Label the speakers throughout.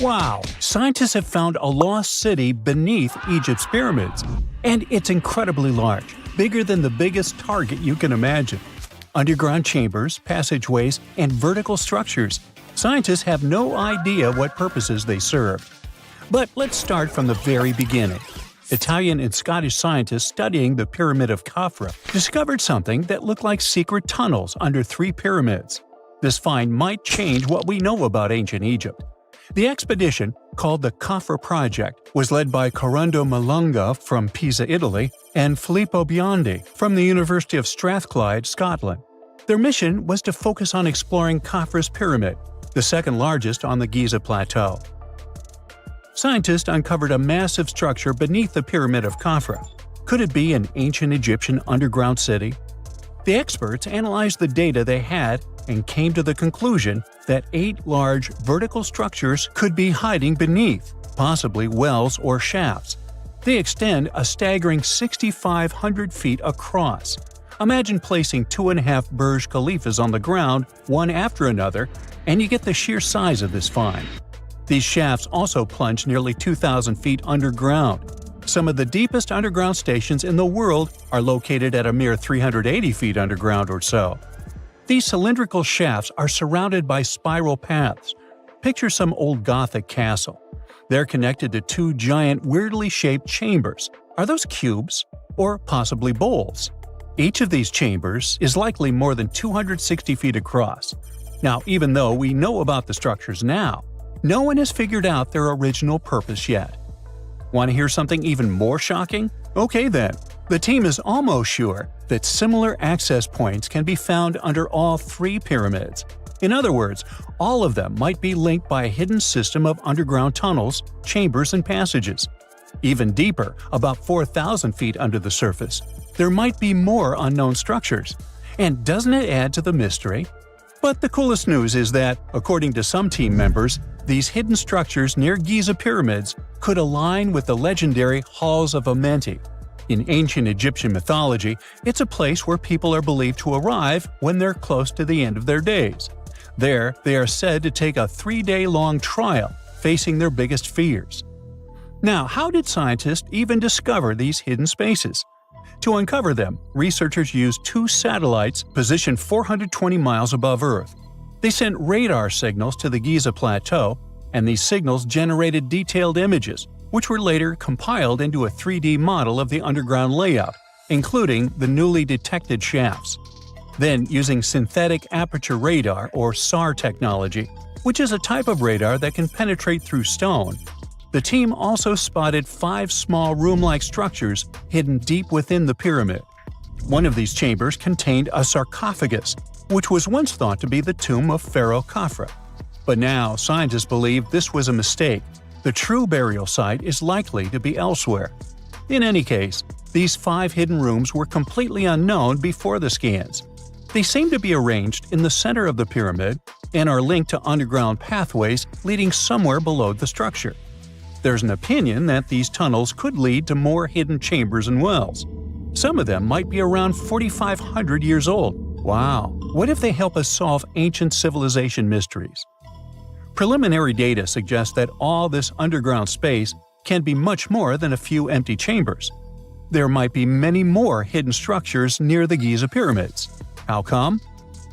Speaker 1: Wow! Scientists have found a lost city beneath Egypt's pyramids. And it's incredibly large, bigger than the biggest target you can imagine. Underground chambers, passageways, and vertical structures. Scientists have no idea what purposes they serve. But let's start from the very beginning. Italian and Scottish scientists studying the Pyramid of Khafra discovered something that looked like secret tunnels under 3 pyramids. This find might change what we know about ancient Egypt. The expedition, called the Khafra Project, was led by Corrado Malunga from Pisa, Italy, and Filippo Biondi from the University of Strathclyde, Scotland. Their mission was to focus on exploring Khafra's pyramid, the second largest on the Giza Plateau. Scientists uncovered a massive structure beneath the Pyramid of Khafra. Could it be an ancient Egyptian underground city? The experts analyzed the data they had and came to the conclusion that 8 large vertical structures could be hiding beneath, possibly wells or shafts. They extend a staggering 6,500 feet across. Imagine placing 2.5 Burj Khalifas on the ground, one after another, and you get the sheer size of this find. These shafts also plunge nearly 2,000 feet underground. Some of the deepest underground stations in the world are located at a mere 380 feet underground or so. These cylindrical shafts are surrounded by spiral paths. Picture some old Gothic castle. They're connected to 2 giant, weirdly shaped chambers. Are those cubes? Or possibly bowls? Each of these chambers is likely more than 260 feet across. Now, even though we know about the structures now, no one has figured out their original purpose yet. Want to hear something even more shocking? Okay then. The team is almost sure that similar access points can be found under all 3 pyramids. In other words, all of them might be linked by a hidden system of underground tunnels, chambers, and passages. Even deeper, about 4,000 feet under the surface, there might be more unknown structures. And doesn't it add to the mystery? But the coolest news is that, according to some team members, these hidden structures near Giza pyramids could align with the legendary Halls of Amenti. In ancient Egyptian mythology, it's a place where people are believed to arrive when they're close to the end of their days. There, they are said to take a 3-day-long trial, facing their biggest fears. Now, how did scientists even discover these hidden spaces? To uncover them, researchers used 2 satellites positioned 420 miles above Earth. They sent radar signals to the Giza Plateau, and these signals generated detailed images, which were later compiled into a 3D model of the underground layout, including the newly detected shafts. Then, using synthetic aperture radar or SAR technology, which is a type of radar that can penetrate through stone, the team also spotted 5 small room-like structures hidden deep within the pyramid. One of these chambers contained a sarcophagus, which was once thought to be the tomb of Pharaoh Khafra. But now, scientists believe this was a mistake. The true burial site is likely to be elsewhere. In any case, these 5 hidden rooms were completely unknown before the scans. They seem to be arranged in the center of the pyramid and are linked to underground pathways leading somewhere below the structure. There's an opinion that these tunnels could lead to more hidden chambers and wells. Some of them might be around 4,500 years old. Wow! What if they help us solve ancient civilization mysteries? Preliminary data suggests that all this underground space can be much more than a few empty chambers. There might be many more hidden structures near the Giza pyramids. How come?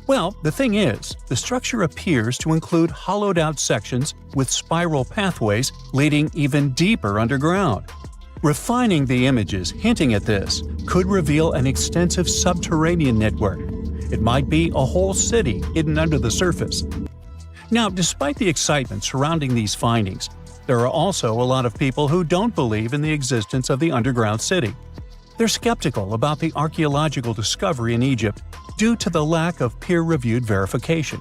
Speaker 1: Well, the thing is, the structure appears to include hollowed-out sections with spiral pathways leading even deeper underground. Refining the images hinting at this could reveal an extensive subterranean network. It might be a whole city hidden under the surface. Now, despite the excitement surrounding these findings, there are also a lot of people who don't believe in the existence of the underground city. They're skeptical about the archaeological discovery in Egypt due to the lack of peer-reviewed verification.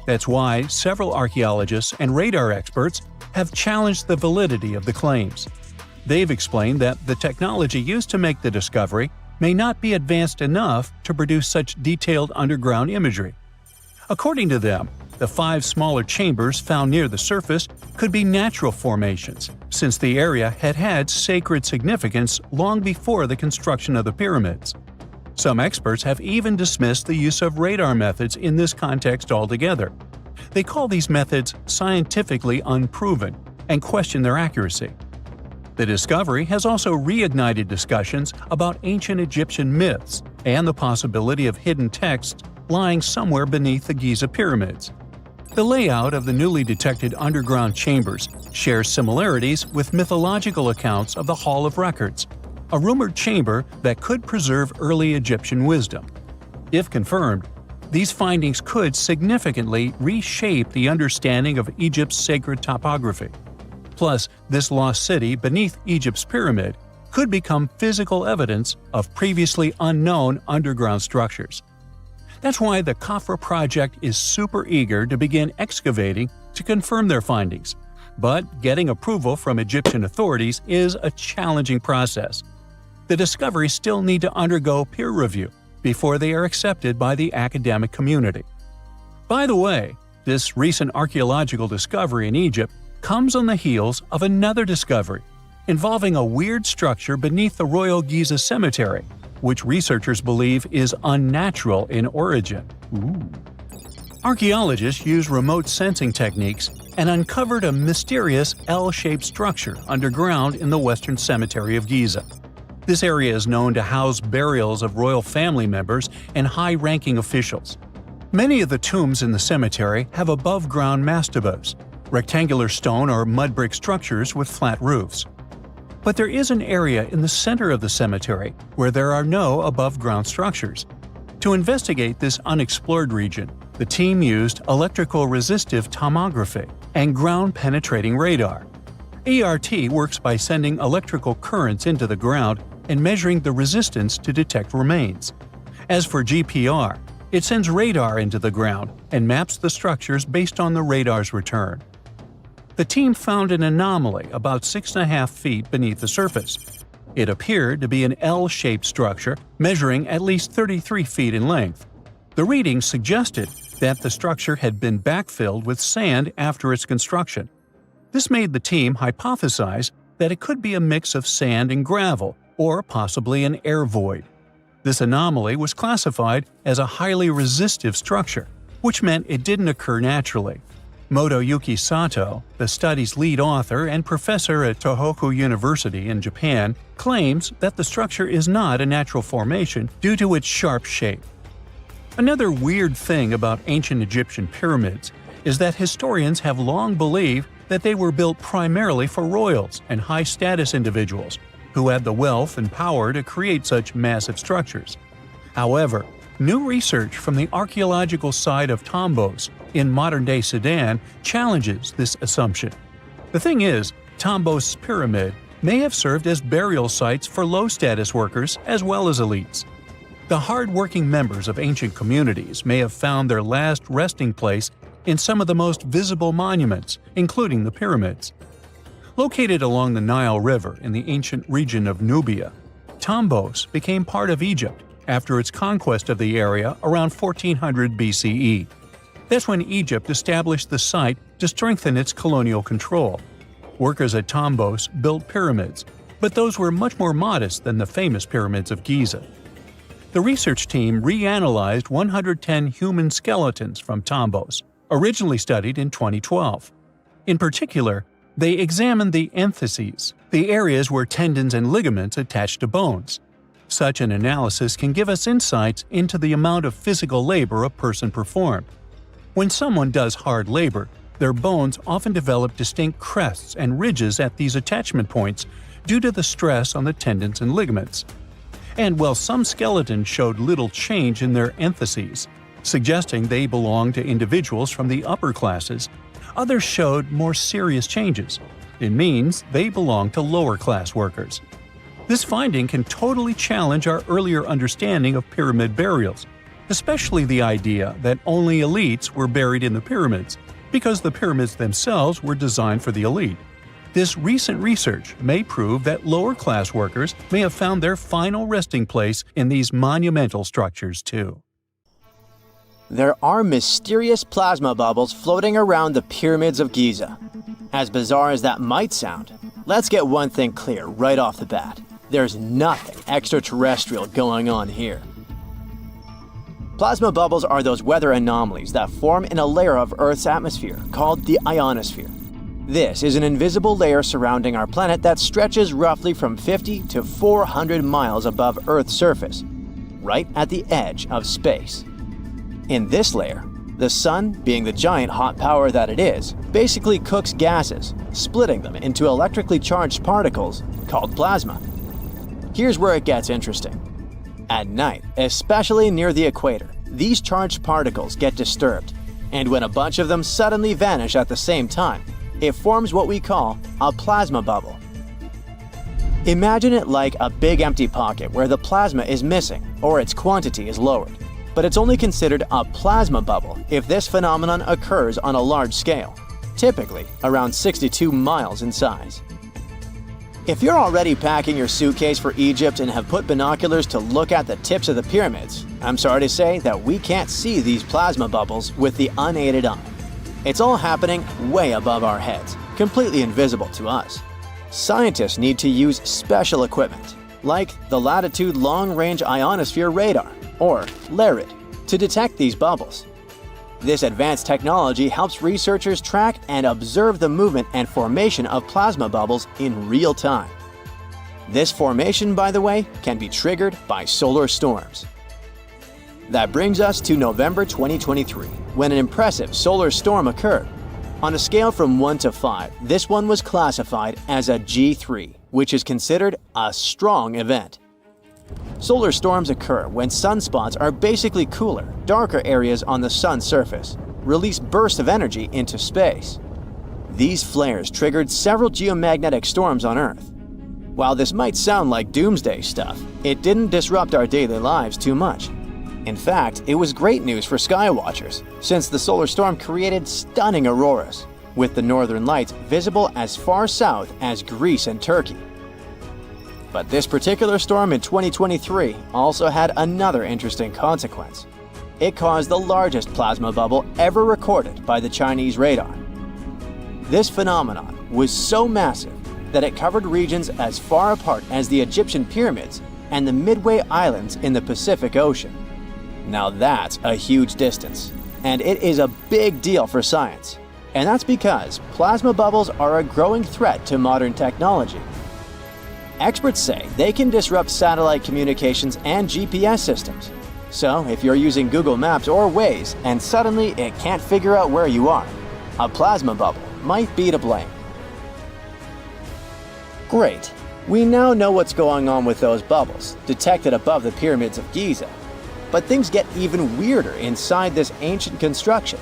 Speaker 1: That's why several archaeologists and radar experts have challenged the validity of the claims. They've explained that the technology used to make the discovery may not be advanced enough to produce such detailed underground imagery. According to them, the 5 smaller chambers found near the surface could be natural formations, since the area had had sacred significance long before the construction of the pyramids. Some experts have even dismissed the use of radar methods in this context altogether. They call these methods scientifically unproven and question their accuracy. The discovery has also reignited discussions about ancient Egyptian myths and the possibility of hidden texts lying somewhere beneath the Giza pyramids. The layout of the newly detected underground chambers shares similarities with mythological accounts of the Hall of Records, a rumored chamber that could preserve early Egyptian wisdom. If confirmed, these findings could significantly reshape the understanding of Egypt's sacred topography. Plus, this lost city beneath Egypt's pyramid could become physical evidence of previously unknown underground structures. That's why the Khafra project is super eager to begin excavating to confirm their findings. But getting approval from Egyptian authorities is a challenging process. The discoveries still need to undergo peer review before they are accepted by the academic community. By the way, this recent archaeological discovery in Egypt comes on the heels of another discovery involving a weird structure beneath the Royal Giza Cemetery, which researchers believe is unnatural in origin. Archaeologists used remote sensing techniques and uncovered a mysterious L-shaped structure underground in the Western Cemetery of Giza. This area is known to house burials of royal family members and high-ranking officials. Many of the tombs in the cemetery have above-ground mastabas, rectangular stone or mud brick structures with flat roofs. But there is an area in the center of the cemetery where there are no above-ground structures. To investigate this unexplored region, the team used electrical resistive tomography and ground-penetrating radar. ERT works by sending electrical currents into the ground and measuring the resistance to detect remains. As for GPR, it sends radar into the ground and maps the structures based on the radar's return. The team found an anomaly about 6.5 feet beneath the surface. It appeared to be an L-shaped structure measuring at least 33 feet in length. The readings suggested that the structure had been backfilled with sand after its construction. This made the team hypothesize that it could be a mix of sand and gravel, or possibly an air void. This anomaly was classified as a highly resistive structure, which meant it didn't occur naturally. Motoyuki Sato, the study's lead author and professor at Tohoku University in Japan, claims that the structure is not a natural formation due to its sharp shape. Another weird thing about ancient Egyptian pyramids is that historians have long believed that they were built primarily for royals and high-status individuals who had the wealth and power to create such massive structures. However, new research from the archaeological site of Tombos in modern-day Sudan challenges this assumption. The thing is, Tombos' pyramid may have served as burial sites for low-status workers as well as elites. The hard-working members of ancient communities may have found their last resting place in some of the most visible monuments, including the pyramids. Located along the Nile River in the ancient region of Nubia, Tombos became part of Egypt after its conquest of the area around 1400 BCE. That's when Egypt established the site to strengthen its colonial control. Workers at Tombos built pyramids, but those were much more modest than the famous pyramids of Giza. The research team reanalyzed 110 human skeletons from Tombos, originally studied in 2012. In particular, they examined the entheses, the areas where tendons and ligaments attach to bones. Such an analysis can give us insights into the amount of physical labor a person performed. When someone does hard labor, their bones often develop distinct crests and ridges at these attachment points due to the stress on the tendons and ligaments. And while some skeletons showed little change in their entheses, suggesting they belonged to individuals from the upper classes, others showed more serious changes. It means they belong to lower-class workers. This finding can totally challenge our earlier understanding of pyramid burials, especially the idea that only elites were buried in the pyramids, because the pyramids themselves were designed for the elite. This recent research may prove that lower-class workers may have found their final resting place in these monumental structures too.
Speaker 2: There are mysterious plasma bubbles floating around the pyramids of Giza. As bizarre as that might sound, let's get one thing clear right off the bat. There's nothing extraterrestrial going on here. Plasma bubbles are those weather anomalies that form in a layer of Earth's atmosphere called the ionosphere. This is an invisible layer surrounding our planet that stretches roughly from 50 to 400 miles above Earth's surface, right at the edge of space. In this layer, the sun, being the giant hot power that it is, basically cooks gases, splitting them into electrically charged particles called plasma. Here's where it gets interesting. At night, especially near the equator, these charged particles get disturbed, and when a bunch of them suddenly vanish at the same time, it forms what we call a plasma bubble. Imagine it like a big empty pocket where the plasma is missing or its quantity is lowered, but it's only considered a plasma bubble if this phenomenon occurs on a large scale, typically around 62 miles in size. If you're already packing your suitcase for Egypt and have put binoculars to look at the tips of the pyramids, I'm sorry to say that we can't see these plasma bubbles with the unaided eye. It's all happening way above our heads, completely invisible to us. Scientists need to use special equipment, like the Latitude Long-Range Ionosphere Radar, or LARID, to detect these bubbles. This advanced technology helps researchers track and observe the movement and formation of plasma bubbles in real time. This formation, by the way, can be triggered by solar storms. That brings us to November 2023, when an impressive solar storm occurred. On a scale from 1 to 5, this one was classified as a G3, which is considered a strong event. Solar storms occur when sunspots are basically cooler, darker areas on the sun's surface, release bursts of energy into space. These flares triggered several geomagnetic storms on Earth. While this might sound like doomsday stuff, it didn't disrupt our daily lives too much. In fact, it was great news for skywatchers, since the solar storm created stunning auroras, with the northern lights visible as far south as Greece and Turkey. But this particular storm in 2023 also had another interesting consequence. It caused the largest plasma bubble ever recorded by the Chinese radar. This phenomenon was so massive that it covered regions as far apart as the Egyptian pyramids and the Midway Islands in the Pacific Ocean. Now that's a huge distance, and it is a big deal for science. And that's because plasma bubbles are a growing threat to modern technology. Experts say they can disrupt satellite communications and GPS systems. So if you're using Google Maps or Waze and suddenly it can't figure out where you are, a plasma bubble might be to blame. Great, we now know what's going on with those bubbles, detected above the pyramids of Giza. But things get even weirder inside this ancient construction.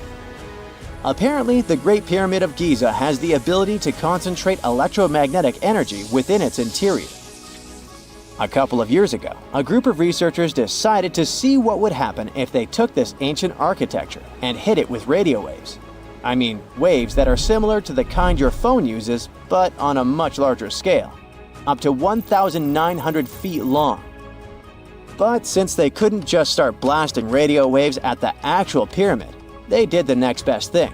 Speaker 2: Apparently, the Great Pyramid of Giza has the ability to concentrate electromagnetic energy within its interior. A couple of years ago, a group of researchers decided to see what would happen if they took this ancient architecture and hit it with radio waves. I mean, waves that are similar to the kind your phone uses, but on a much larger scale, up to 1,900 feet long. But since they couldn't just start blasting radio waves at the actual pyramid, they did the next best thing: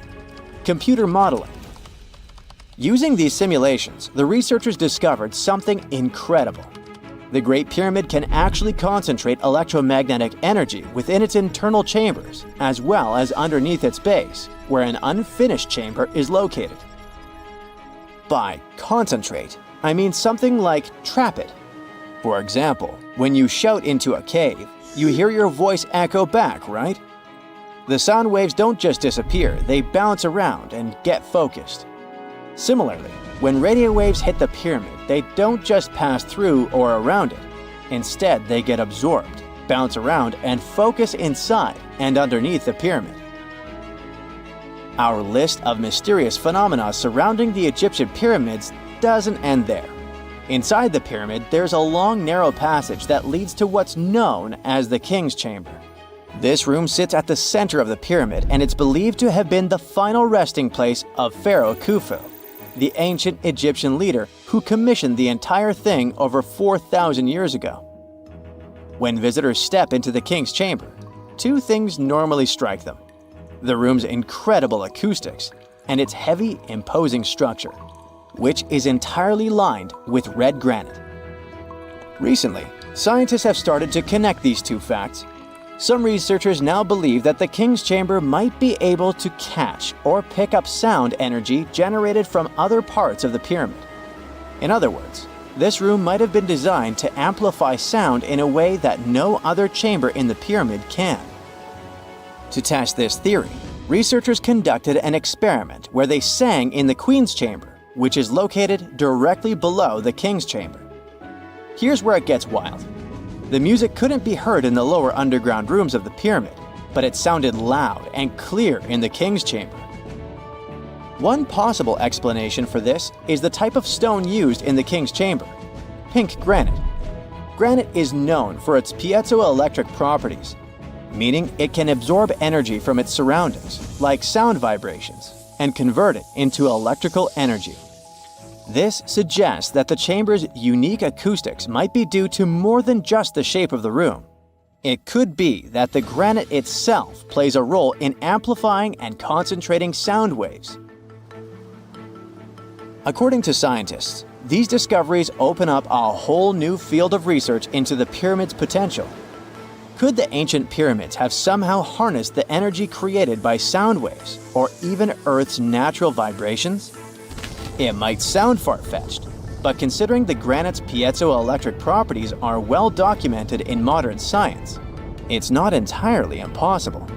Speaker 2: computer modeling. Using these simulations, the researchers discovered something incredible. The Great Pyramid can actually concentrate electromagnetic energy within its internal chambers, as well as underneath its base, where an unfinished chamber is located. By concentrate, I mean something like trap it. For example, when you shout into a cave, you hear your voice echo back, right? The sound waves don't just disappear, they bounce around and get focused. Similarly, when radio waves hit the pyramid, they don't just pass through or around it. Instead, they get absorbed, bounce around, and focus inside and underneath the pyramid. Our list of mysterious phenomena surrounding the Egyptian pyramids doesn't end there. Inside the pyramid, there's a long, narrow passage that leads to what's known as the King's Chamber. This room sits at the center of the pyramid, and it's believed to have been the final resting place of Pharaoh Khufu, the ancient Egyptian leader who commissioned the entire thing over 4,000 years ago. When visitors step into the King's Chamber, two things normally strike them: the room's incredible acoustics and its heavy, imposing structure, which is entirely lined with red granite. Recently, scientists have started to connect these two facts. Some researchers now believe that the king's chamber might be able to catch or pick up sound energy generated from other parts of the pyramid. In other words, this room might have been designed to amplify sound in a way that no other chamber in the pyramid can. To test this theory, researchers conducted an experiment where they sang in the queen's chamber, which is located directly below the king's chamber. Here's where it gets wild. The music couldn't be heard in the lower underground rooms of the pyramid, but it sounded loud and clear in the king's chamber. One possible explanation for this is the type of stone used in the king's chamber: pink granite. Granite is known for its piezoelectric properties, meaning it can absorb energy from its surroundings, like sound vibrations, and convert it into electrical energy. This suggests that the chamber's unique acoustics might be due to more than just the shape of the room. It could be that the granite itself plays a role in amplifying and concentrating sound waves. According to scientists, these discoveries open up a whole new field of research into the pyramid's potential. Could the ancient pyramids have somehow harnessed the energy created by sound waves, or even Earth's natural vibrations? It might sound far-fetched, but considering the granite's piezoelectric properties are well documented in modern science, it's not entirely impossible.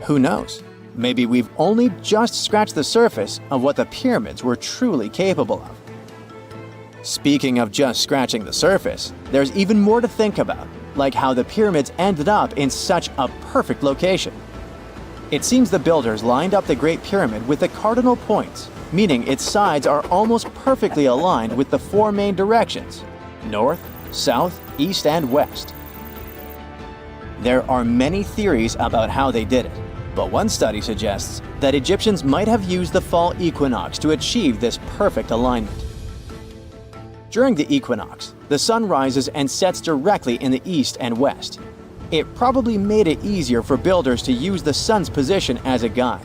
Speaker 2: Who knows? Maybe we've only just scratched the surface of what the pyramids were truly capable of. Speaking of just scratching the surface, there's even more to think about, like how the pyramids ended up in such a perfect location. It seems the builders lined up the Great Pyramid with the cardinal points, meaning its sides are almost perfectly aligned with the four main directions: north, south, east, and west. There are many theories about how they did it, but one study suggests that Egyptians might have used the fall equinox to achieve this perfect alignment. During the equinox, the sun rises and sets directly in the east and west. It probably made it easier for builders to use the sun's position as a guide.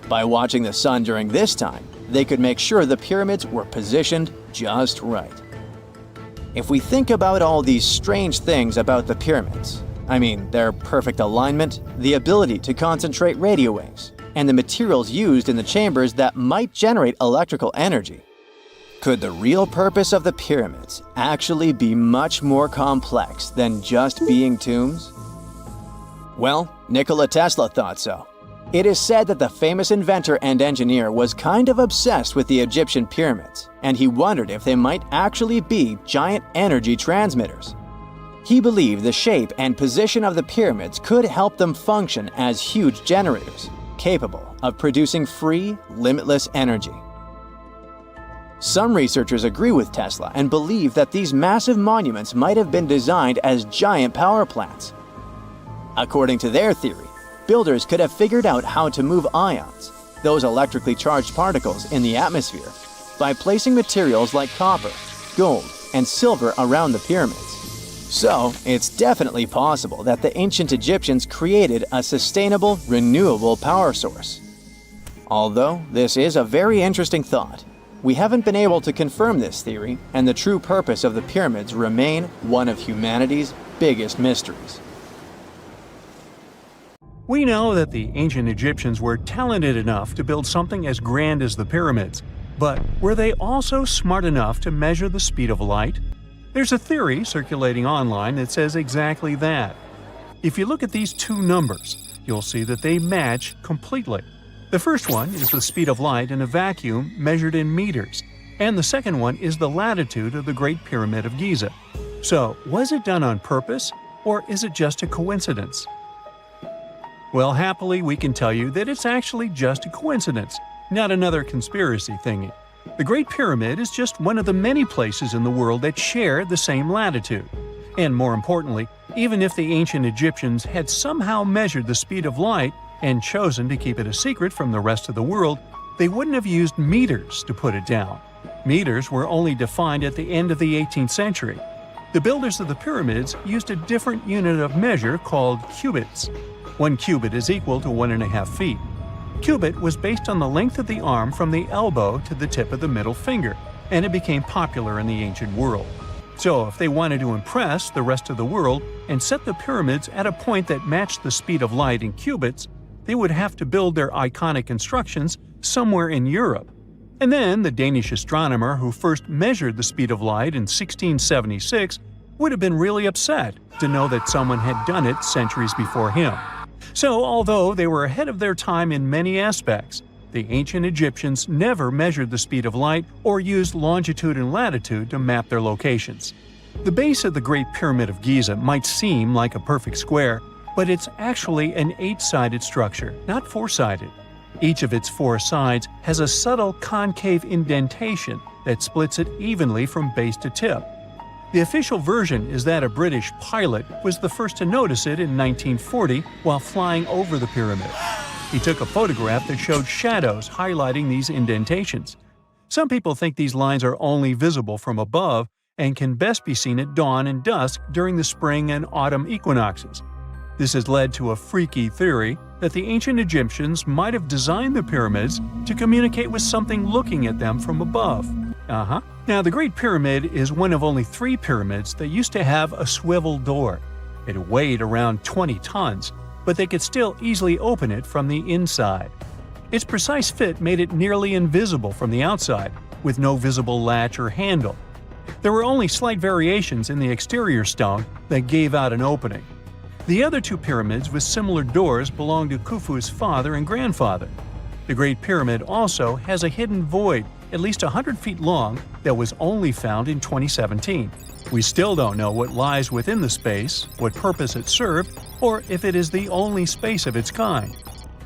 Speaker 2: By watching the sun during this time, they could make sure the pyramids were positioned just right. If we think about all these strange things about the pyramids, I mean their perfect alignment, the ability to concentrate radio waves, and the materials used in the chambers that might generate electrical energy, could the real purpose of the pyramids actually be much more complex than just being tombs? Well, Nikola Tesla thought so. It is said that the famous inventor and engineer was kind of obsessed with the Egyptian pyramids, and he wondered if they might actually be giant energy transmitters. He believed the shape and position of the pyramids could help them function as huge generators, capable of producing free, limitless energy. Some researchers agree with Tesla and believe that these massive monuments might have been designed as giant power plants. According to their theory, builders could have figured out how to move ions, those electrically charged particles in the atmosphere, by placing materials like copper, gold, and silver around the pyramids. So, it's definitely possible that the ancient Egyptians created a sustainable, renewable power source. Although this is a very interesting thought, we haven't been able to confirm this theory, and the true purpose of the pyramids remain one of humanity's biggest mysteries.
Speaker 1: We know that the ancient Egyptians were talented enough to build something as grand as the pyramids, but were they also smart enough to measure the speed of light? There's a theory circulating online that says exactly that. If you look at these two numbers, you'll see that they match completely. The first one is the speed of light in a vacuum measured in meters, and the second one is the latitude of the Great Pyramid of Giza. So, was it done on purpose, or is it just a coincidence? Well, happily, we can tell you that it's actually just a coincidence, not another conspiracy thingy. The Great Pyramid is just one of the many places in the world that share the same latitude. And more importantly, even if the ancient Egyptians had somehow measured the speed of light and chosen to keep it a secret from the rest of the world, they wouldn't have used meters to put it down. Meters were only defined at the end of the 18th century. The builders of the pyramids used a different unit of measure called cubits. 1 cubit is equal to 1.5 feet. Cubit was based on the length of the arm from the elbow to the tip of the middle finger, and it became popular in the ancient world. So if they wanted to impress the rest of the world and set the pyramids at a point that matched the speed of light in cubits, they would have to build their iconic constructions somewhere in Europe. And then the Danish astronomer who first measured the speed of light in 1676 would have been really upset to know that someone had done it centuries before him. So although they were ahead of their time in many aspects, the ancient Egyptians never measured the speed of light or used longitude and latitude to map their locations. The base of the Great Pyramid of Giza might seem like a perfect square, but it's actually an 8-sided structure, not 4-sided. Each of its 4 sides has a subtle concave indentation that splits it evenly from base to tip. The official version is that a British pilot was the first to notice it in 1940 while flying over the pyramid. He took a photograph that showed shadows highlighting these indentations. Some people think these lines are only visible from above and can best be seen at dawn and dusk during the spring and autumn equinoxes. This has led to a freaky theory that the ancient Egyptians might have designed the pyramids to communicate with something looking at them from above. Now, the Great Pyramid is one of only 3 pyramids that used to have a swivel door. It weighed around 20 tons, but they could still easily open it from the inside. Its precise fit made it nearly invisible from the outside, with no visible latch or handle. There were only slight variations in the exterior stone that gave out an opening. The other 2 pyramids with similar doors belonged to Khufu's father and grandfather. The Great Pyramid also has a hidden void at least 100 feet long that was only found in 2017. We still don't know what lies within the space, what purpose it served, or if it is the only space of its kind.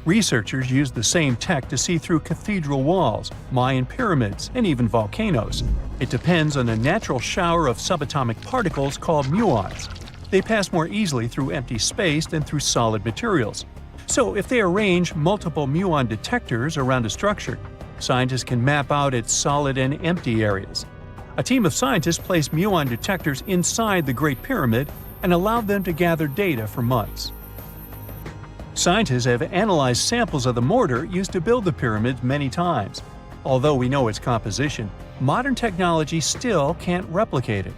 Speaker 1: Researchers use the same tech to see through cathedral walls, Mayan pyramids, and even volcanoes. It depends on a natural shower of subatomic particles called muons. They pass more easily through empty space than through solid materials. So if they arrange multiple muon detectors around a structure, scientists can map out its solid and empty areas. A team of scientists placed muon detectors inside the Great Pyramid and allowed them to gather data for months. Scientists have analyzed samples of the mortar used to build the pyramids many times. Although we know its composition, modern technology still can't replicate it.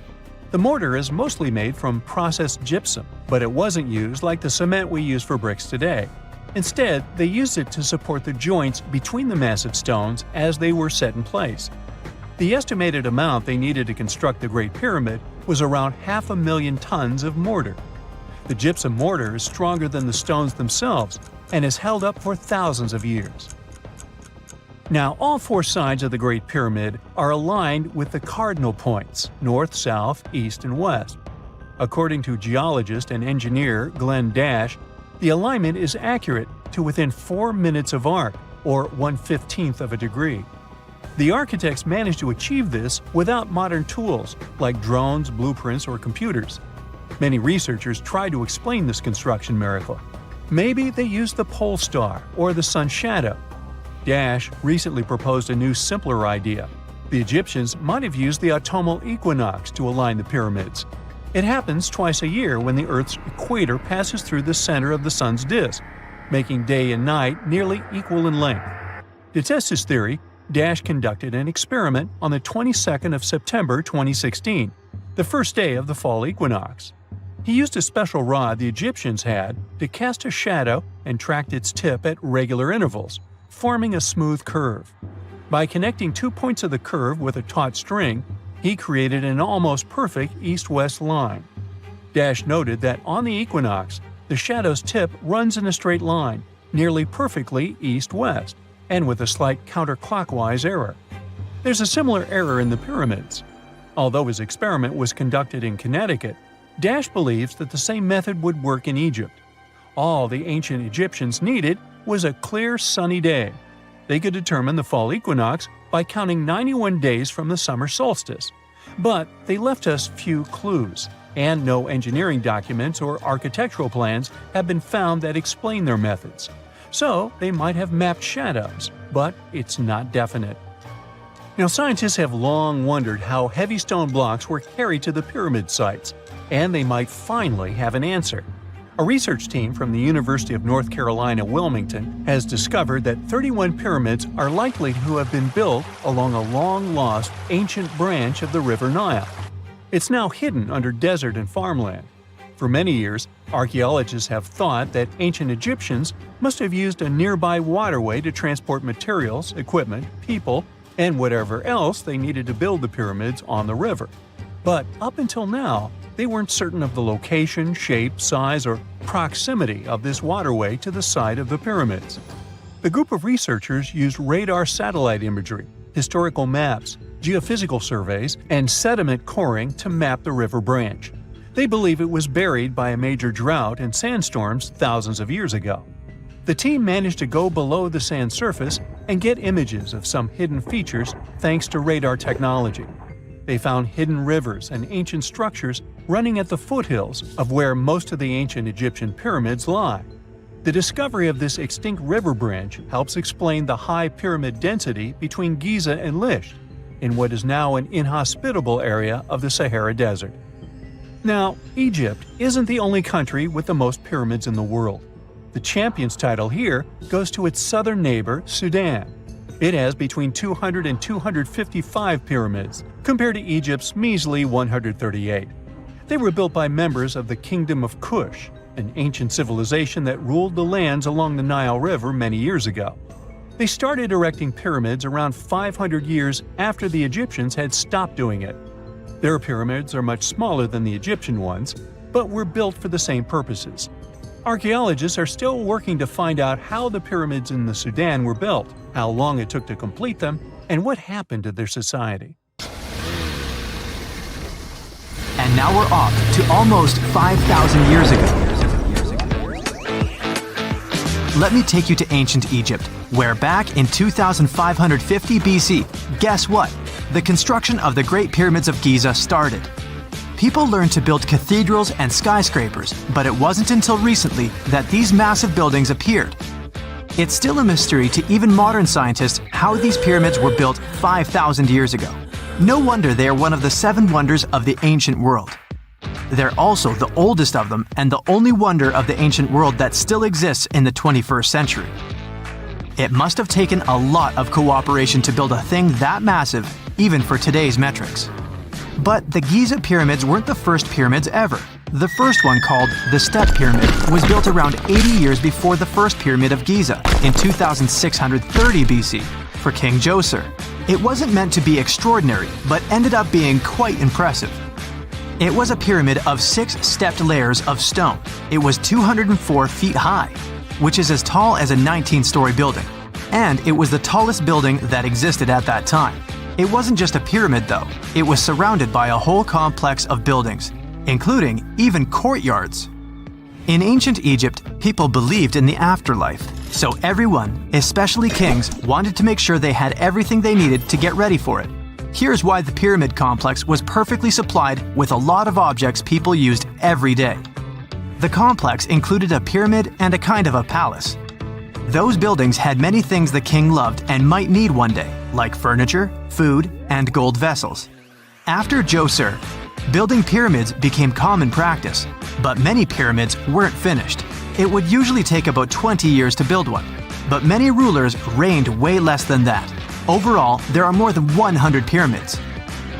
Speaker 1: The mortar is mostly made from processed gypsum, but it wasn't used like the cement we use for bricks today. Instead, they used it to support the joints between the massive stones as they were set in place. The estimated amount they needed to construct the Great Pyramid was around 500,000 tons of mortar. The gypsum mortar is stronger than the stones themselves and has held up for thousands of years. Now, all 4 sides of the Great Pyramid are aligned with the cardinal points – north, south, east, and west. According to geologist and engineer Glenn Dash, the alignment is accurate to within 4 minutes of arc, or 1/15 of a degree. The architects managed to achieve this without modern tools like drones, blueprints, or computers. Many researchers try to explain this construction miracle. Maybe they used the pole star or the sun's shadow. Dash recently proposed a new, simpler idea. The Egyptians might have used the autumnal equinox to align the pyramids. It happens twice a year when the Earth's equator passes through the center of the sun's disk, making day and night nearly equal in length. To test his theory, Dash conducted an experiment on the 22nd of September 2016, the first day of the fall equinox. He used a special rod the Egyptians had to cast a shadow and tracked its tip at regular intervals, forming a smooth curve. By connecting 2 points of the curve with a taut string, he created an almost perfect east-west line. Dash noted that on the equinox, the shadow's tip runs in a straight line, nearly perfectly east-west, and with a slight counterclockwise error. There's a similar error in the pyramids. Although his experiment was conducted in Connecticut, Dash believes that the same method would work in Egypt. All the ancient Egyptians needed was a clear, sunny day. They could determine the fall equinox by counting 91 days from the summer solstice. But they left us few clues, and no engineering documents or architectural plans have been found that explain their methods. So they might have mapped shadows, but it's not definite. Now, scientists have long wondered how heavy stone blocks were carried to the pyramid sites, and they might finally have an answer. A research team from the University of North Carolina, Wilmington, has discovered that 31 pyramids are likely to have been built along a long-lost ancient branch of the River Nile. It's now hidden under desert and farmland. For many years, archaeologists have thought that ancient Egyptians must have used a nearby waterway to transport materials, equipment, people, and whatever else they needed to build the pyramids on the river. But up until now, they weren't certain of the location, shape, size, or proximity of this waterway to the site of the pyramids. The group of researchers used radar satellite imagery, historical maps, geophysical surveys, and sediment coring to map the river branch. They believe it was buried by a major drought and sandstorms thousands of years ago. The team managed to go below the sand surface and get images of some hidden features thanks to radar technology. They found hidden rivers and ancient structures running at the foothills of where most of the ancient Egyptian pyramids lie. The discovery of this extinct river branch helps explain the high pyramid density between Giza and Lisht, in what is now an inhospitable area of the Sahara Desert. Now, Egypt isn't the only country with the most pyramids in the world. The champion's title here goes to its southern neighbor, Sudan. It has between 200 and 255 pyramids, compared to Egypt's measly 138. They were built by members of the Kingdom of Kush, an ancient civilization that ruled the lands along the Nile River many years ago. They started erecting pyramids around 500 years after the Egyptians had stopped doing it. Their pyramids are much smaller than the Egyptian ones, but were built for the same purposes. Archaeologists are still working to find out how the pyramids in the Sudan were built, how long it took to complete them, and what happened to their society.
Speaker 3: And now we're off to almost 5,000 years ago. Let me take you to ancient Egypt, where back in 2550 BC, guess what? The construction of the Great Pyramids of Giza started. People learned to build cathedrals and skyscrapers, but it wasn't until recently that these massive buildings appeared. It's still a mystery to even modern scientists how these pyramids were built 5,000 years ago. No wonder they are one of the 7 wonders of the ancient world. They're also the oldest of them and the only wonder of the ancient world that still exists in the 21st century. It must have taken a lot of cooperation to build a thing that massive, even for today's metrics. But the Giza pyramids weren't the first pyramids ever. The first one, called the Step Pyramid, was built around 80 years before the first pyramid of Giza in 2630 BC for King Djoser. It wasn't meant to be extraordinary, but ended up being quite impressive. It was a pyramid of 6 stepped layers of stone. It was 204 feet high, which is as tall as a 19-story building. And it was the tallest building that existed at that time. It wasn't just a pyramid though, it was surrounded by a whole complex of buildings, including even courtyards. In ancient Egypt, people believed in the afterlife, so everyone, especially kings, wanted to make sure they had everything they needed to get ready for it. Here's why the pyramid complex was perfectly supplied with a lot of objects people used every day. The complex included a pyramid and a kind of a palace. Those buildings had many things the king loved and might need one day, like furniture, food, and gold vessels. After Djoser, building pyramids became common practice, but many pyramids weren't finished. It would usually take about 20 years to build one, but many rulers reigned way less than that. Overall, there are more than 100 pyramids.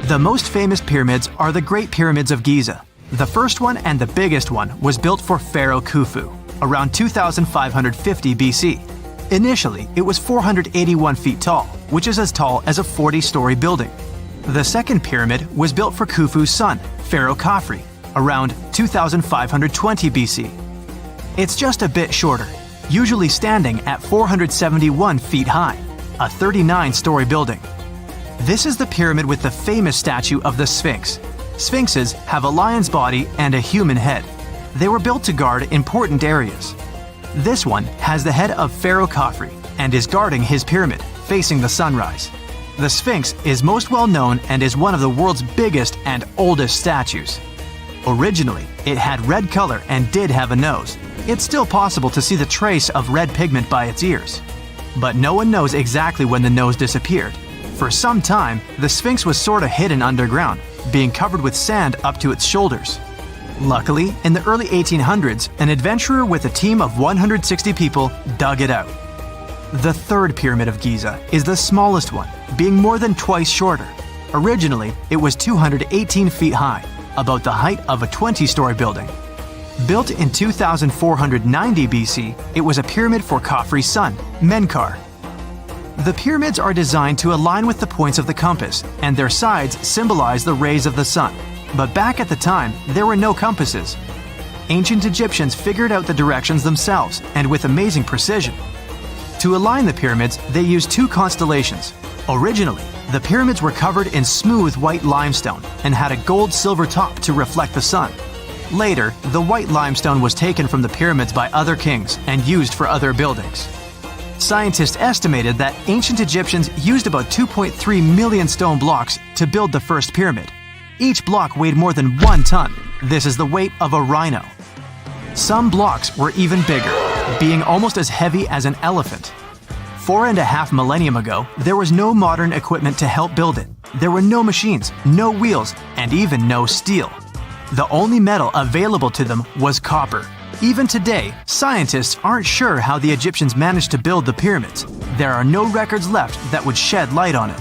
Speaker 3: The most famous pyramids are the Great Pyramids of Giza. The first one and the biggest one was built for Pharaoh Khufu, around 2550 BC. Initially, it was 481 feet tall, which is as tall as a 40-story building. The second pyramid was built for Khufu's son, Pharaoh Khafre, around 2520 BC. It's just a bit shorter, usually standing at 471 feet high, a 39-story building. This is the pyramid with the famous statue of the Sphinx. Sphinxes have a lion's body and a human head. They were built to guard important areas. This one has the head of Pharaoh Khafre and is guarding his pyramid, facing the sunrise. The Sphinx is most well known and is one of the world's biggest and oldest statues. Originally, it had red color and did have a nose. It's still possible to see the trace of red pigment by its ears. But no one knows exactly when the nose disappeared. For some time, the Sphinx was sort of hidden underground, being covered with sand up to its shoulders. Luckily, in the early 1800s, an adventurer with a team of 160 people dug it out. The third pyramid of Giza is the smallest one, being more than twice shorter. Originally, it was 218 feet high, about the height of a 20-story building. Built in 2490 BC, it was a pyramid for Khafre's son, Menkaure. The pyramids are designed to align with the points of the compass, and their sides symbolize the rays of the sun. But back at the time, there were no compasses. Ancient Egyptians figured out the directions themselves, and with amazing precision. To align the pyramids, they used two constellations. Originally, the pyramids were covered in smooth white limestone and had a gold-silver top to reflect the sun. Later, the white limestone was taken from the pyramids by other kings and used for other buildings. Scientists estimated that ancient Egyptians used about 2.3 million stone blocks to build the first pyramid. Each block weighed more than 1 ton. This is the weight of a rhino. Some blocks were even bigger, being almost as heavy as an elephant. 4.5 millennium ago, there was no modern equipment to help build it. There were no machines, no wheels, and even no steel. The only metal available to them was copper. Even today, scientists aren't sure how the Egyptians managed to build the pyramids. There are no records left that would shed light on it.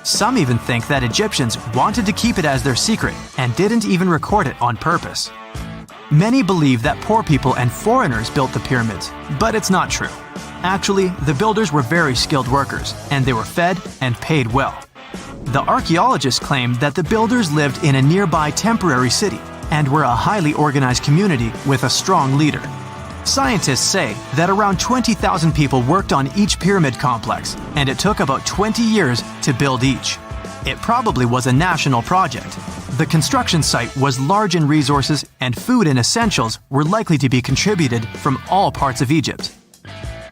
Speaker 3: Some even think that Egyptians wanted to keep it as their secret and didn't even record it on purpose. Many believe that poor people and foreigners built the pyramids, but it's not true. Actually, the builders were very skilled workers, and they were fed and paid well. The archaeologists claim that the builders lived in a nearby temporary city and were a highly organized community with a strong leader. Scientists say that around 20,000 people worked on each pyramid complex, and it took about 20 years to build each. It probably was a national project. The construction site was large in resources, and food and essentials were likely to be contributed from all parts of Egypt.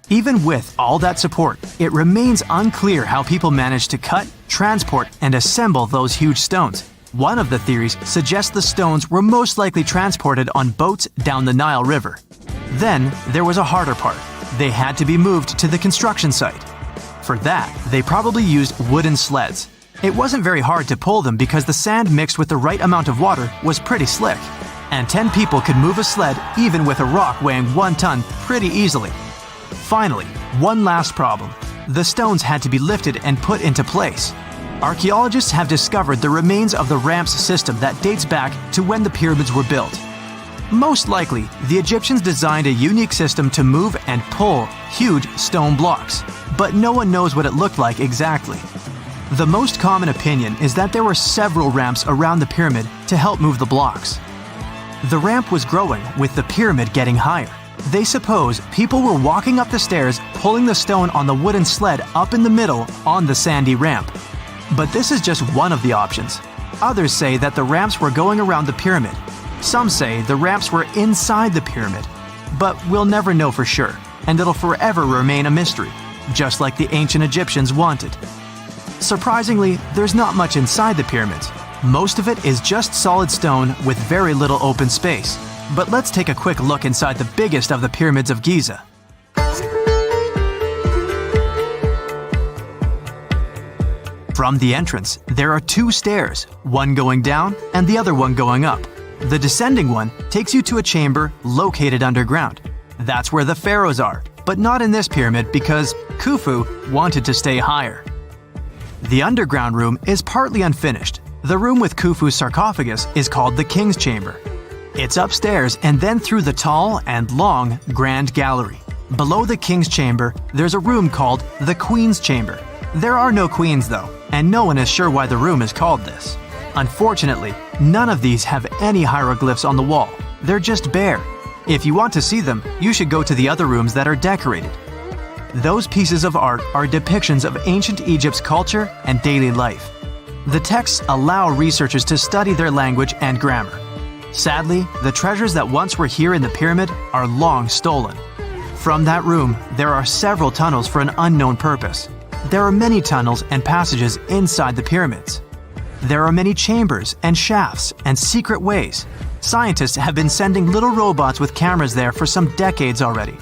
Speaker 3: Even with all that support, it remains unclear how people managed to cut, transport, and assemble those huge stones. One of the theories suggests the stones were most likely transported on boats down the Nile River. Then, there was a harder part. They had to be moved to the construction site. For that, they probably used wooden sleds. It wasn't very hard to pull them because the sand mixed with the right amount of water was pretty slick. And 10 people could move a sled even with a rock weighing 1 ton pretty easily. Finally, one last problem. The stones had to be lifted and put into place. Archaeologists have discovered the remains of the ramps system that dates back to when the pyramids were built. Most likely, the Egyptians designed a unique system to move and pull huge stone blocks, but no one knows what it looked like exactly. The most common opinion is that there were several ramps around the pyramid to help move the blocks. The ramp was growing with the pyramid getting higher. They suppose people were walking up the stairs, pulling the stone on the wooden sled up in the middle on the sandy ramp. But this is just one of the options. Others say that the ramps were going around the pyramid. Some say the ramps were inside the pyramid. But we'll never know for sure, and it'll forever remain a mystery, just like the ancient Egyptians wanted. Surprisingly, there's not much inside the pyramids. Most of it is just solid stone with very little open space. But let's take a quick look inside the biggest of the pyramids of Giza. From the entrance, there are 2 stairs, one going down and the other one going up. The descending one takes you to a chamber located underground. That's where the pharaohs are, but not in this pyramid because Khufu wanted to stay higher. The underground room is partly unfinished. The room with Khufu's sarcophagus is called the King's Chamber. It's upstairs and then through the tall and long Grand Gallery. Below the King's Chamber, there's a room called the Queen's Chamber. There are no queens though, and no one is sure why the room is called this. Unfortunately, none of these have any hieroglyphs on the wall. They're just bare. If you want to see them, you should go to the other rooms that are decorated. Those pieces of art are depictions of ancient Egypt's culture and daily life. The texts allow researchers to study their language and grammar. Sadly, the treasures that once were here in the pyramid are long stolen. From that room, there are several tunnels for an unknown purpose. There are many tunnels and passages inside the pyramids. There are many chambers and shafts and secret ways. Scientists have been sending little robots with cameras there for some decades already.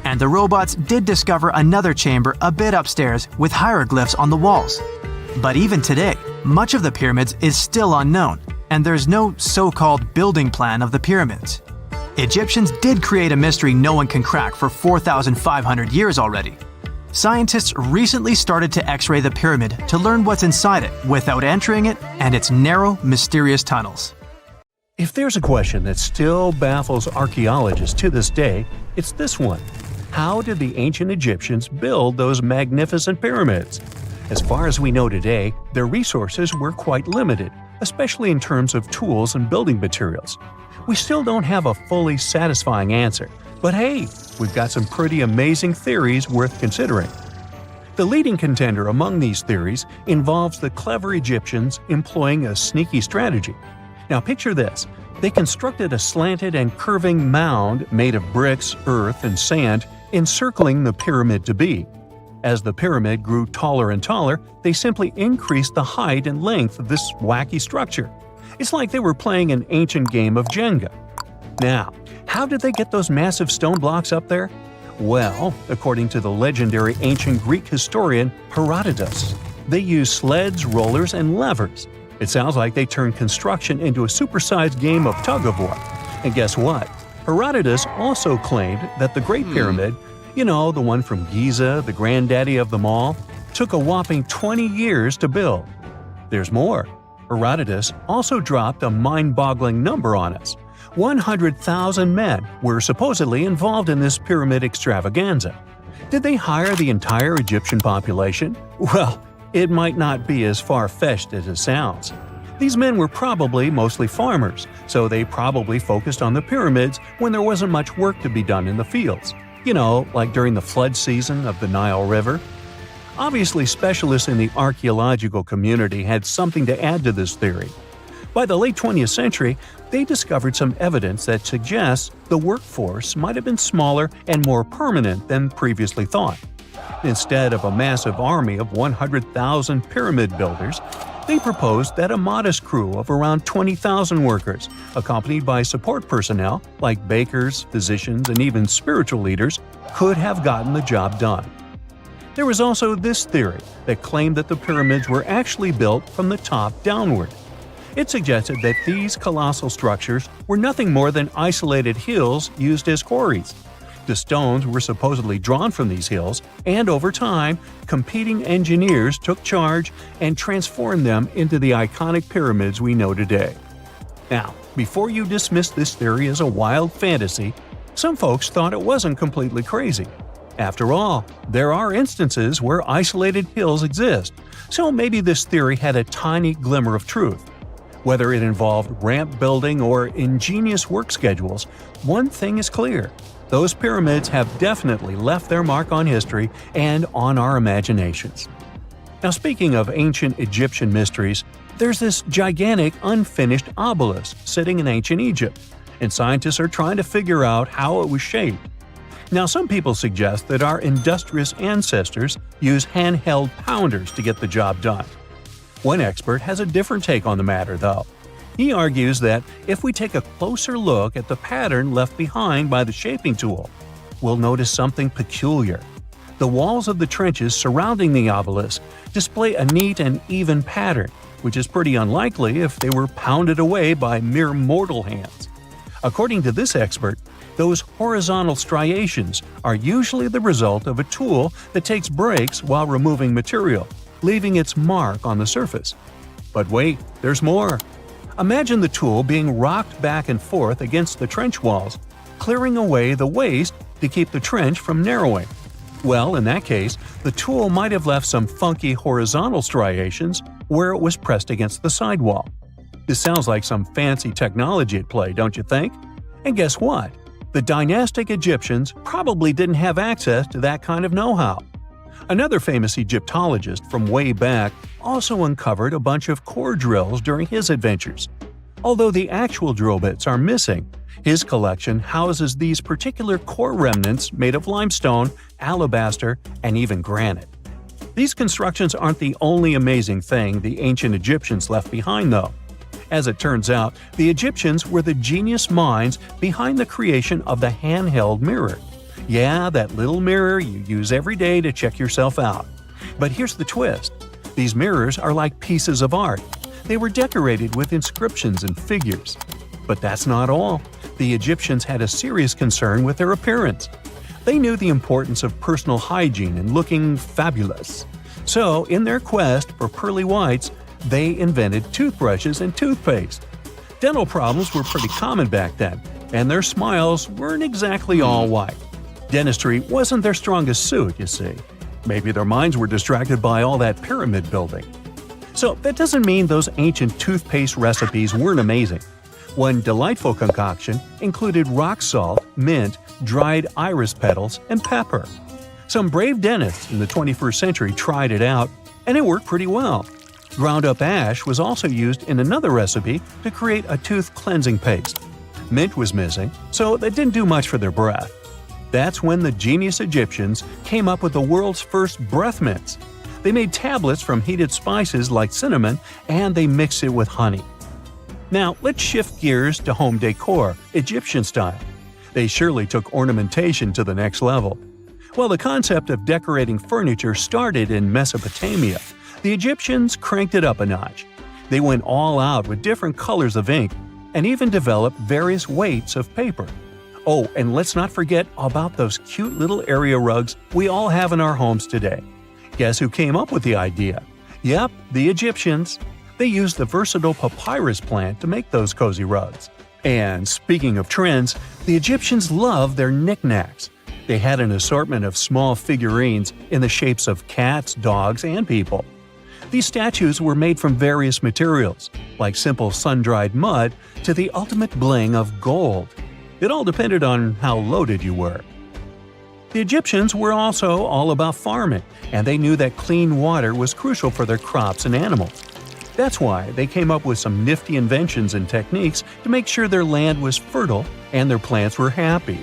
Speaker 3: And the robots did discover another chamber a bit upstairs with hieroglyphs on the walls. But even today, much of the pyramids is still unknown, and there's no so-called building plan of the pyramids. Egyptians did create a mystery no one can crack for 4,500 years already. Scientists recently started to X-ray the pyramid to learn what's inside it without entering it and its narrow, mysterious tunnels.
Speaker 1: If there's a question that still baffles archaeologists to this day, it's this one. How did the ancient Egyptians build those magnificent pyramids? As far as we know today, their resources were quite limited, especially in terms of tools and building materials. We still don't have a fully satisfying answer, but hey, we've got some pretty amazing theories worth considering. The leading contender among these theories involves the clever Egyptians employing a sneaky strategy. Now picture this. They constructed a slanted and curving mound made of bricks, earth, and sand encircling the pyramid to be. As the pyramid grew taller and taller, they simply increased the height and length of this wacky structure. It's like they were playing an ancient game of Jenga. Now, how did they get those massive stone blocks up there? Well, according to the legendary ancient Greek historian Herodotus, they used sleds, rollers, and levers. It sounds like they turned construction into a supersized game of tug-of-war. And guess what? Herodotus also claimed that the Great Pyramid, the one from Giza, the granddaddy of them all, took a whopping 20 years to build. There's more. Herodotus also dropped a mind-boggling number on us. 100,000 men were supposedly involved in this pyramid extravaganza. Did they hire the entire Egyptian population? Well, it might not be as far-fetched as it sounds. These men were probably mostly farmers, so they probably focused on the pyramids when there wasn't much work to be done in the fields. Like during the flood season of the Nile River. Obviously, specialists in the archaeological community had something to add to this theory. By the late 20th century, they discovered some evidence that suggests the workforce might have been smaller and more permanent than previously thought. Instead of a massive army of 100,000 pyramid builders, they proposed that a modest crew of around 20,000 workers, accompanied by support personnel like bakers, physicians, and even spiritual leaders, could have gotten the job done. There was also this theory that claimed that the pyramids were actually built from the top downward. It suggested that these colossal structures were nothing more than isolated hills used as quarries. The stones were supposedly drawn from these hills, and over time, competing engineers took charge and transformed them into the iconic pyramids we know today. Now, before you dismiss this theory as a wild fantasy, some folks thought it wasn't completely crazy. After all, there are instances where isolated hills exist, so maybe this theory had a tiny glimmer of truth. Whether it involved ramp building or ingenious work schedules, one thing is clear. Those pyramids have definitely left their mark on history and on our imaginations. Now, speaking of ancient Egyptian mysteries, there's this gigantic unfinished obelisk sitting in ancient Egypt, and scientists are trying to figure out how it was shaped. Now, some people suggest that our industrious ancestors used handheld pounders to get the job done. One expert has a different take on the matter, though. He argues that if we take a closer look at the pattern left behind by the shaping tool, we'll notice something peculiar. The walls of the trenches surrounding the obelisk display a neat and even pattern, which is pretty unlikely if they were pounded away by mere mortal hands. According to this expert, those horizontal striations are usually the result of a tool that takes breaks while removing material, leaving its mark on the surface. But wait, there's more. Imagine the tool being rocked back and forth against the trench walls, clearing away the waste to keep the trench from narrowing. Well, in that case, the tool might have left some funky horizontal striations where it was pressed against the sidewall. This sounds like some fancy technology at play, don't you think? And guess what? The dynastic Egyptians probably didn't have access to that kind of know-how. Another famous Egyptologist from way back also uncovered a bunch of core drills during his adventures. Although the actual drill bits are missing, his collection houses these particular core remnants made of limestone, alabaster, and even granite. These constructions aren't the only amazing thing the ancient Egyptians left behind, though. As it turns out, the Egyptians were the genius minds behind the creation of the handheld mirror. Yeah, that little mirror you use every day to check yourself out. But here's the twist. These mirrors are like pieces of art. They were decorated with inscriptions and figures. But that's not all. The Egyptians had a serious concern with their appearance. They knew the importance of personal hygiene and looking fabulous. So, in their quest for pearly whites, they invented toothbrushes and toothpaste. Dental problems were pretty common back then, and their smiles weren't exactly all white. Dentistry wasn't their strongest suit, you see. Maybe their minds were distracted by all that pyramid building. So that doesn't mean those ancient toothpaste recipes weren't amazing. One delightful concoction included rock salt, mint, dried iris petals, and pepper. Some brave dentists in the 21st century tried it out, and it worked pretty well. Ground-up ash was also used in another recipe to create a tooth cleansing paste. Mint was missing, so that didn't do much for their breath. That's when the genius Egyptians came up with the world's first breath mints. They made tablets from heated spices like cinnamon, and they mixed it with honey. Now, let's shift gears to home decor, Egyptian style. They surely took ornamentation to the next level. While the concept of decorating furniture started in Mesopotamia, the Egyptians cranked it up a notch. They went all out with different colors of ink and even developed various weights of paper. Oh, and let's not forget about those cute little area rugs we all have in our homes today. Guess who came up with the idea? Yep, the Egyptians. They used the versatile papyrus plant to make those cozy rugs. And speaking of trends, the Egyptians loved their knickknacks. They had an assortment of small figurines in the shapes of cats, dogs, and people. These statues were made from various materials, like simple sun-dried mud to the ultimate bling of gold. It all depended on how loaded you were. The Egyptians were also all about farming, and they knew that clean water was crucial for their crops and animals. That's why they came up with some nifty inventions and techniques to make sure their land was fertile and their plants were happy.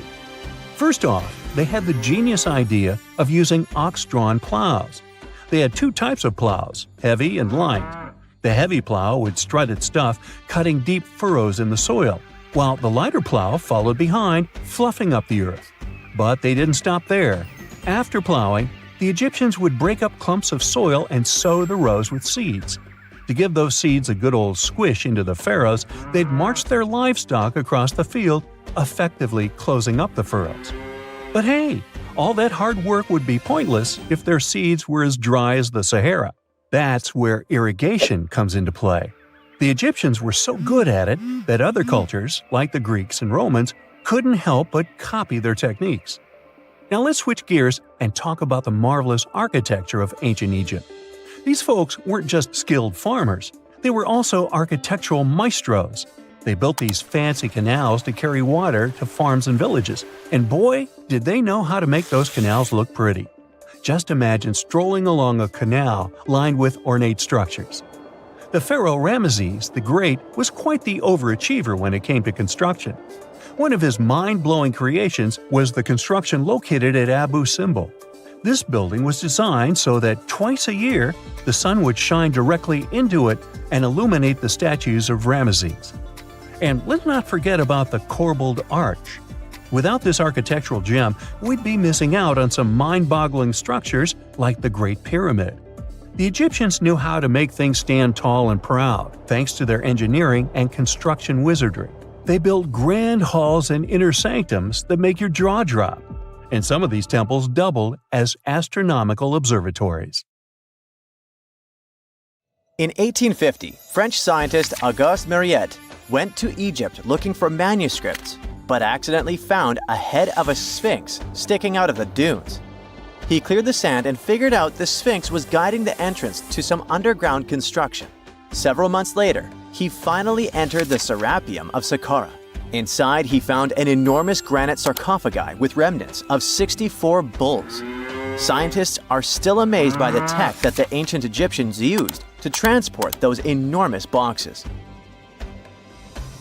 Speaker 1: First off, they had the genius idea of using ox-drawn plows. They had two types of plows, heavy and light. The heavy plow would strut its stuff, cutting deep furrows in the soil, while the lighter plow followed behind, fluffing up the earth. But they didn't stop there. After plowing, the Egyptians would break up clumps of soil and sow the rows with seeds. To give those seeds a good old squish into the furrows, they'd march their livestock across the field, effectively closing up the furrows. But hey, all that hard work would be pointless if their seeds were as dry as the Sahara. That's where irrigation comes into play. The Egyptians were so good at it that other cultures, like the Greeks and Romans, couldn't help but copy their techniques. Now let's switch gears and talk about the marvelous architecture of ancient Egypt. These folks weren't just skilled farmers, they were also architectural maestros. They built these fancy canals to carry water to farms and villages, and boy, did they know how to make those canals look pretty. Just imagine strolling along a canal lined with ornate structures. The pharaoh Ramesses the Great was quite the overachiever when it came to construction. One of his mind-blowing creations was the construction located at Abu Simbel. This building was designed so that twice a year, the sun would shine directly into it and illuminate the statues of Ramesses. And let's not forget about the corbelled arch. Without this architectural gem, we'd be missing out on some mind-boggling structures like the Great Pyramid. The Egyptians knew how to make things stand tall and proud, thanks to their engineering and construction wizardry. They built grand halls and inner sanctums that make your jaw drop. And some of these temples doubled as astronomical observatories.
Speaker 2: In 1850, French scientist Auguste Mariette went to Egypt looking for manuscripts, but accidentally found a head of a sphinx sticking out of the dunes. He cleared the sand and figured out the sphinx was guiding the entrance to some underground construction. Several months later, he finally entered the Serapeum of Saqqara. Inside, he found an enormous granite sarcophagi with remnants of 64 bulls. Scientists are still amazed by the tech that the ancient Egyptians used to transport those enormous boxes.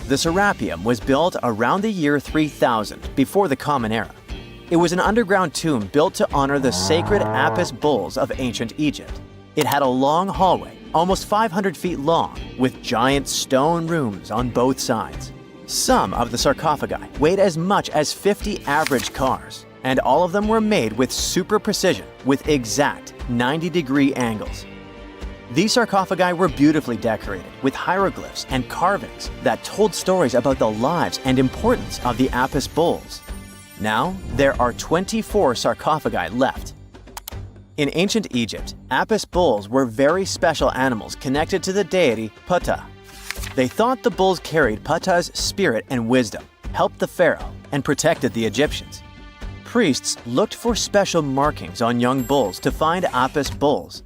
Speaker 2: The Serapeum was built around the year 3000 before the Common Era. It was an underground tomb built to honor the sacred Apis bulls of ancient Egypt. It had a long hallway, almost 500 feet long, with giant stone rooms on both sides. Some of the sarcophagi weighed as much as 50 average cars, and all of them were made with super precision with exact 90-degree angles. These sarcophagi were beautifully decorated with hieroglyphs and carvings that told stories about the lives and importance of the Apis bulls. Now, there are 24 sarcophagi left. In ancient Egypt, Apis bulls were very special animals connected to the deity Ptah. They thought the bulls carried Ptah's spirit and wisdom, helped the pharaoh, and protected the Egyptians. Priests looked for special markings on young bulls to find Apis bulls.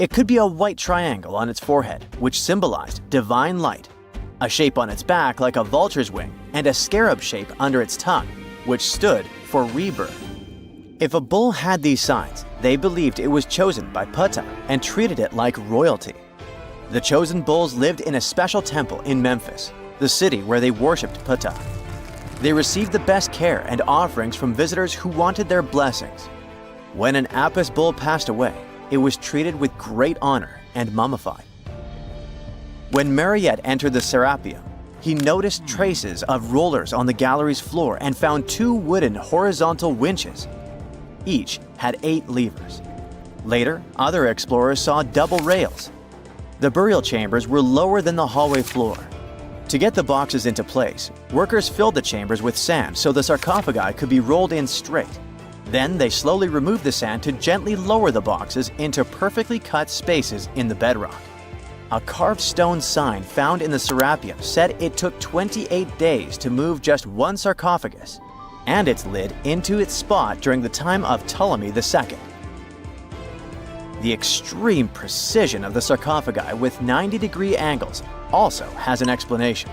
Speaker 2: It could be a white triangle on its forehead, which symbolized divine light, a shape on its back like a vulture's wing, and a scarab shape under its tongue, which stood for rebirth. If a bull had these signs, they believed it was chosen by Ptah and treated it like royalty. The chosen bulls lived in a special temple in Memphis, the city where they worshipped Ptah. They received the best care and offerings from visitors who wanted their blessings. When an Apis bull passed away, it was treated with great honor and mummified. When Mariette entered the Serapeum, he noticed traces of rollers on the gallery's floor and found 2 wooden horizontal winches. Each had 8 levers. Later, other explorers saw double rails. The burial chambers were lower than the hallway floor. To get the boxes into place, workers filled the chambers with sand so the sarcophagi could be rolled in straight. Then they slowly removed the sand to gently lower the boxes into perfectly cut spaces in the bedrock. A carved stone sign found in the Serapeum said it took 28 days to move just one sarcophagus and its lid into its spot during the time of Ptolemy II. The extreme precision of the sarcophagi with 90-degree angles also has an explanation.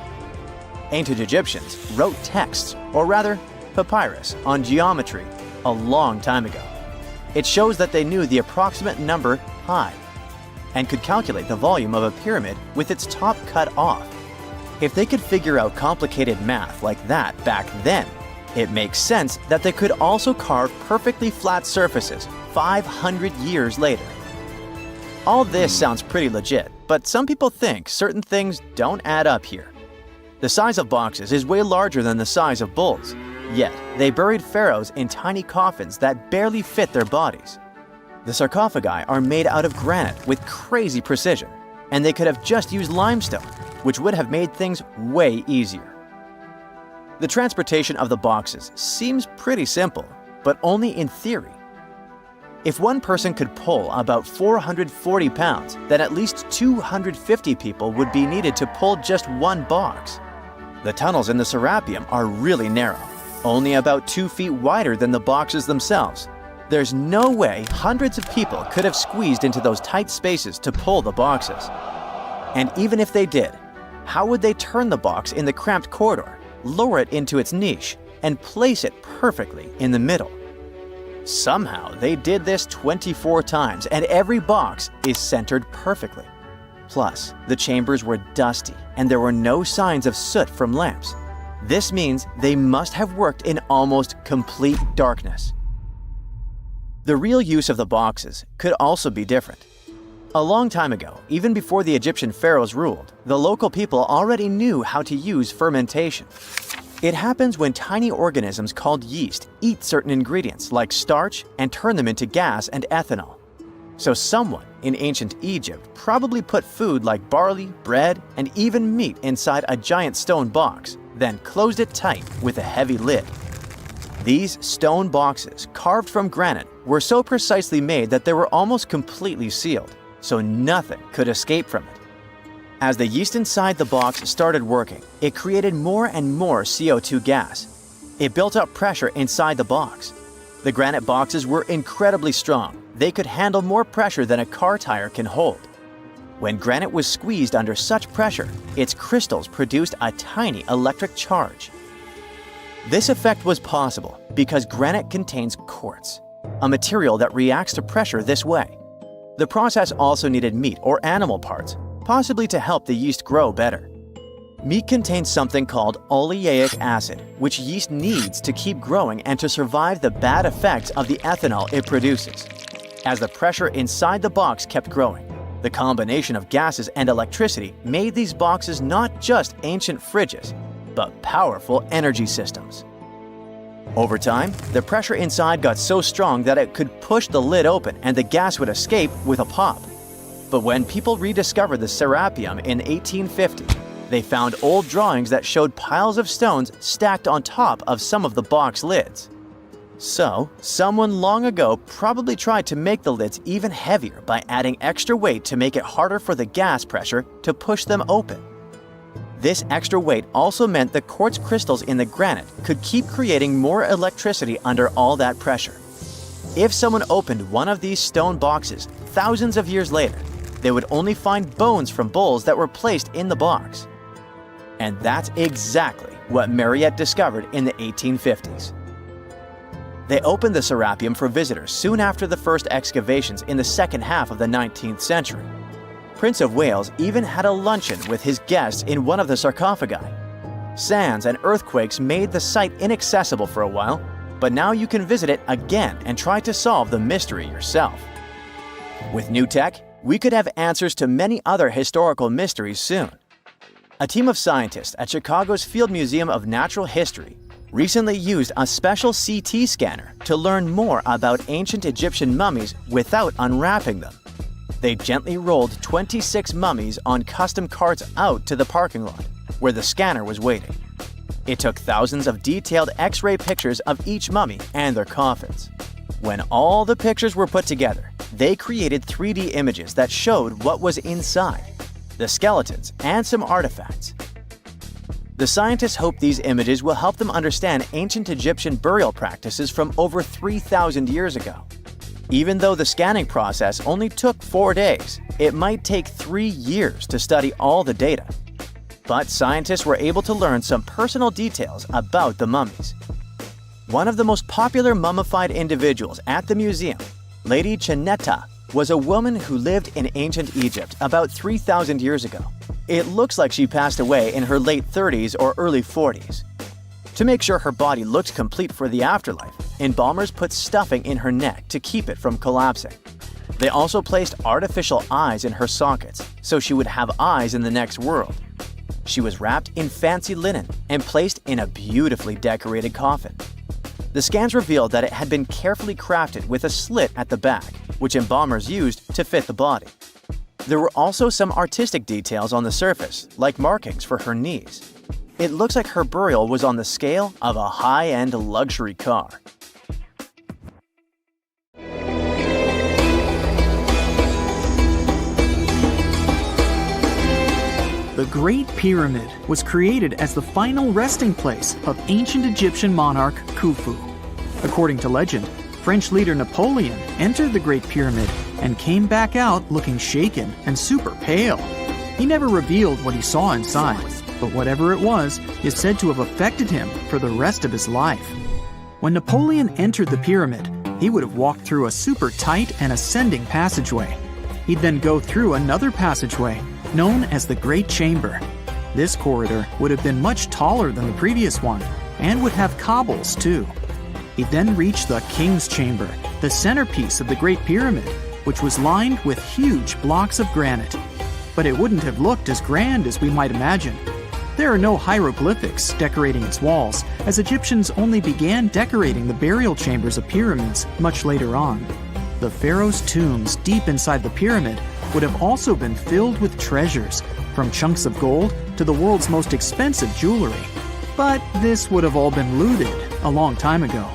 Speaker 2: Ancient Egyptians wrote texts, or rather, papyrus, on geometry a long time ago. It shows that they knew the approximate number pi and could calculate the volume of a pyramid with its top cut off. If they could figure out complicated math like that back then, it makes sense that they could also carve perfectly flat surfaces 500 years later. All this sounds pretty legit, but some people think certain things don't add up here. The size of boxes is way larger than the size of bulls, yet they buried pharaohs in tiny coffins that barely fit their bodies. The sarcophagi are made out of granite with crazy precision, and they could have just used limestone, which would have made things way easier. The transportation of the boxes seems pretty simple, but only in theory. If one person could pull about 440 pounds, then at least 250 people would be needed to pull just one box. The tunnels in the Serapeum are really narrow, only about 2 feet wider than the boxes themselves. There's no way hundreds of people could have squeezed into those tight spaces to pull the boxes. And even if they did, how would they turn the box in the cramped corridor, lower it into its niche, and place it perfectly in the middle? Somehow they did this 24 times, and every box is centered perfectly. Plus, the chambers were dusty, and there were no signs of soot from lamps. This means they must have worked in almost complete darkness. The real use of the boxes could also be different. A long time ago, even before the Egyptian pharaohs ruled, the local people already knew how to use fermentation. It happens when tiny organisms called yeast eat certain ingredients like starch and turn them into gas and ethanol. So someone in ancient Egypt probably put food like barley, bread, and even meat inside a giant stone box, then closed it tight with a heavy lid. These stone boxes, carved from granite, were so precisely made that they were almost completely sealed, so nothing could escape from it. As the yeast inside the box started working, it created more and more CO2 gas. It built up pressure inside the box. The granite boxes were incredibly strong. They could handle more pressure than a car tire can hold. When granite was squeezed under such pressure, its crystals produced a tiny electric charge. This effect was possible because granite contains quartz, a material that reacts to pressure this way. The process also needed meat or animal parts, possibly to help the yeast grow better. Meat contains something called oleic acid, which yeast needs to keep growing and to survive the bad effects of the ethanol it produces. As the pressure inside the box kept growing, the combination of gases and electricity made these boxes not just ancient fridges, but powerful energy systems. Over time, the pressure inside got so strong that it could push the lid open and the gas would escape with a pop. But when people rediscovered the Serapeum in 1850, they found old drawings that showed piles of stones stacked on top of some of the box lids. So, someone long ago probably tried to make the lids even heavier by adding extra weight to make it harder for the gas pressure to push them open. This extra weight also meant the quartz crystals in the granite could keep creating more electricity under all that pressure. If someone opened one of these stone boxes thousands of years later, they would only find bones from bulls that were placed in the box. And that's exactly what Mariette discovered in the 1850s. They opened the Serapeum for visitors soon after the first excavations in the second half of the 19th century. Prince of Wales even had a luncheon with his guests in one of the sarcophagi. Sands and earthquakes made the site inaccessible for a while, but now you can visit it again and try to solve the mystery yourself. With new tech, we could have answers to many other historical mysteries soon. A team of scientists at Chicago's Field Museum of Natural History recently used a special CT scanner to learn more about ancient Egyptian mummies without unwrapping them. They gently rolled 26 mummies on custom carts out to the parking lot, where the scanner was waiting. It took thousands of detailed X-ray pictures of each mummy and their coffins. When all the pictures were put together, they created 3D images that showed what was inside, the skeletons, and some artifacts. The scientists hope these images will help them understand ancient Egyptian burial practices from over 3,000 years ago. Even though the scanning process only took 4 days, it might take 3 years to study all the data. But scientists were able to learn some personal details about the mummies. One of the most popular mummified individuals at the museum, Lady Chineta, was a woman who lived in ancient Egypt about 3,000 years ago. It looks like she passed away in her late 30s or early 40s. To make sure her body looked complete for the afterlife, embalmers put stuffing in her neck to keep it from collapsing. They also placed artificial eyes in her sockets, so she would have eyes in the next world. She was wrapped in fancy linen and placed in a beautifully decorated coffin. The scans revealed that it had been carefully crafted with a slit at the back, which embalmers used to fit the body. There were also some artistic details on the surface, like markings for her knees. It looks like her burial was on the scale of a high-end luxury car.
Speaker 4: The Great Pyramid was created as the final resting place of ancient Egyptian monarch Khufu. According to legend, French leader Napoleon entered the Great Pyramid and came back out looking shaken and super pale. He never revealed what he saw inside, but whatever it was is said to have affected him for the rest of his life. When Napoleon entered the pyramid, he would have walked through a super tight and ascending passageway. He'd then go through another passageway, known as the Great Chamber. This corridor would have been much taller than the previous one, and would have cobbles too. He'd then reach the King's Chamber, the centerpiece of the Great Pyramid, which was lined with huge blocks of granite. But it wouldn't have looked as grand as we might imagine. There are no hieroglyphics decorating its walls, as Egyptians only began decorating the burial chambers of pyramids much later on. The pharaohs' tombs deep inside the pyramid would have also been filled with treasures, from chunks of gold to the world's most expensive jewelry. But this would have all been looted a long time ago.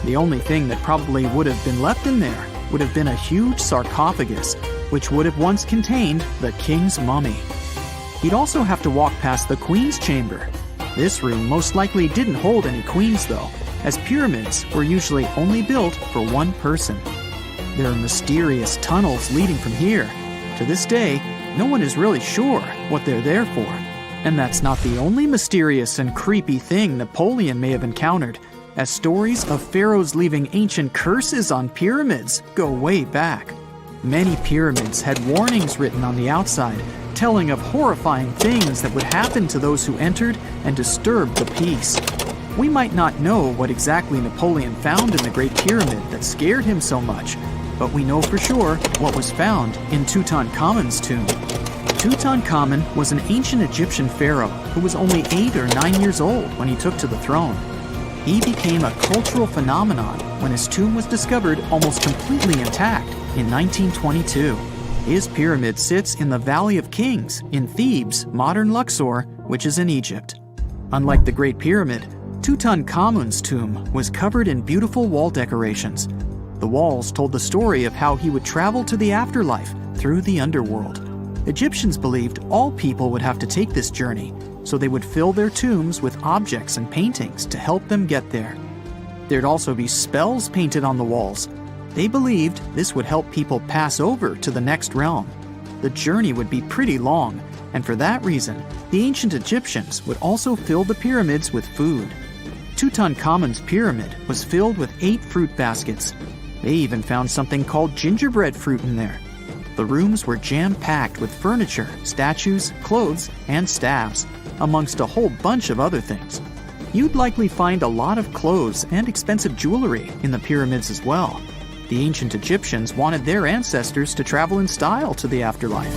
Speaker 4: The only thing that probably would have been left in there would have been a huge sarcophagus, which would have once contained the king's mummy. He'd also have to walk past the queen's chamber. This room most likely didn't hold any queens though, as pyramids were usually only built for one person. There are mysterious tunnels leading from here. To this day, no one is really sure what they're there for. And that's not the only mysterious and creepy thing Napoleon may have encountered, as stories of pharaohs leaving ancient curses on pyramids go way back. Many pyramids had warnings written on the outside, telling of horrifying things that would happen to those who entered and disturbed the peace. We might not know what exactly Napoleon found in the Great Pyramid that scared him so much, but we know for sure what was found in Tutankhamun's tomb. Tutankhamun was an ancient Egyptian pharaoh who was only 8 or 9 years old when he took to the throne. He became a cultural phenomenon when his tomb was discovered almost completely intact in 1922. His pyramid sits in the Valley of Kings in Thebes, modern Luxor, which is in Egypt. Unlike the Great Pyramid, Tutankhamun's tomb was covered in beautiful wall decorations. The walls told the story of how he would travel to the afterlife through the underworld. Egyptians believed all people would have to take this journey, so they would fill their tombs with objects and paintings to help them get there. There'd also be spells painted on the walls. They believed this would help people pass over to the next realm. The journey would be pretty long, and for that reason, the ancient Egyptians would also fill the pyramids with food. Tutankhamun's pyramid was filled with 8 fruit baskets. They even found something called gingerbread fruit in there. The rooms were jam-packed with furniture, statues, clothes, and staves, amongst a whole bunch of other things. You'd likely find a lot of clothes and expensive jewelry in the pyramids as well. The ancient Egyptians wanted their ancestors to travel in style to the afterlife.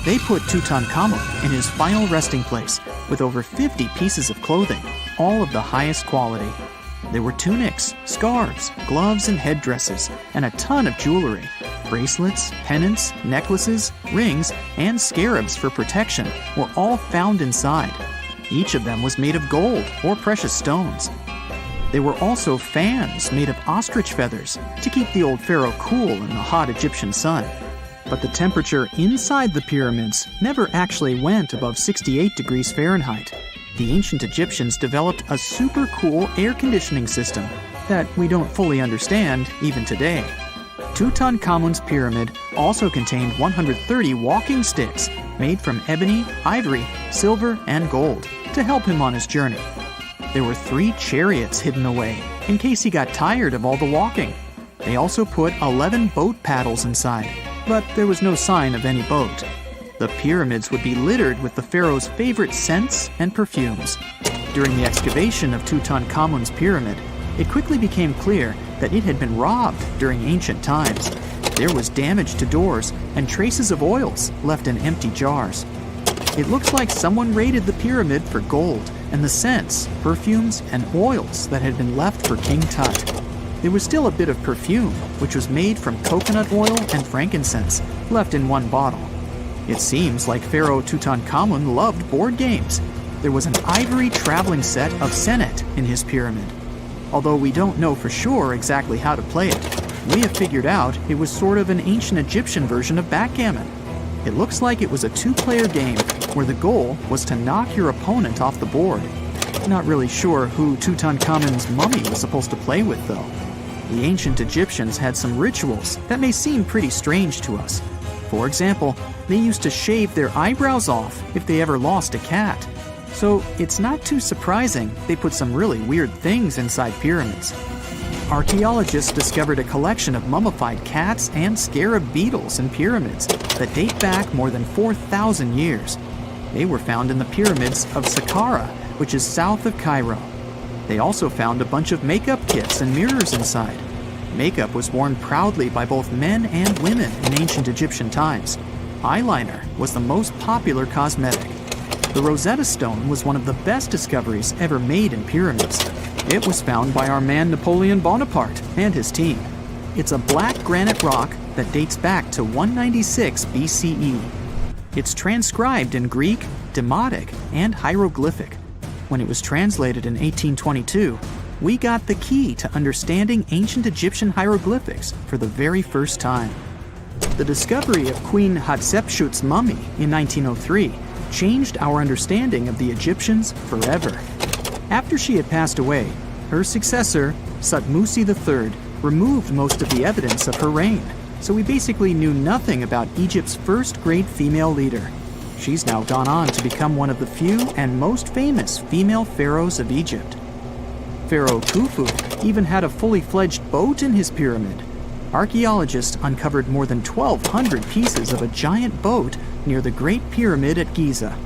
Speaker 4: They put Tutankhamun in his final resting place with over 50 pieces of clothing, all of the highest quality. There were tunics, scarves, gloves, and headdresses, and a ton of jewelry. Bracelets, pendants, necklaces, rings, and scarabs for protection were all found inside. Each of them was made of gold or precious stones. There were also fans made of ostrich feathers to keep the old pharaoh cool in the hot Egyptian sun. But the temperature inside the pyramids never actually went above 68 degrees Fahrenheit. The ancient Egyptians developed a super cool air conditioning system that we don't fully understand even today. Tutankhamun's pyramid also contained 130 walking sticks made from ebony, ivory, silver, and gold to help him on his journey. There were 3 chariots hidden away in case he got tired of all the walking. They also put 11 boat paddles inside, but there was no sign of any boat. The pyramids would be littered with the pharaoh's favorite scents and perfumes. During the excavation of Tutankhamun's pyramid, it quickly became clear that it had been robbed during ancient times. There was damage to doors and traces of oils left in empty jars. It looks like someone raided the pyramid for gold and the scents, perfumes, and oils that had been left for King Tut. There was still a bit of perfume, which was made from coconut oil and frankincense, left in one bottle. It seems like Pharaoh Tutankhamun loved board games. There was an ivory traveling set of senet in his pyramid. Although we don't know for sure exactly how to play it, we have figured out it was sort of an ancient Egyptian version of backgammon. It looks like it was a 2-player game where the goal was to knock your opponent off the board. Not really sure who Tutankhamun's mummy was supposed to play with, though. The ancient Egyptians had some rituals that may seem pretty strange to us. For example, they used to shave their eyebrows off if they ever lost a cat. So it's not too surprising they put some really weird things inside pyramids. Archaeologists discovered a collection of mummified cats and scarab beetles in pyramids that date back more than 4,000 years. They were found in the pyramids of Saqqara, which is south of Cairo. They also found a bunch of makeup kits and mirrors inside. Makeup was worn proudly by both men and women in ancient Egyptian times. Eyeliner was the most popular cosmetic. The Rosetta Stone was one of the best discoveries ever made in pyramids. It was found by our man Napoleon Bonaparte and his team. It's a black granite rock that dates back to 196 BCE. It's transcribed in Greek, Demotic, and hieroglyphic. When it was translated in 1822, we got the key to understanding ancient Egyptian hieroglyphics for the very first time. The discovery of Queen Hatshepsut's mummy in 1903 changed our understanding of the Egyptians forever. After she had passed away, her successor, Thutmose III, removed most of the evidence of her reign, so we basically knew nothing about Egypt's first great female leader. She's now gone on to become one of the few and most famous female pharaohs of Egypt. Pharaoh Khufu even had a fully fledged boat in his pyramid. Archaeologists uncovered more than 1,200 pieces of a giant boat near the Great Pyramid at Giza.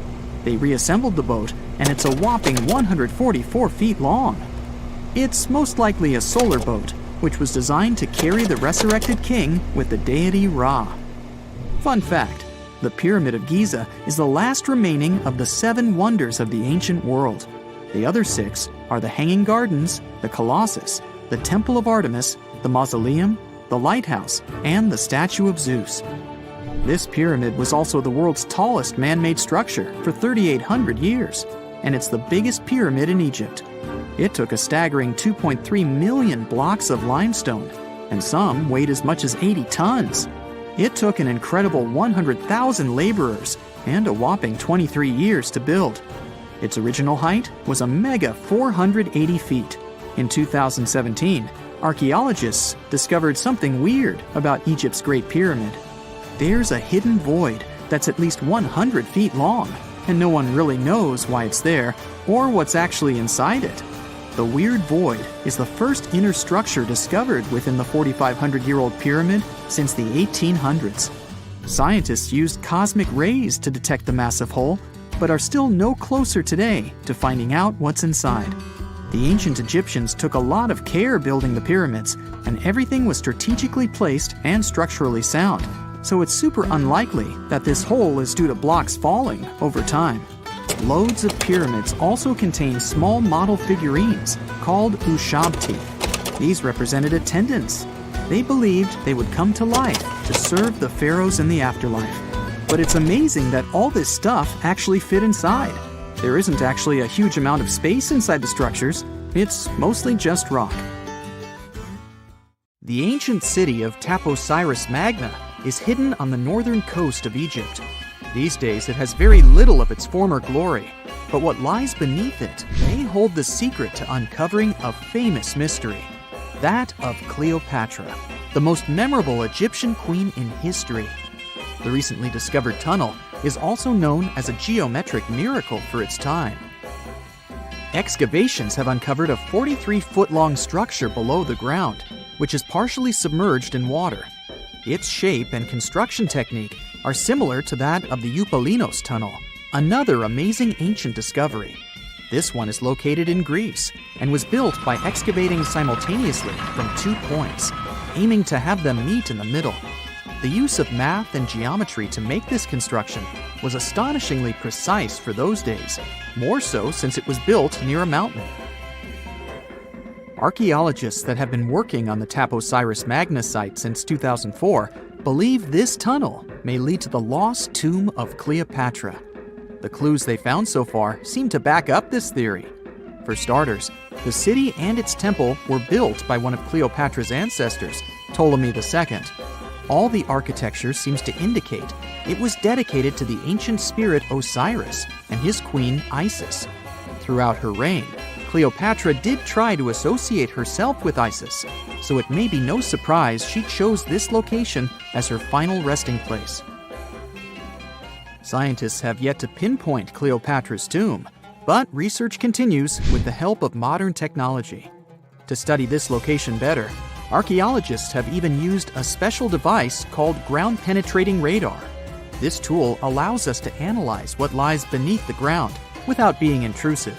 Speaker 4: They reassembled the boat, and it's a whopping 144 feet long. It's most likely a solar boat, which was designed to carry the resurrected king with the deity Ra. Fun fact, the Pyramid of Giza is the last remaining of the 7 wonders of the ancient world. The other 6 are the Hanging Gardens, the Colossus, the Temple of Artemis, the Mausoleum, the Lighthouse, and the Statue of Zeus. This pyramid was also the world's tallest man-made structure for 3,800 years, and it's the biggest pyramid in Egypt. It took a staggering 2.3 million blocks of limestone, and some weighed as much as 80 tons. It took an incredible 100,000 laborers and a whopping 23 years to build. Its original height was a mega 480 feet. In 2017, archaeologists discovered something weird about Egypt's Great Pyramid. There's a hidden void that's at least 100 feet long, and no one really knows why it's there or what's actually inside it. The weird void is the first inner structure discovered within the 4,500-year-old pyramid since the 1800s. Scientists used cosmic rays to detect the massive hole, but are still no closer today to finding out what's inside. The ancient Egyptians took a lot of care building the pyramids, and everything was strategically placed and structurally sound, so it's super unlikely that this hole is due to blocks falling over time. Loads of pyramids also contain small model figurines called ushabti. These represented attendants. They believed they would come to life to serve the pharaohs in the afterlife. But it's amazing that all this stuff actually fit inside. There isn't actually a huge amount of space inside the structures. It's mostly just rock. The ancient city of Taposiris Magna is hidden on the northern coast of Egypt. These days it has very little of its former glory, but what lies beneath it may hold the secret to uncovering a famous mystery, that of Cleopatra, the most memorable Egyptian queen in history. The recently discovered tunnel is also known as a geometric miracle for its time. Excavations have uncovered a 43-foot-long structure below the ground, which is partially submerged in water. Its shape and construction technique are similar to that of the Eupalinos tunnel, another amazing ancient discovery. This one is located in Greece and was built by excavating simultaneously from 2 points, aiming to have them meet in the middle. The use of math and geometry to make this construction was astonishingly precise for those days, more so since it was built near a mountain. Archaeologists that have been working on the Taposiris Magna site since 2004 believe this tunnel may lead to the lost tomb of Cleopatra. The clues they found so far seem to back up this theory. For starters, the city and its temple were built by one of Cleopatra's ancestors, Ptolemy II. All the architecture seems to indicate it was dedicated to the ancient spirit Osiris and his queen Isis. Throughout her reign, Cleopatra did try to associate herself with Isis, so it may be no surprise she chose this location as her final resting place. Scientists have yet to pinpoint Cleopatra's tomb, but research continues with the help of modern technology. To study this location better, archaeologists have even used a special device called ground-penetrating radar. This tool allows us to analyze what lies beneath the ground without being intrusive.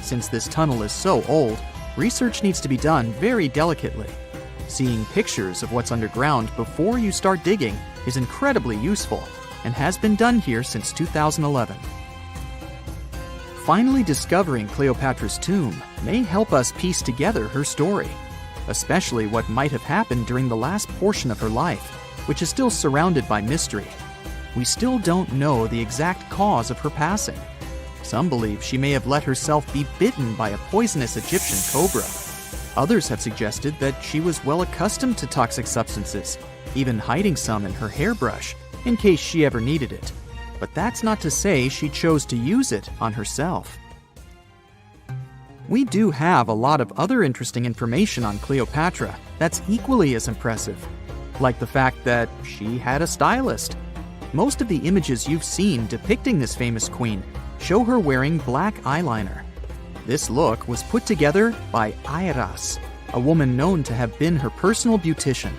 Speaker 4: Since this tunnel is so old, research needs to be done very delicately. Seeing pictures of what's underground before you start digging is incredibly useful and has been done here since 2011. Finally discovering Cleopatra's tomb may help us piece together her story, especially what might have happened during the last portion of her life, which is still surrounded by mystery. We still don't know the exact cause of her passing. Some believe she may have let herself be bitten by a poisonous Egyptian cobra. Others have suggested that she was well accustomed to toxic substances, even hiding some in her hairbrush in case she ever needed it. But that's not to say she chose to use it on herself. We do have a lot of other interesting information on Cleopatra that's equally as impressive, like the fact that she had a stylist. Most of the images you've seen depicting this famous queen show her wearing black eyeliner. This look was put together by Iras, a woman known to have been her personal beautician.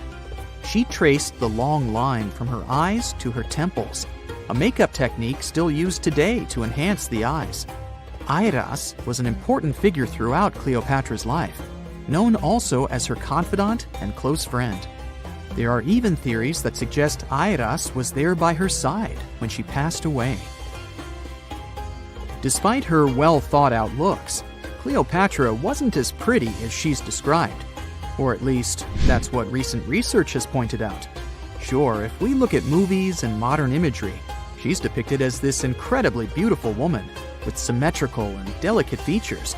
Speaker 4: She traced the long line from her eyes to her temples, a makeup technique still used today to enhance the eyes. Iras was an important figure throughout Cleopatra's life, known also as her confidant and close friend. There are even theories that suggest Iras was there by her side when she passed away. Despite her well-thought-out looks, Cleopatra wasn't as pretty as she's described. Or at least, that's what recent research has pointed out. Sure, if we look at movies and modern imagery, she's depicted as this incredibly beautiful woman with symmetrical and delicate features.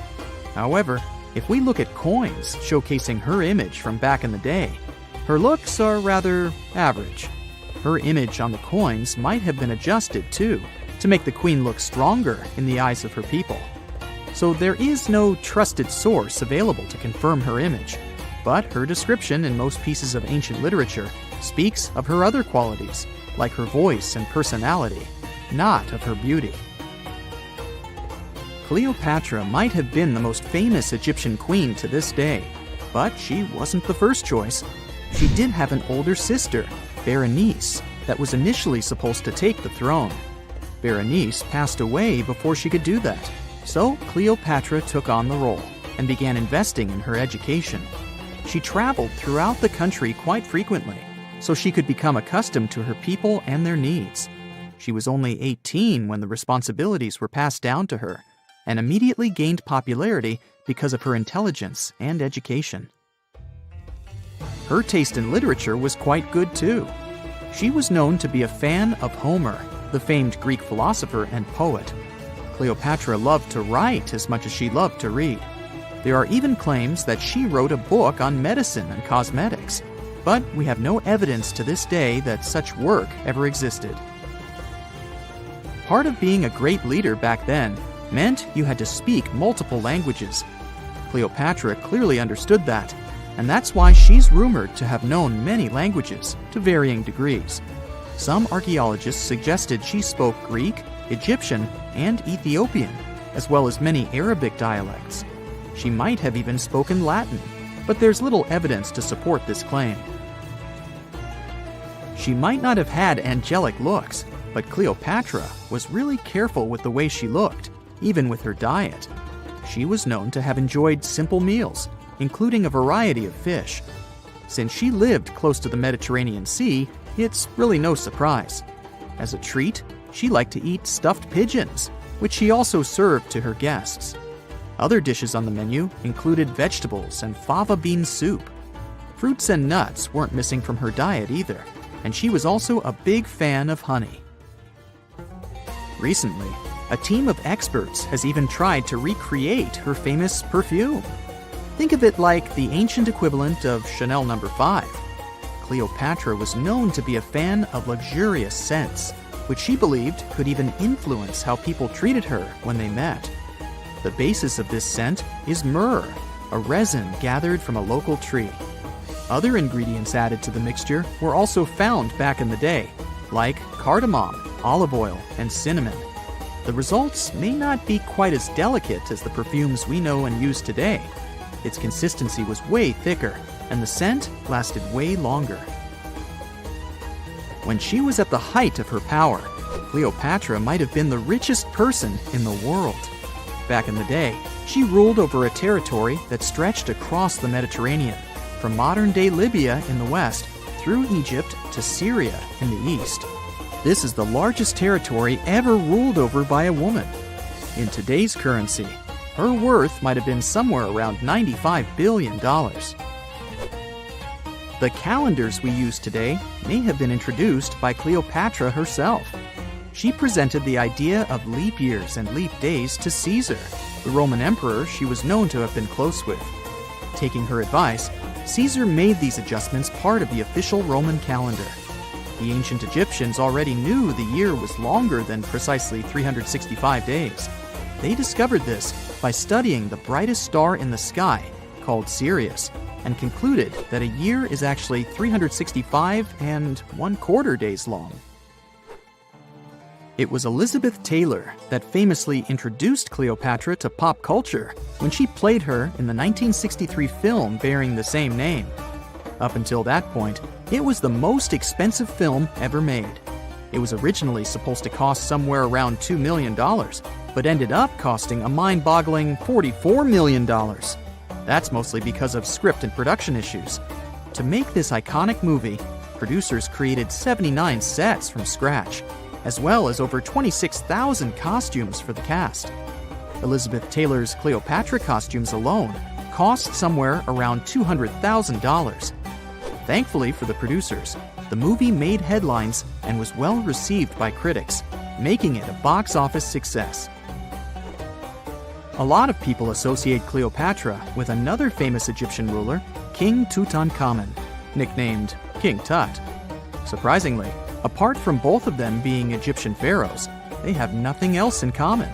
Speaker 4: However, if we look at coins showcasing her image from back in the day, her looks are rather average. Her image on the coins might have been adjusted too, to make the queen look stronger in the eyes of her people. So there is no trusted source available to confirm her image, but her description in most pieces of ancient literature speaks of her other qualities, like her voice and personality, not of her beauty. Cleopatra might have been the most famous Egyptian queen to this day, but she wasn't the first choice. She did have an older sister, Berenice, that was initially supposed to take the throne. Berenice passed away before she could do that, so Cleopatra took on the role and began investing in her education. She traveled throughout the country quite frequently, so she could become accustomed to her people and their needs. She was only 18 when the responsibilities were passed down to her, and immediately gained popularity because of her intelligence and education. Her taste in literature was quite good too. She was known to be a fan of Homer, the famed Greek philosopher and poet. Cleopatra loved to write as much as she loved to read. There are even claims that she wrote a book on medicine and cosmetics, but we have no evidence to this day that such work ever existed. Part of being a great leader back then meant you had to speak multiple languages. Cleopatra clearly understood that, and that's why she's rumored to have known many languages to varying degrees. Some archaeologists suggested she spoke Greek, Egyptian, and Ethiopian, as well as many Arabic dialects. She might have even spoken Latin, but there's little evidence to support this claim. She might not have had angelic looks, but Cleopatra was really careful with the way she looked, even with her diet. She was known to have enjoyed simple meals, including a variety of fish. Since she lived close to the Mediterranean Sea, it's really no surprise. As a treat, she liked to eat stuffed pigeons, which she also served to her guests. Other dishes on the menu included vegetables and fava bean soup. Fruits and nuts weren't missing from her diet either, and she was also a big fan of honey. Recently, a team of experts has even tried to recreate her famous perfume. Think of it like the ancient equivalent of Chanel No. 5. Cleopatra was known to be a fan of luxurious scents, which she believed could even influence how people treated her when they met. The basis of this scent is myrrh, a resin gathered from a local tree. Other ingredients added to the mixture were also found back in the day, like cardamom, olive oil, and cinnamon. The results may not be quite as delicate as the perfumes we know and use today. Its consistency was way thicker, and the scent lasted way longer. When she was at the height of her power, Cleopatra might have been the richest person in the world. Back in the day, she ruled over a territory that stretched across the Mediterranean, from modern-day Libya in the west through Egypt to Syria in the east. This is the largest territory ever ruled over by a woman. In today's currency, her worth might have been somewhere around $95 billion. The calendars we use today may have been introduced by Cleopatra herself. She presented the idea of leap years and leap days to Caesar, the Roman emperor she was known to have been close with. Taking her advice, Caesar made these adjustments part of the official Roman calendar. The ancient Egyptians already knew the year was longer than precisely 365 days. They discovered this by studying the brightest star in the sky, called Sirius, and concluded that a year is actually 365 1/4 days long. It was Elizabeth Taylor that famously introduced Cleopatra to pop culture when she played her in the 1963 film bearing the same name. Up until that point, it was the most expensive film ever made. It was originally supposed to cost somewhere around $2 million, but ended up costing a mind-boggling $44 million. That's mostly because of script and production issues. To make this iconic movie, producers created 79 sets from scratch, as well as over 26,000 costumes for the cast. Elizabeth Taylor's Cleopatra costumes alone cost somewhere around $200,000. Thankfully for the producers, the movie made headlines and was well received by critics, making it a box office success. A lot of people associate Cleopatra with another famous Egyptian ruler, King Tutankhamun, nicknamed King Tut. Surprisingly, apart from both of them being Egyptian pharaohs, they have nothing else in common.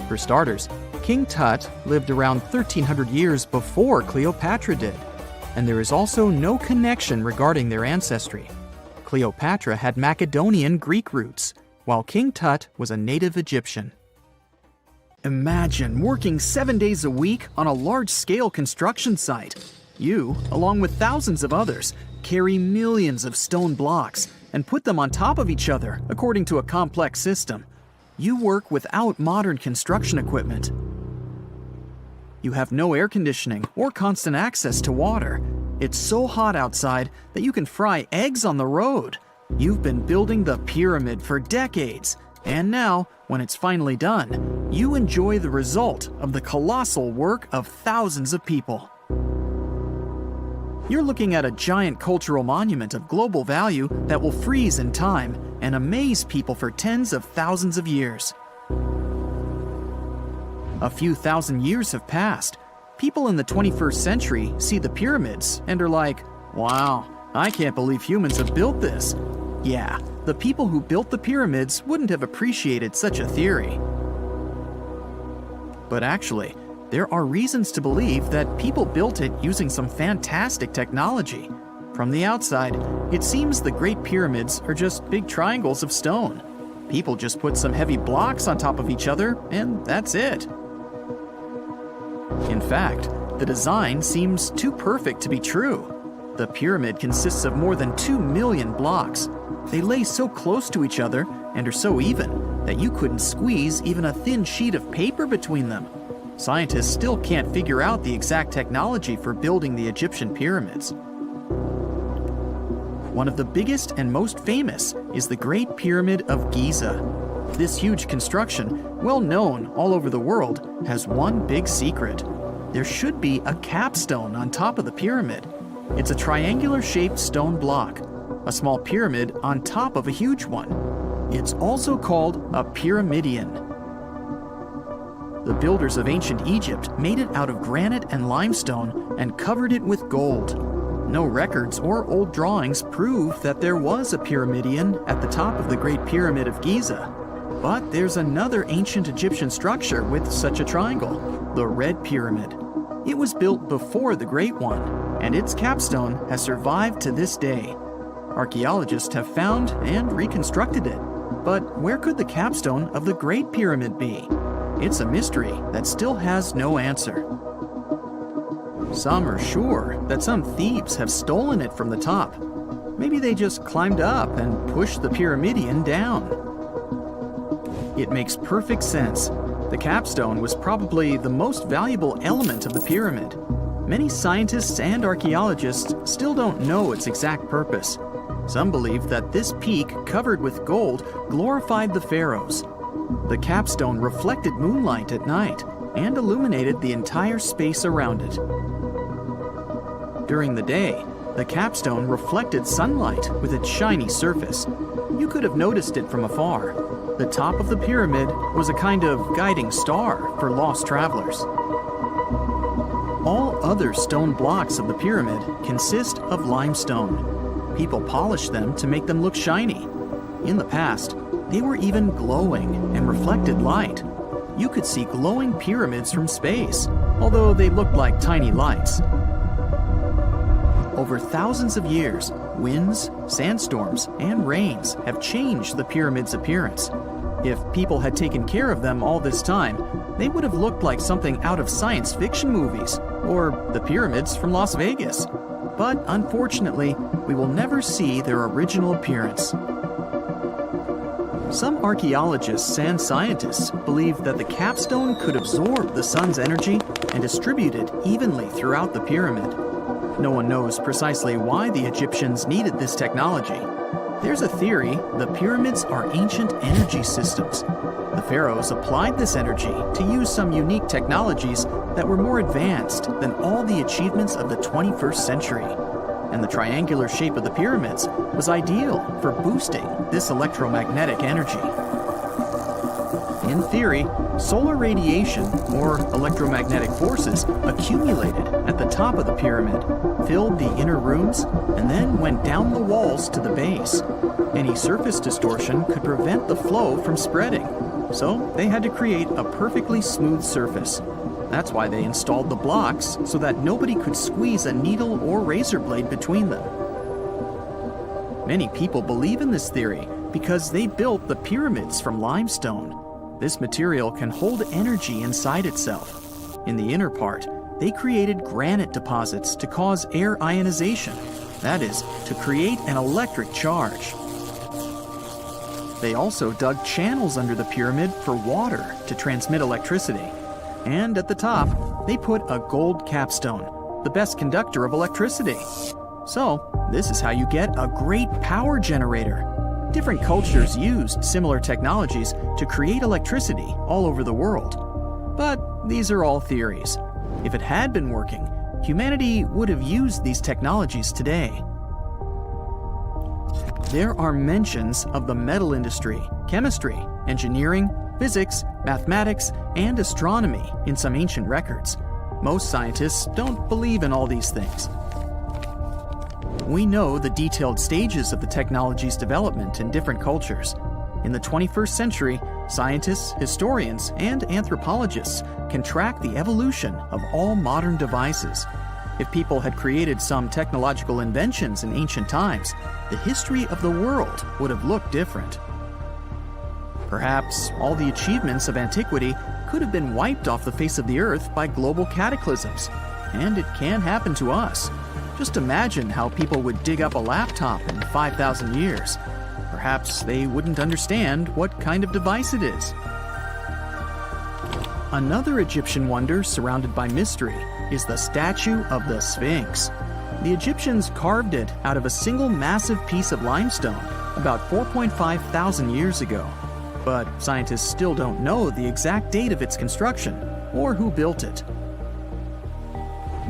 Speaker 4: For starters, King Tut lived around 1300 years before Cleopatra did, and there is also no connection regarding their ancestry. Cleopatra had Macedonian Greek roots, while King Tut was a native Egyptian. Imagine working 7 days a week on a large-scale construction site. You, along with thousands of others, carry millions of stone blocks and put them on top of each other according to a complex system. You work without modern construction equipment. You have no air conditioning or constant access to water. It's so hot outside that you can fry eggs on the road. You've been building the pyramid for decades, and now, when it's finally done, you enjoy the result of the colossal work of thousands of people. You're looking at a giant cultural monument of global value that will freeze in time and amaze people for tens of thousands of years. A few thousand years have passed. People in the 21st century see the pyramids and are like, "Wow, I can't believe humans have built this." Yeah, the people who built the pyramids wouldn't have appreciated such a theory. But actually, there are reasons to believe that people built it using some fantastic technology. From the outside, it seems the Great Pyramids are just big triangles of stone. People just put some heavy blocks on top of each other, and that's it. In fact, the design seems too perfect to be true. The pyramid consists of more than 2 million blocks. They lay so close to each other and are so even that you couldn't squeeze even a thin sheet of paper between them. Scientists still can't figure out the exact technology for building the Egyptian pyramids. One of the biggest and most famous is the Great Pyramid of Giza. This huge construction, well known all over the world, has one big secret. There should be a capstone on top of the pyramid. It's a triangular-shaped stone block, a small pyramid on top of a huge one. It's also called a pyramidion. The builders of ancient Egypt made it out of granite and limestone and covered it with gold. No records or old drawings prove that there was a pyramidion at the top of the Great Pyramid of Giza. But there's another ancient Egyptian structure with such a triangle, the Red Pyramid. It was built before the Great One, and its capstone has survived to this day. Archaeologists have found and reconstructed it. But where could the capstone of the Great Pyramid be? It's a mystery that still has no answer. Some are sure that some thieves have stolen it from the top. Maybe they just climbed up and pushed the pyramidion down. It makes perfect sense. The capstone was probably the most valuable element of the pyramid. Many scientists and archaeologists still don't know its exact purpose. Some believe that this peak covered with gold glorified the pharaohs. The capstone reflected moonlight at night and illuminated the entire space around it. During the day, the capstone reflected sunlight with its shiny surface. You could have noticed it from afar. The top of the pyramid was a kind of guiding star for lost travelers. All other stone blocks of the pyramid consist of limestone. People polished them to make them look shiny. In the past, they were even glowing and reflected light. You could see glowing pyramids from space, although they looked like tiny lights. Over thousands of years, winds, sandstorms, and rains have changed the pyramid's appearance. If people had taken care of them all this time, they would have looked like something out of science fiction movies, or the pyramids from Las Vegas. But unfortunately, we will never see their original appearance. Some archaeologists and scientists believe that the capstone could absorb the sun's energy and distribute it evenly throughout the pyramid. No one knows precisely why the Egyptians needed this technology. There's a theory the pyramids are ancient energy systems. The pharaohs applied this energy to use some unique technologies that were more advanced than all the achievements of the 21st century. And the triangular shape of the pyramids was ideal for boosting this electromagnetic energy. In theory, solar radiation, or electromagnetic forces, accumulated at the top of the pyramid, filled the inner rooms, and then went down the walls to the base. Any surface distortion could prevent the flow from spreading, so they had to create a perfectly smooth surface. That's why they installed the blocks so that nobody could squeeze a needle or razor blade between them. Many people believe in this theory because they built the pyramids from limestone. This material can hold energy inside itself. In the inner part, they created granite deposits to cause air ionization, that is, to create an electric charge. They also dug channels under the pyramid for water to transmit electricity. And at the top, they put a gold capstone, the best conductor of electricity. So, this is how you get a great power generator. Different cultures used similar technologies to create electricity all over the world. But these are all theories. If it had been working, humanity would have used these technologies today. There are mentions of the metal industry, chemistry, engineering, physics, mathematics, and astronomy in some ancient records. Most scientists don't believe in all these things. We know the detailed stages of the technology's development in different cultures. In the 21st century, scientists, historians, and anthropologists can track the evolution of all modern devices. If people had created some technological inventions in ancient times, the history of the world would have looked different. Perhaps all the achievements of antiquity could have been wiped off the face of the earth by global cataclysms. And it can happen to us. Just imagine how people would dig up a laptop in 5,000 years. Perhaps they wouldn't understand what kind of device it is. Another Egyptian wonder surrounded by mystery is the statue of the Sphinx. The Egyptians carved it out of a single massive piece of limestone about 4.5 thousand years ago. But scientists still don't know the exact date of its construction or who built it.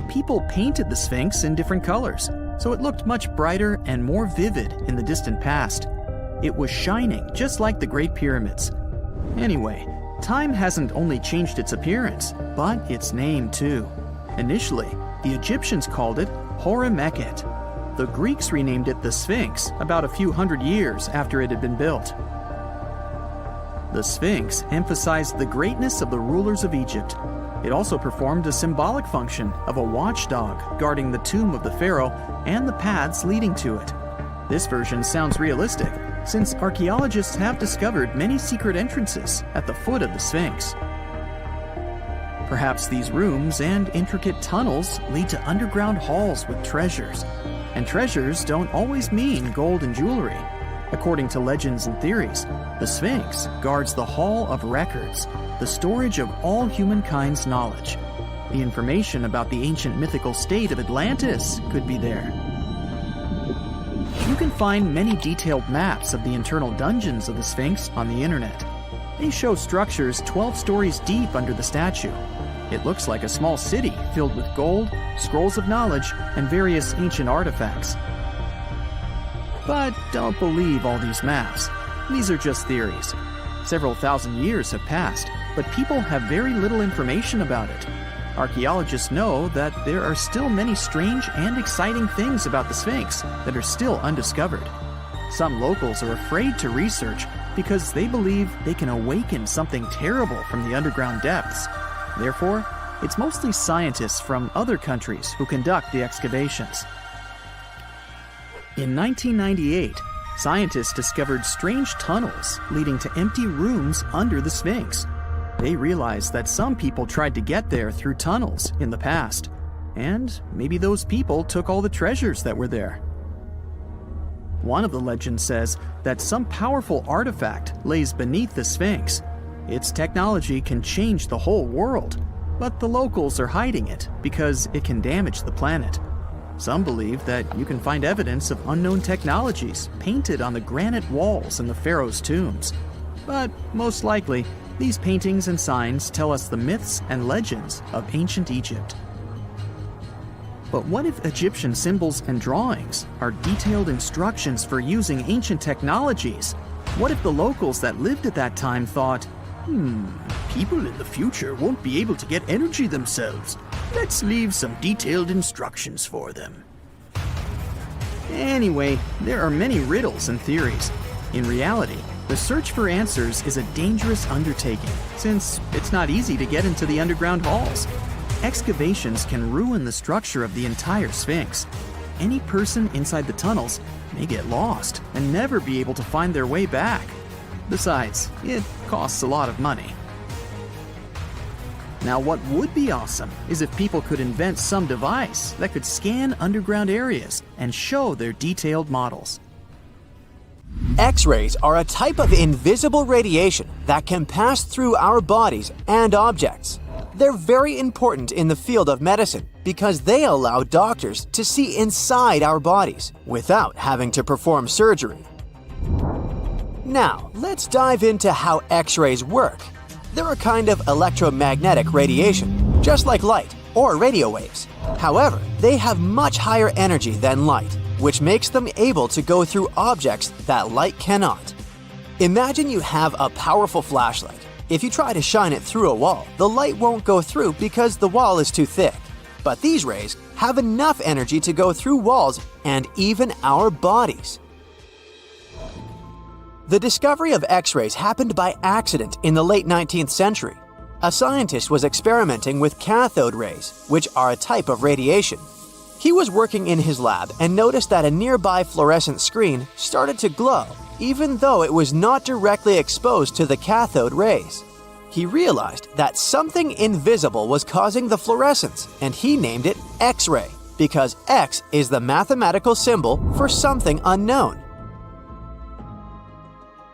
Speaker 4: People painted the Sphinx in different colors, so it looked much brighter and more vivid in the distant past. It was shining just like the Great Pyramids. Anyway, time hasn't only changed its appearance, but its name too. Initially, the Egyptians called it Hor-Mekhet. The Greeks renamed it the Sphinx about a few hundred years after it had been built. The Sphinx emphasized the greatness of the rulers of Egypt. It also performed a symbolic function of a watchdog guarding the tomb of the pharaoh and the paths leading to it. This version sounds realistic, since archaeologists have discovered many secret entrances at the foot of the Sphinx. Perhaps these rooms and intricate tunnels lead to underground halls with treasures. And treasures don't always mean gold and jewelry. According to legends and theories, the Sphinx guards the Hall of Records, the storage of all humankind's knowledge. The information about the ancient mythical state of Atlantis could be there. You can find many detailed maps of the internal dungeons of the Sphinx on the internet. They show structures 12 stories deep under the statue. It looks like a small city filled with gold, scrolls of knowledge, and various ancient artifacts. But don't believe all these maps. These are just theories. Several thousand years have passed, but people have very little information about it. Archaeologists know that there are still many strange and exciting things about the Sphinx that are still undiscovered. Some locals are afraid to research because they believe they can awaken something terrible from the underground depths. Therefore, it's mostly scientists from other countries who conduct the excavations. In 1998, scientists discovered strange tunnels leading to empty rooms under the Sphinx. They realized that some people tried to get there through tunnels in the past, and maybe those people took all the treasures that were there. One of the legends says that some powerful artifact lays beneath the Sphinx. Its technology can change the whole world, but the locals are hiding it because it can damage the planet. Some believe that you can find evidence of unknown technologies painted on the granite walls in the pharaohs' tombs. But most likely, these paintings and signs tell us the myths and legends of ancient Egypt. But what if Egyptian symbols and drawings are detailed instructions for using ancient technologies? What if the locals that lived at that time thought, People in the future won't be able to get energy themselves. Let's leave some detailed instructions for them. Anyway, there are many riddles and theories. In reality, the search for answers is a dangerous undertaking, since it's not easy to get into the underground halls. Excavations can ruin the structure of the entire Sphinx. Any person inside the tunnels may get lost and never be able to find their way back. Besides, it costs a lot of money. Now, what would be awesome is if people could invent some device that could scan underground areas and show their detailed models.
Speaker 2: X-rays are a type of invisible radiation that can pass through our bodies and objects. They're very important in the field of medicine because they allow doctors to see inside our bodies without having to perform surgery. Now, let's dive into how X-rays work. They're a kind of electromagnetic radiation, just like light or radio waves. However, they have much higher energy than light, which makes them able to go through objects that light cannot. Imagine you have a powerful flashlight. If you try to shine it through a wall, the light won't go through because the wall is too thick. But these rays have enough energy to go through walls and even our bodies. The discovery of X-rays happened by accident in the late 19th century. A scientist was experimenting with cathode rays, which are a type of radiation. He was working in his lab and noticed that a nearby fluorescent screen started to glow, even though it was not directly exposed to the cathode rays. He realized that something invisible was causing the fluorescence, and he named it X-ray, because X is the mathematical symbol for something unknown.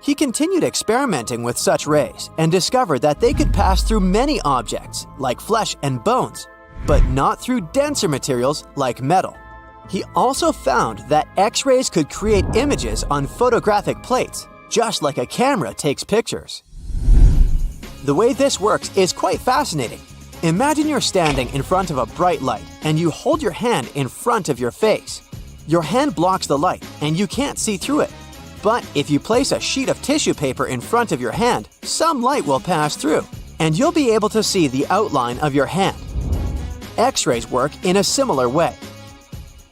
Speaker 2: He continued experimenting with such rays and discovered that they could pass through many objects, like flesh and bones, but not through denser materials like metal. He also found that X-rays could create images on photographic plates, just like a camera takes pictures. The way this works is quite fascinating. Imagine you're standing in front of a bright light and you hold your hand in front of your face. Your hand blocks the light and you can't see through it. But if you place a sheet of tissue paper in front of your hand, some light will pass through, and you'll be able to see the outline of your hand. X-rays work in a similar way.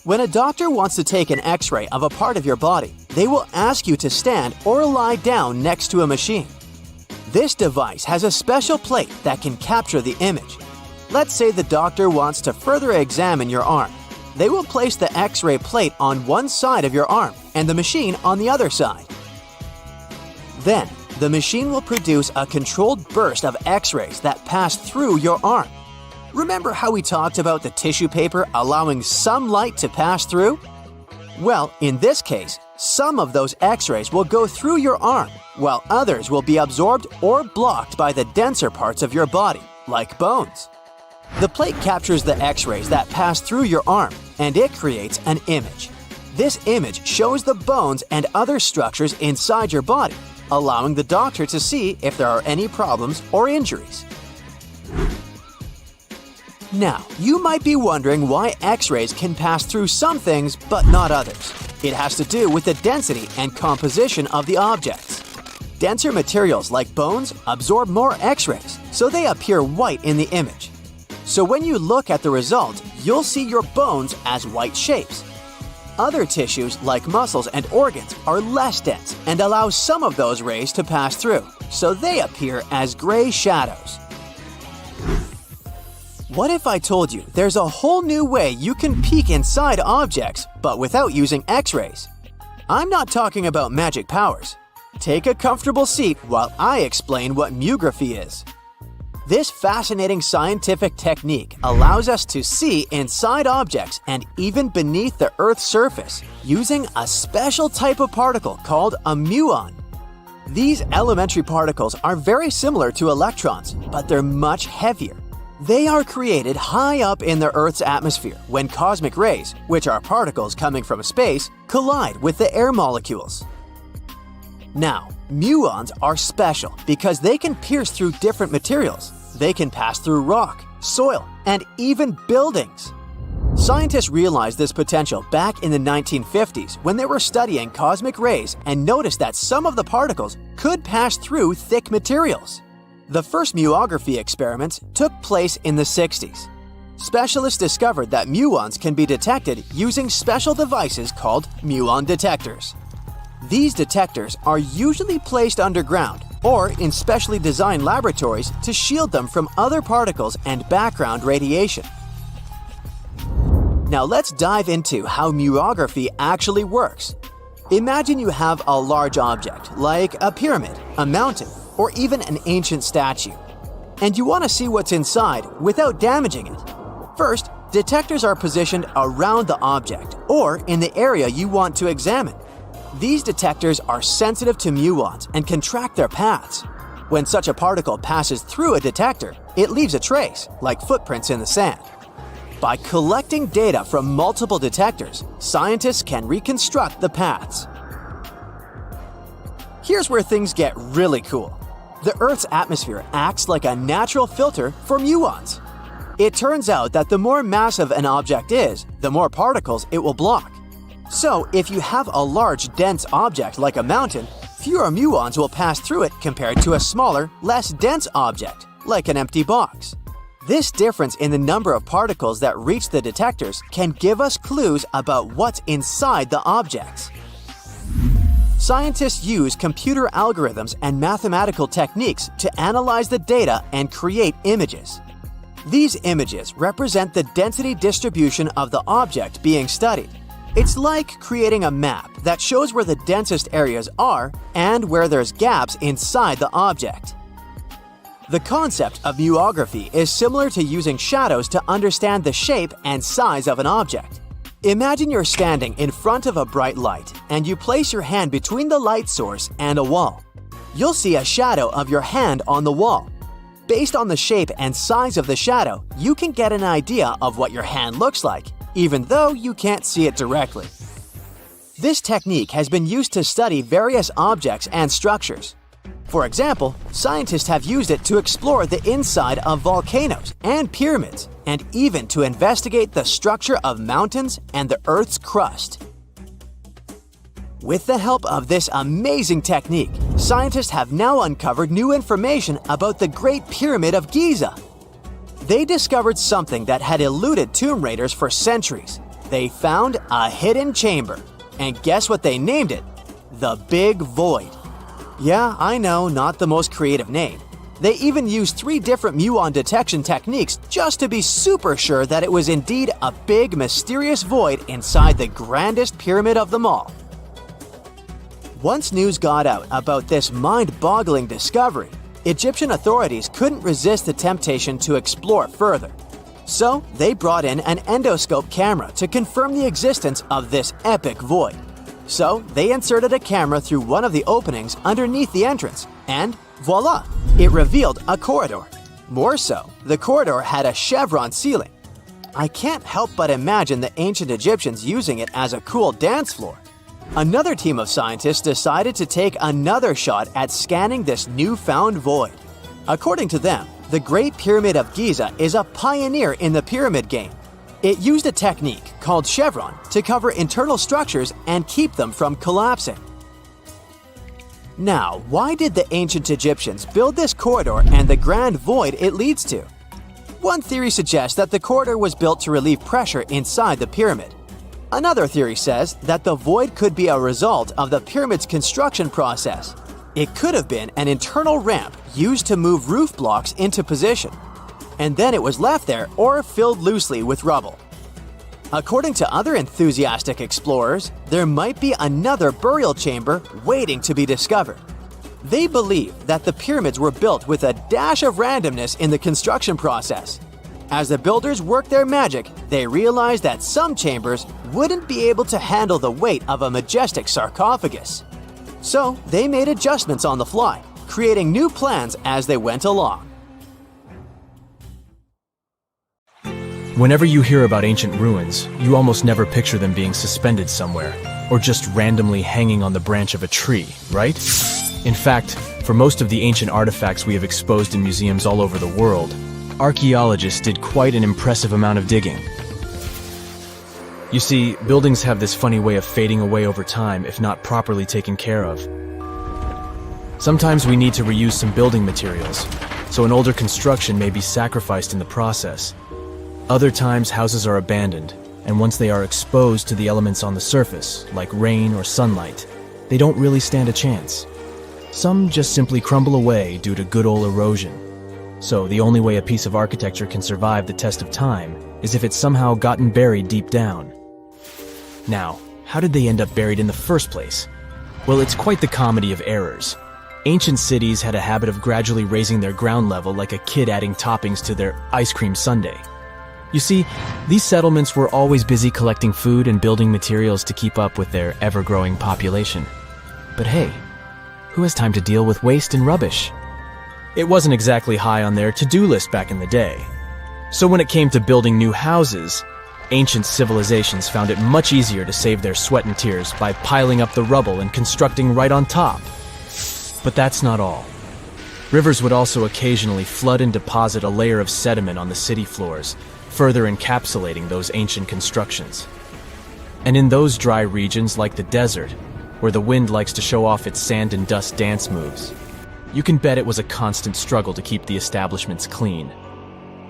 Speaker 2: When a doctor wants to take an X-ray of a part of your body, they will ask you to stand or lie down next to a machine. This device has a special plate that can capture the image. Let's say the doctor wants to further examine your arm. They will place the X-ray plate on one side of your arm and the machine on the other side. Then, the machine will produce a controlled burst of X-rays that pass through your arm. Remember how we talked about the tissue paper allowing some light to pass through? Well, in this case, some of those X-rays will go through your arm, while others will be absorbed or blocked by the denser parts of your body, like bones. The plate captures the X-rays that pass through your arm, and it creates an image. This image shows the bones and other structures inside your body, allowing the doctor to see if there are any problems or injuries. Now, you might be wondering why X-rays can pass through some things but not others. It has to do with the density and composition of the objects. Denser materials like bones absorb more X-rays, so they appear white in the image. So when you look at the result, you'll see your bones as white shapes. Other tissues like muscles and organs are less dense and allow some of those rays to pass through, so they appear as gray shadows. What if I told you there's a whole new way you can peek inside objects, but without using X-rays? I'm not talking about magic powers. Take a comfortable seat while I explain what mutography is. This fascinating scientific technique allows us to see inside objects and even beneath the Earth's surface using a special type of particle called a muon. These elementary particles are very similar to electrons, but they're much heavier. They are created high up in the Earth's atmosphere when cosmic rays, which are particles coming from space, collide with the air molecules. Now, muons are special because they can pierce through different materials. They can pass through rock, soil, and even buildings. Scientists realized this potential back in the 1950s when they were studying cosmic rays and noticed that some of the particles could pass through thick materials. The first muography experiments took place in the 60s. Specialists discovered that muons can be detected using special devices called muon detectors. These detectors are usually placed underground or in specially designed laboratories to shield them from other particles and background radiation. Now let's dive into how muography actually works. Imagine you have a large object, like a pyramid, a mountain, or even an ancient statue, and you want to see what's inside without damaging it. First, detectors are positioned around the object or in the area you want to examine. These detectors are sensitive to muons and can track their paths. When such a particle passes through a detector, it leaves a trace, like footprints in the sand. By collecting data from multiple detectors, scientists can reconstruct the paths. Here's where things get really cool. The Earth's atmosphere acts like a natural filter for muons. It turns out that the more massive an object is, the more particles it will block. So, if you have a large, dense object like a mountain, fewer muons will pass through it compared to a smaller, less dense object, like an empty box. This difference in the number of particles that reach the detectors can give us clues about what's inside the objects. Scientists use computer algorithms and mathematical techniques to analyze the data and create images. These images represent the density distribution of the object being studied. It's like creating a map that shows where the densest areas are and where there's gaps inside the object. The concept of muography is similar to using shadows to understand the shape and size of an object. Imagine you're standing in front of a bright light and you place your hand between the light source and a wall. You'll see a shadow of your hand on the wall. Based on the shape and size of the shadow, you can get an idea of what your hand looks like, even though you can't see it directly. This technique has been used to study various objects and structures. For example, scientists have used it to explore the inside of volcanoes and pyramids, and even to investigate the structure of mountains and the Earth's crust. With the help of this amazing technique, scientists have now uncovered new information about the Great Pyramid of Giza. They discovered something that had eluded tomb raiders for centuries. They found a hidden chamber, and guess what they named it? The Big Void. Yeah, I know, not the most creative name. They even used 3 different muon detection techniques just to be super sure that it was indeed a big, mysterious void inside the grandest pyramid of them all. Once news got out about this mind-boggling discovery, Egyptian authorities couldn't resist the temptation to explore further. So, they brought in an endoscope camera to confirm the existence of this epic void. So, they inserted a camera through one of the openings underneath the entrance, and voila! It revealed a corridor. More so, the corridor had a chevron ceiling. I can't help but imagine the ancient Egyptians using it as a cool dance floor. Another team of scientists decided to take another shot at scanning this newfound void. According to them, the Great Pyramid of Giza is a pioneer in the pyramid game. It used a technique called chevron to cover internal structures and keep them from collapsing. Now, why did the ancient Egyptians build this corridor and the grand void it leads to? One theory suggests that the corridor was built to relieve pressure inside the pyramid. Another theory says that the void could be a result of the pyramid's construction process. It could have been an internal ramp used to move roof blocks into position, and then it was left there or filled loosely with rubble. According to other enthusiastic explorers, there might be another burial chamber waiting to be discovered. They believe that the pyramids were built with a dash of randomness in the construction process. As the builders worked their magic, they realized that some chambers wouldn't be able to handle the weight of a majestic sarcophagus. So they made adjustments on the fly, creating new plans as they went along.
Speaker 5: Whenever you hear about ancient ruins, you almost never picture them being suspended somewhere, or just randomly hanging on the branch of a tree, right? In fact, for most of the ancient artifacts we have exposed in museums all over the world, archaeologists did quite an impressive amount of digging. You see, buildings have this funny way of fading away over time if not properly taken care of. Sometimes we need to reuse some building materials, so an older construction may be sacrificed in the process. Other times, houses are abandoned, and once they are exposed to the elements on the surface, like rain or sunlight, they don't really stand a chance. Some just simply crumble away due to good old erosion. So the only way a piece of architecture can survive the test of time is if it's somehow gotten buried deep down. Now, how did they end up buried in the first place? Well, it's quite the comedy of errors. Ancient cities had a habit of gradually raising their ground level like a kid adding toppings to their ice cream sundae. You see, these settlements were always busy collecting food and building materials to keep up with their ever-growing population. But hey, who has time to deal with waste and rubbish? It wasn't exactly high on their to-do list back in the day. So when it came to building new houses, ancient civilizations found it much easier to save their sweat and tears by piling up the rubble and constructing right on top. But that's not all. Rivers would also occasionally flood and deposit a layer of sediment on the city floors, further encapsulating those ancient constructions. And in those dry regions like the desert, where the wind likes to show off its sand and dust dance moves, you can bet it was a constant struggle to keep the establishments clean.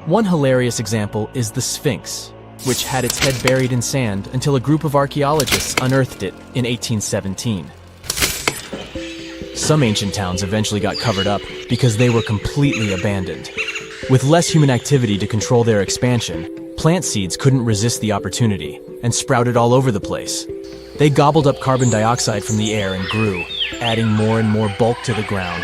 Speaker 5: One hilarious example is the Sphinx, which had its head buried in sand until a group of archaeologists unearthed it in 1817. Some ancient towns eventually got covered up because they were completely abandoned. With less human activity to control their expansion, plant seeds couldn't resist the opportunity and sprouted all over the place. They gobbled up carbon dioxide from the air and grew, adding more and more bulk to the ground.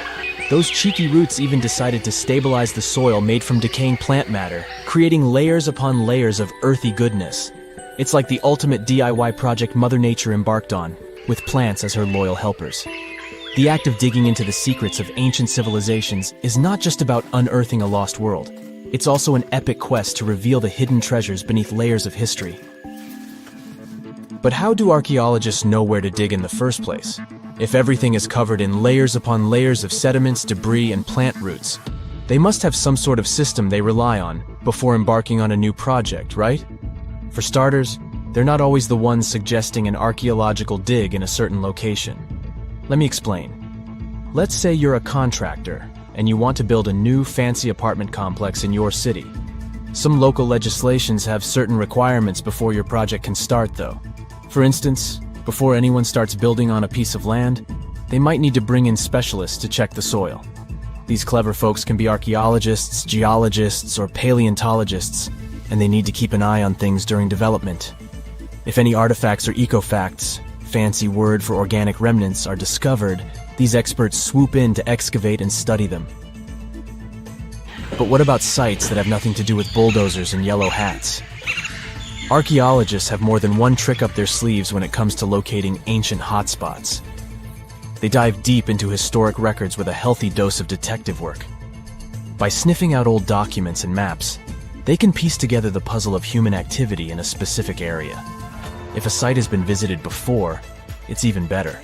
Speaker 5: Those cheeky roots even decided to stabilize the soil made from decaying plant matter, creating layers upon layers of earthy goodness. It's like the ultimate DIY project Mother Nature embarked on, with plants as her loyal helpers. The act of digging into the secrets of ancient civilizations is not just about unearthing a lost world. It's also an epic quest to reveal the hidden treasures beneath layers of history. But how do archaeologists know where to dig in the first place? If everything is covered in layers upon layers of sediments, debris, and plant roots, they must have some sort of system they rely on before embarking on a new project, right? For starters, they're not always the ones suggesting an archaeological dig in a certain location. Let me explain. Let's say you're a contractor and you want to build a new fancy apartment complex in your city. Some local legislations have certain requirements before your project can start, though. For instance, before anyone starts building on a piece of land, they might need to bring in specialists to check the soil. These clever folks can be archaeologists, geologists, or paleontologists, and they need to keep an eye on things during development. If any artifacts or ecofacts, fancy word for organic remnants, are discovered, these experts swoop in to excavate and study them. But what about sites that have nothing to do with bulldozers and yellow hats? Archaeologists have more than one trick up their sleeves when it comes to locating ancient hotspots. They dive deep into historic records with a healthy dose of detective work. By sniffing out old documents and maps, they can piece together the puzzle of human activity in a specific area. If a site has been visited before, it's even better.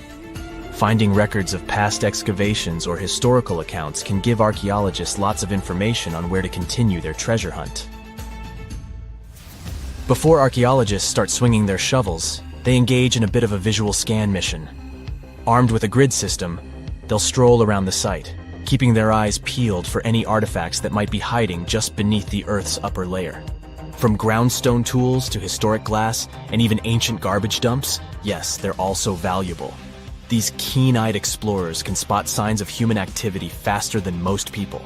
Speaker 5: Finding records of past excavations or historical accounts can give archaeologists lots of information on where to continue their treasure hunt. Before archaeologists start swinging their shovels, they engage in a bit of a visual scan mission. Armed with a grid system, they'll stroll around the site, keeping their eyes peeled for any artifacts that might be hiding just beneath the Earth's upper layer. From groundstone tools to historic glass and even ancient garbage dumps, yes, they're all so valuable. These keen-eyed explorers can spot signs of human activity faster than most people.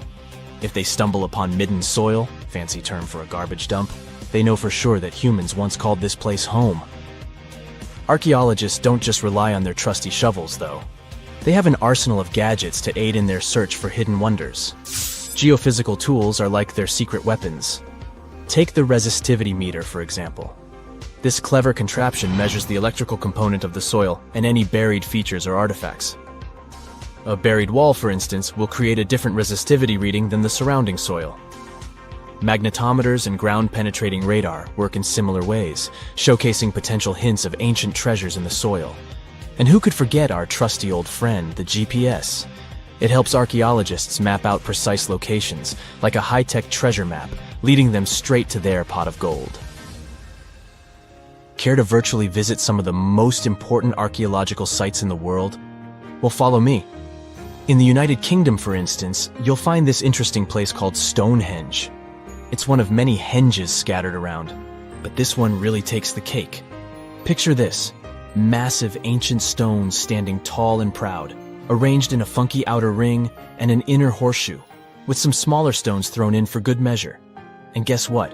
Speaker 5: If they stumble upon midden soil, fancy term for a garbage dump, they know for sure that humans once called this place home. Archaeologists don't just rely on their trusty shovels, though. They have an arsenal of gadgets to aid in their search for hidden wonders. Geophysical tools are like their secret weapons. Take the resistivity meter, for example. This clever contraption measures the electrical component of the soil and any buried features or artifacts. A buried wall, for instance, will create a different resistivity reading than the surrounding soil. Magnetometers and ground-penetrating radar work in similar ways, showcasing potential hints of ancient treasures in the soil. And who could forget our trusty old friend, the GPS? It helps archaeologists map out precise locations, like a high-tech treasure map, leading them straight to their pot of gold. Care to virtually visit some of the most important archaeological sites in the world? Well, follow me. In the United Kingdom, for instance, you'll find this interesting place called Stonehenge. It's one of many henges scattered around, but this one really takes the cake. Picture this: massive ancient stones standing tall and proud, arranged in a funky outer ring and an inner horseshoe, with some smaller stones thrown in for good measure. And guess what?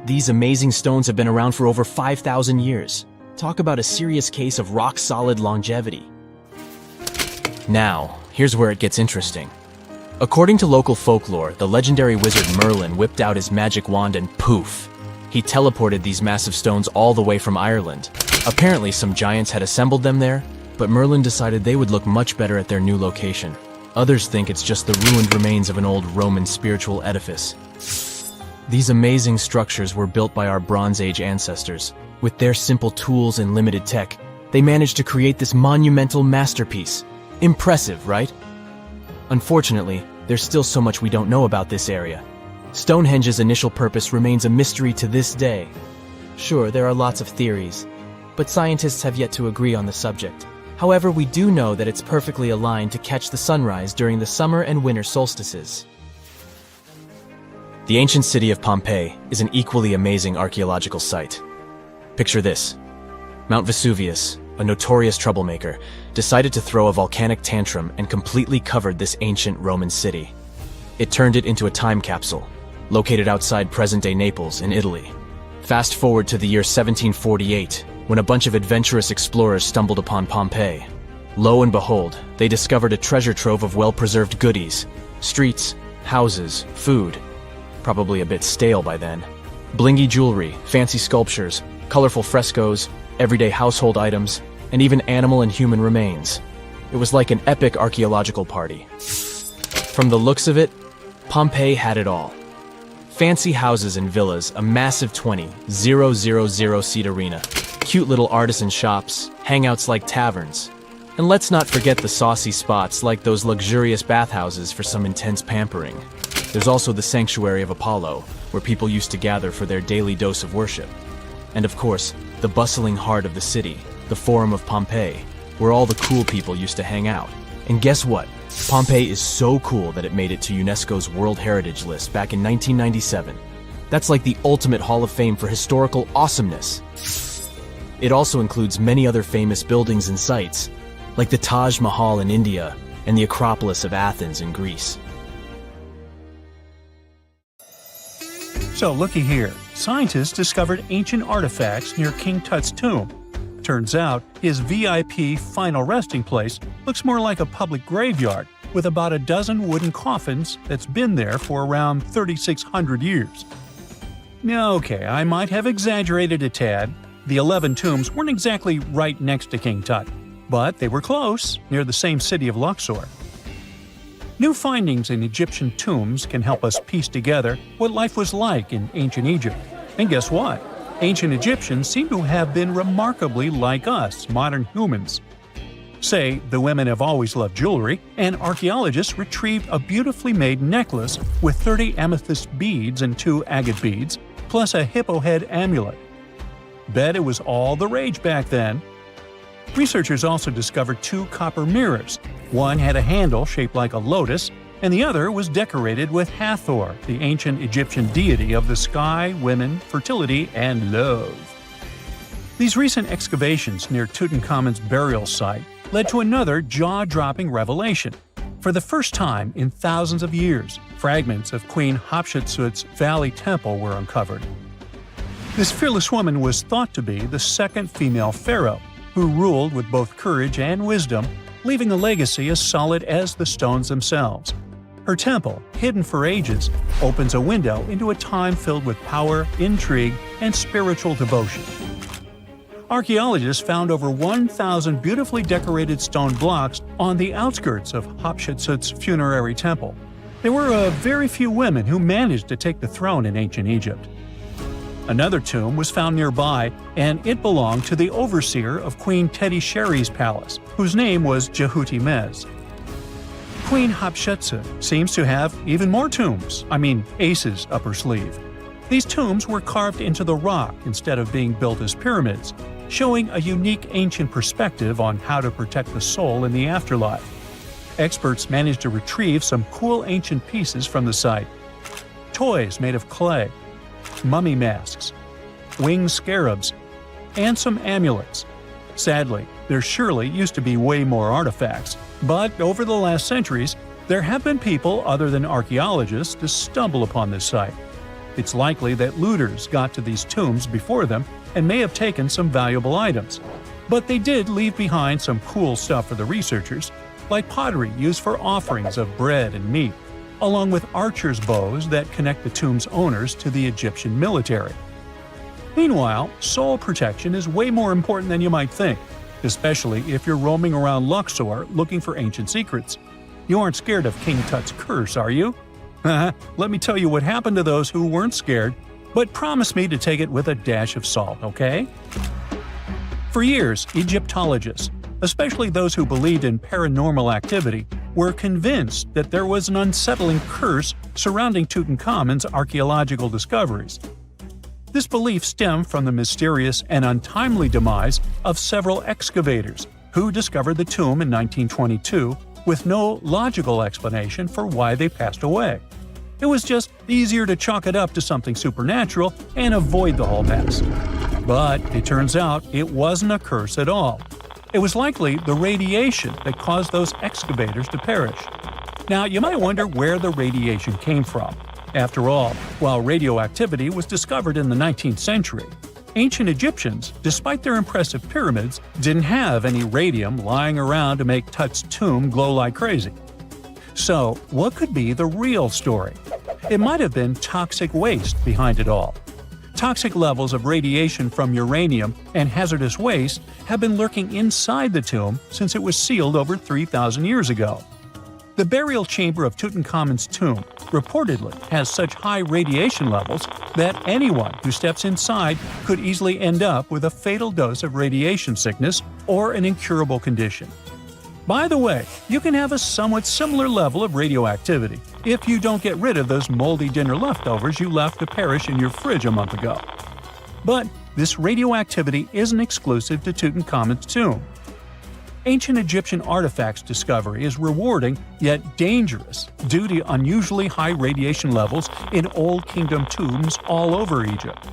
Speaker 5: These amazing stones have been around for over 5,000 years. Talk about a serious case of rock-solid longevity. Now, here's where it gets interesting. According to local folklore, the legendary wizard Merlin whipped out his magic wand and poof! He teleported these massive stones all the way from Ireland. Apparently, some giants had assembled them there, but Merlin decided they would look much better at their new location. Others think it's just the ruined remains of an old Roman spiritual edifice. These amazing structures were built by our Bronze Age ancestors. With their simple tools and limited tech, they managed to create this monumental masterpiece. Impressive, right? Unfortunately, there's still so much we don't know about this area. Stonehenge's initial purpose remains a mystery to this day. Sure, there are lots of theories, but scientists have yet to agree on the subject. However, we do know that it's perfectly aligned to catch the sunrise during the summer and winter solstices. The ancient city of Pompeii is an equally amazing archaeological site. Picture this: Mount Vesuvius, a notorious troublemaker, decided to throw a volcanic tantrum and completely covered this ancient Roman city. It turned it into a time capsule, located outside present-day Naples in Italy. Fast forward to the year 1748, when a bunch of adventurous explorers stumbled upon Pompeii. Lo and behold, they discovered a treasure trove of well-preserved goodies: streets, houses, food. Probably a bit stale by then. Blingy jewelry, fancy sculptures, colorful frescoes, everyday household items, and even animal and human remains. It was like an epic archaeological party. From the looks of it, Pompeii had it all. Fancy houses and villas, a massive 20,000-seat arena, cute little artisan shops, hangouts like taverns. And let's not forget the saucy spots like those luxurious bathhouses for some intense pampering. There's also the Sanctuary of Apollo, where people used to gather for their daily dose of worship. And of course, the bustling heart of the city, the Forum of Pompeii, where all the cool people used to hang out. And guess what? Pompeii is so cool that it made it to UNESCO's World Heritage List back in 1997. That's like the ultimate Hall of Fame for historical awesomeness. It also includes many other famous buildings and sites, like the Taj Mahal in India and the Acropolis of Athens in Greece.
Speaker 1: So looky here, scientists discovered ancient artifacts near King Tut's tomb. Turns out, his VIP final resting place looks more like a public graveyard with about a dozen wooden coffins that's been there for around 3,600 years. Okay, I might have exaggerated a tad. The 11 tombs weren't exactly right next to King Tut, but they were close, near the same city of Luxor. New findings in Egyptian tombs can help us piece together what life was like in ancient Egypt. And guess what? Ancient Egyptians seem to have been remarkably like us, modern humans. Say, the women have always loved jewelry, and archaeologists retrieved a beautifully made necklace with 30 amethyst beads and 2 agate beads, plus a hippo head amulet. Bet it was all the rage back then. Researchers also discovered 2 copper mirrors. One had a handle shaped like a lotus, and the other was decorated with Hathor, the ancient Egyptian deity of the sky, women, fertility, and love. These recent excavations near Tutankhamun's burial site led to another jaw-dropping revelation. For the first time in thousands of years, fragments of Queen Hatshepsut's Valley Temple were uncovered. This fearless woman was thought to be the second female pharaoh, who ruled with both courage and wisdom, leaving a legacy as solid as the stones themselves. Her temple, hidden for ages, opens a window into a time filled with power, intrigue, and spiritual devotion. Archaeologists found over 1,000 beautifully decorated stone blocks on the outskirts of Hatshepsut's funerary temple. There were very few women who managed to take the throne in ancient Egypt. Another tomb was found nearby, and it belonged to the overseer of Queen Teti Sheri's palace, whose name was Jehuti-Mez. Queen Hatshepsut seems to have even more tombs, aces up her sleeve. These tombs were carved into the rock instead of being built as pyramids, showing a unique ancient perspective on how to protect the soul in the afterlife. Experts managed to retrieve some cool ancient pieces from the site. Toys made of clay, mummy masks, winged scarabs, and some amulets. Sadly, there surely used to be way more artifacts, but over the last centuries, there have been people other than archaeologists to stumble upon this site. It's likely that looters got to these tombs before them and may have taken some valuable items. But they did leave behind some cool stuff for the researchers, like pottery used for offerings of bread and meat, along with archers' bows that connect the tomb's owners to the Egyptian military. Meanwhile, soul protection is way more important than you might think, especially if you're roaming around Luxor looking for ancient secrets. You aren't scared of King Tut's curse, are you? Let me tell you what happened to those who weren't scared, but promise me to take it with a dash of salt, okay? For years, Egyptologists, especially those who believed in paranormal activity, were convinced that there was an unsettling curse surrounding Tutankhamun's archaeological discoveries. This belief stemmed from the mysterious and untimely demise of several excavators who discovered the tomb in 1922 with no logical explanation for why they passed away. It was just easier to chalk it up to something supernatural and avoid the whole mess. But it turns out it wasn't a curse at all. It was likely the radiation that caused those excavators to perish. Now, you might wonder where the radiation came from. After all, while radioactivity was discovered in the 19th century, ancient Egyptians, despite their impressive pyramids, didn't have any radium lying around to make Tut's tomb glow like crazy. So, what could be the real story? It might have been toxic waste behind it all. Toxic levels of radiation from uranium and hazardous waste have been lurking inside the tomb since it was sealed over 3,000 years ago. The burial chamber of Tutankhamun's tomb reportedly has such high radiation levels that anyone who steps inside could easily end up with a fatal dose of radiation sickness or an incurable condition. By the way, you can have a somewhat similar level of radioactivity if you don't get rid of those moldy dinner leftovers you left to perish in your fridge a month ago. But this radioactivity isn't exclusive to Tutankhamun's tomb. Ancient Egyptian artifacts discovery is rewarding yet dangerous due to unusually high radiation levels in Old Kingdom tombs all over Egypt.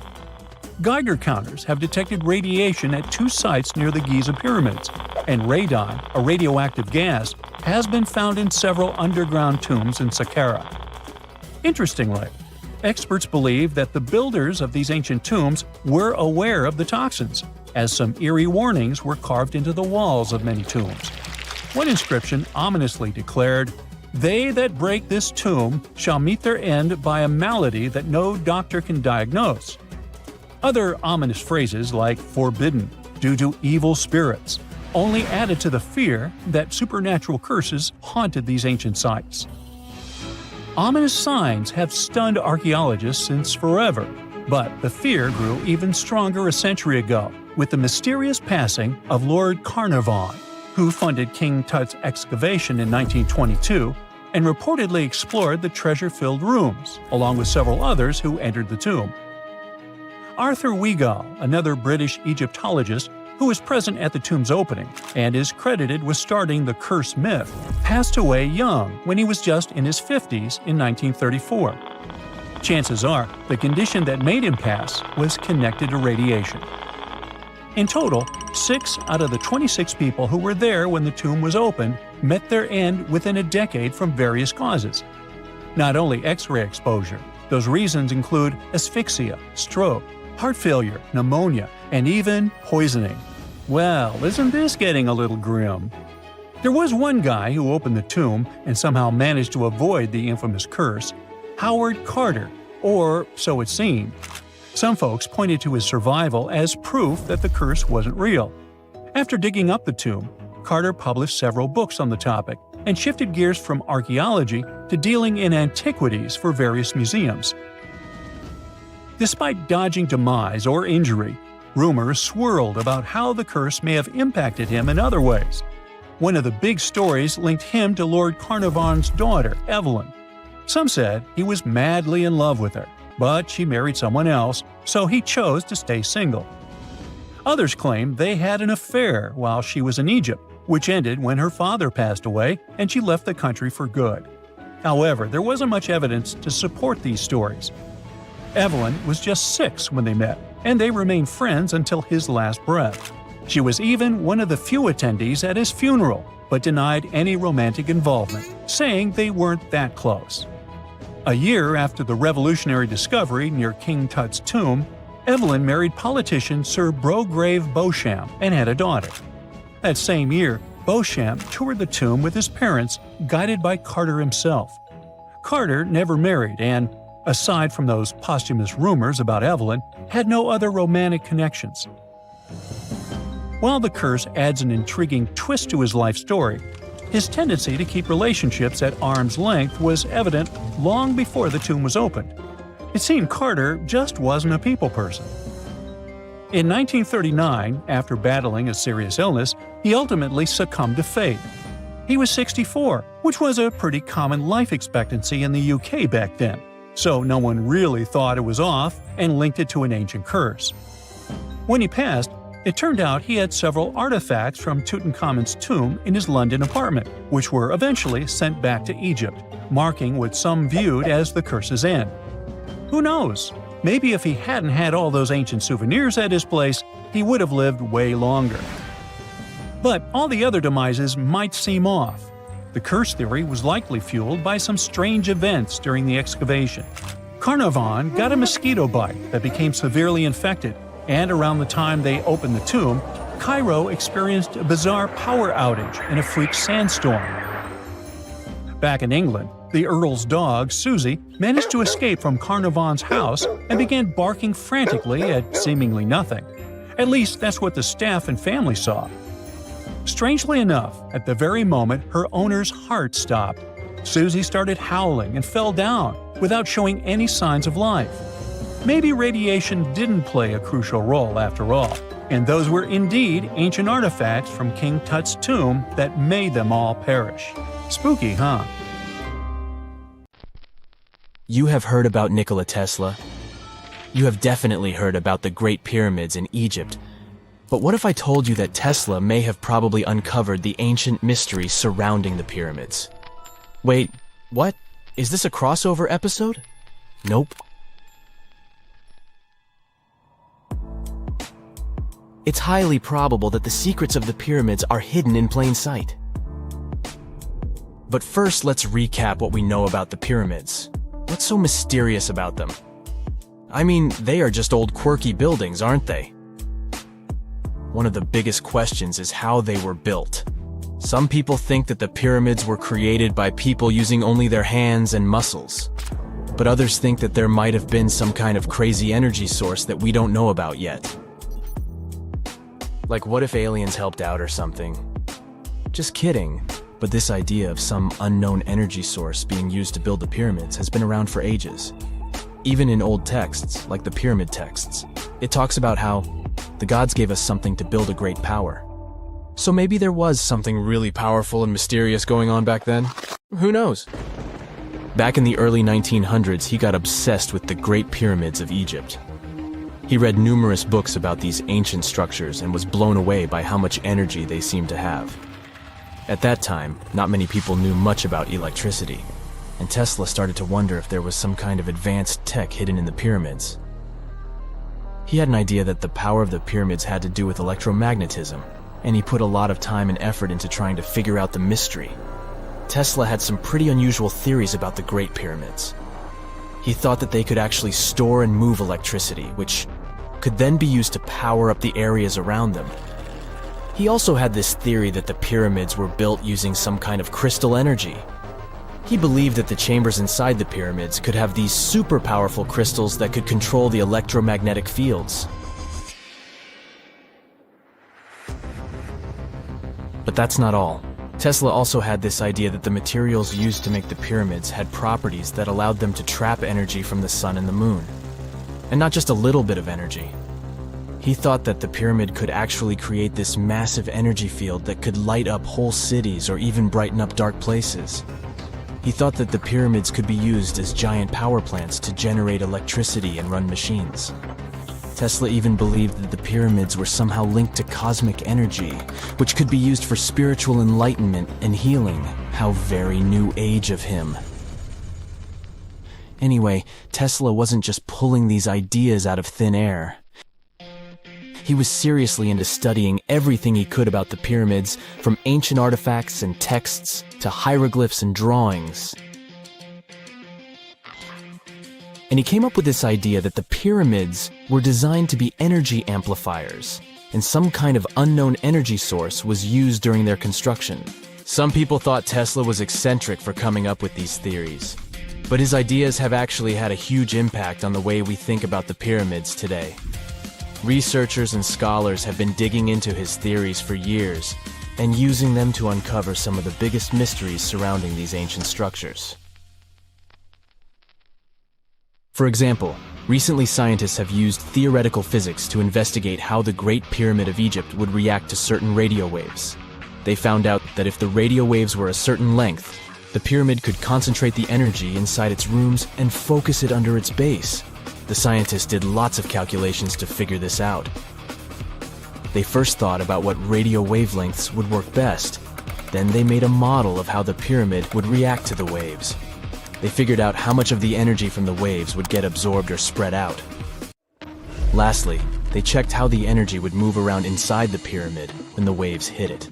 Speaker 1: Geiger counters have detected radiation at 2 sites near the Giza pyramids, and radon, a radioactive gas, has been found in several underground tombs in Saqqara. Interestingly, experts believe that the builders of these ancient tombs were aware of the toxins, as some eerie warnings were carved into the walls of many tombs. One inscription ominously declared, "They that break this tomb shall meet their end by a malady that no doctor can diagnose." Other ominous phrases like "forbidden," "due to evil spirits," only added to the fear that supernatural curses haunted these ancient sites. Ominous signs have stunned archaeologists since forever, but the fear grew even stronger a century ago with the mysterious passing of Lord Carnarvon, who funded King Tut's excavation in 1922 and reportedly explored the treasure-filled rooms, along with several others who entered the tomb. Arthur Weigall, another British Egyptologist who was present at the tomb's opening and is credited with starting the curse myth, passed away young when he was just in his 50s in 1934. Chances are the condition that made him pass was connected to radiation. In total, 6 out of the 26 people who were there when the tomb was opened met their end within a decade from various causes. Not only X-ray exposure, those reasons include asphyxia, stroke, heart failure, pneumonia, and even poisoning. Well, isn't this getting a little grim? There was one guy who opened the tomb and somehow managed to avoid the infamous curse, Howard Carter, or so it seemed. Some folks pointed to his survival as proof that the curse wasn't real. After digging up the tomb, Carter published several books on the topic and shifted gears from archaeology to dealing in antiquities for various museums. Despite dodging demise or injury, rumors swirled about how the curse may have impacted him in other ways. One of the big stories linked him to Lord Carnarvon's daughter, Evelyn. Some said he was madly in love with her, but she married someone else, so he chose to stay single. Others claimed they had an affair while she was in Egypt, which ended when her father passed away and she left the country for good. However, there wasn't much evidence to support these stories. Evelyn was just 6 when they met, and they remained friends until his last breath. She was even one of the few attendees at his funeral, but denied any romantic involvement, saying they weren't that close. A year after the revolutionary discovery near King Tut's tomb, Evelyn married politician Sir Brograve Beauchamp and had a daughter. That same year, Beauchamp toured the tomb with his parents, guided by Carter himself. Carter never married and, aside from those posthumous rumors about Evelyn, had no other romantic connections. While the curse adds an intriguing twist to his life story, his tendency to keep relationships at arm's length was evident long before the tomb was opened. It seemed Carter just wasn't a people person. In 1939, after battling a serious illness, he ultimately succumbed to fate. He was 64, which was a pretty common life expectancy in the UK back then, so no one really thought it was off and linked it to an ancient curse. When he passed, it turned out he had several artifacts from Tutankhamun's tomb in his London apartment, which were eventually sent back to Egypt, marking what some viewed as the curse's end. Who knows? Maybe if he hadn't had all those ancient souvenirs at his place, he would have lived way longer. But all the other demises might seem off. The curse theory was likely fueled by some strange events during the excavation. Carnarvon got a mosquito bite that became severely infected, and around the time they opened the tomb, Cairo experienced a bizarre power outage and a freak sandstorm. Back in England, the Earl's dog, Susie, managed to escape from Carnarvon's house and began barking frantically at seemingly nothing. At least that's what the staff and family saw. Strangely enough, at the very moment her owner's heart stopped, Susie started howling and fell down without showing any signs of life. Maybe radiation didn't play a crucial role after all, and those were indeed ancient artifacts from King Tut's tomb that made them all perish. Spooky, huh?
Speaker 5: You have heard about Nikola Tesla. You have definitely heard about the Great Pyramids in Egypt. But what if I told you that Tesla may have probably uncovered the ancient mystery surrounding the pyramids? Wait, what? Is this a crossover episode? Nope. It's highly probable that the secrets of the pyramids are hidden in plain sight. But first, let's recap what we know about the pyramids. What's so mysterious about them? I mean, they are just old quirky buildings, aren't they? One of the biggest questions is how they were built. Some people think that the pyramids were created by people using only their hands and muscles. But others think that there might have been some kind of crazy energy source that we don't know about yet. Like, what if aliens helped out or something? Just kidding. But this idea of some unknown energy source being used to build the pyramids has been around for ages. Even in old texts, like the pyramid texts, it talks about how the gods gave us something to build a great power. So maybe there was something really powerful and mysterious going on back then? Who knows? Back in the early 1900s, he got obsessed with the Great Pyramids of Egypt. He read numerous books about these ancient structures and was blown away by how much energy they seemed to have. At that time, not many people knew much about electricity, and Tesla started to wonder if there was some kind of advanced tech hidden in the pyramids. He had an idea that the power of the pyramids had to do with electromagnetism, and he put a lot of time and effort into trying to figure out the mystery. Tesla had some pretty unusual theories about the Great Pyramids. He thought that they could actually store and move electricity, which could then be used to power up the areas around them. He also had this theory that the pyramids were built using some kind of crystal energy. He believed that the chambers inside the pyramids could have these super powerful crystals that could control the electromagnetic fields. But that's not all. Tesla also had this idea that the materials used to make the pyramids had properties that allowed them to trap energy from the sun and the moon. And not just a little bit of energy. He thought that the pyramid could actually create this massive energy field that could light up whole cities or even brighten up dark places. He thought that the pyramids could be used as giant power plants to generate electricity and run machines. Tesla even believed that the pyramids were somehow linked to cosmic energy, which could be used for spiritual enlightenment and healing. How very new age of him. Anyway, Tesla wasn't just pulling these ideas out of thin air. He was seriously into studying everything he could about the pyramids, from ancient artifacts and texts to hieroglyphs and drawings. And he came up with this idea that the pyramids were designed to be energy amplifiers, and some kind of unknown energy source was used during their construction. Some people thought Tesla was eccentric for coming up with these theories, but his ideas have actually had a huge impact on the way we think about the pyramids today. Researchers and scholars have been digging into his theories for years and using them to uncover some of the biggest mysteries surrounding these ancient structures. For example, recently scientists have used theoretical physics to investigate how the Great Pyramid of Egypt would react to certain radio waves. They found out that if the radio waves were a certain length, the pyramid could concentrate the energy inside its rooms and focus it under its base. The scientists did lots of calculations to figure this out. They first thought about what radio wavelengths would work best. Then they made a model of how the pyramid would react to the waves. They figured out how much of the energy from the waves would get absorbed or spread out. Lastly, they checked how the energy would move around inside the pyramid when the waves hit it.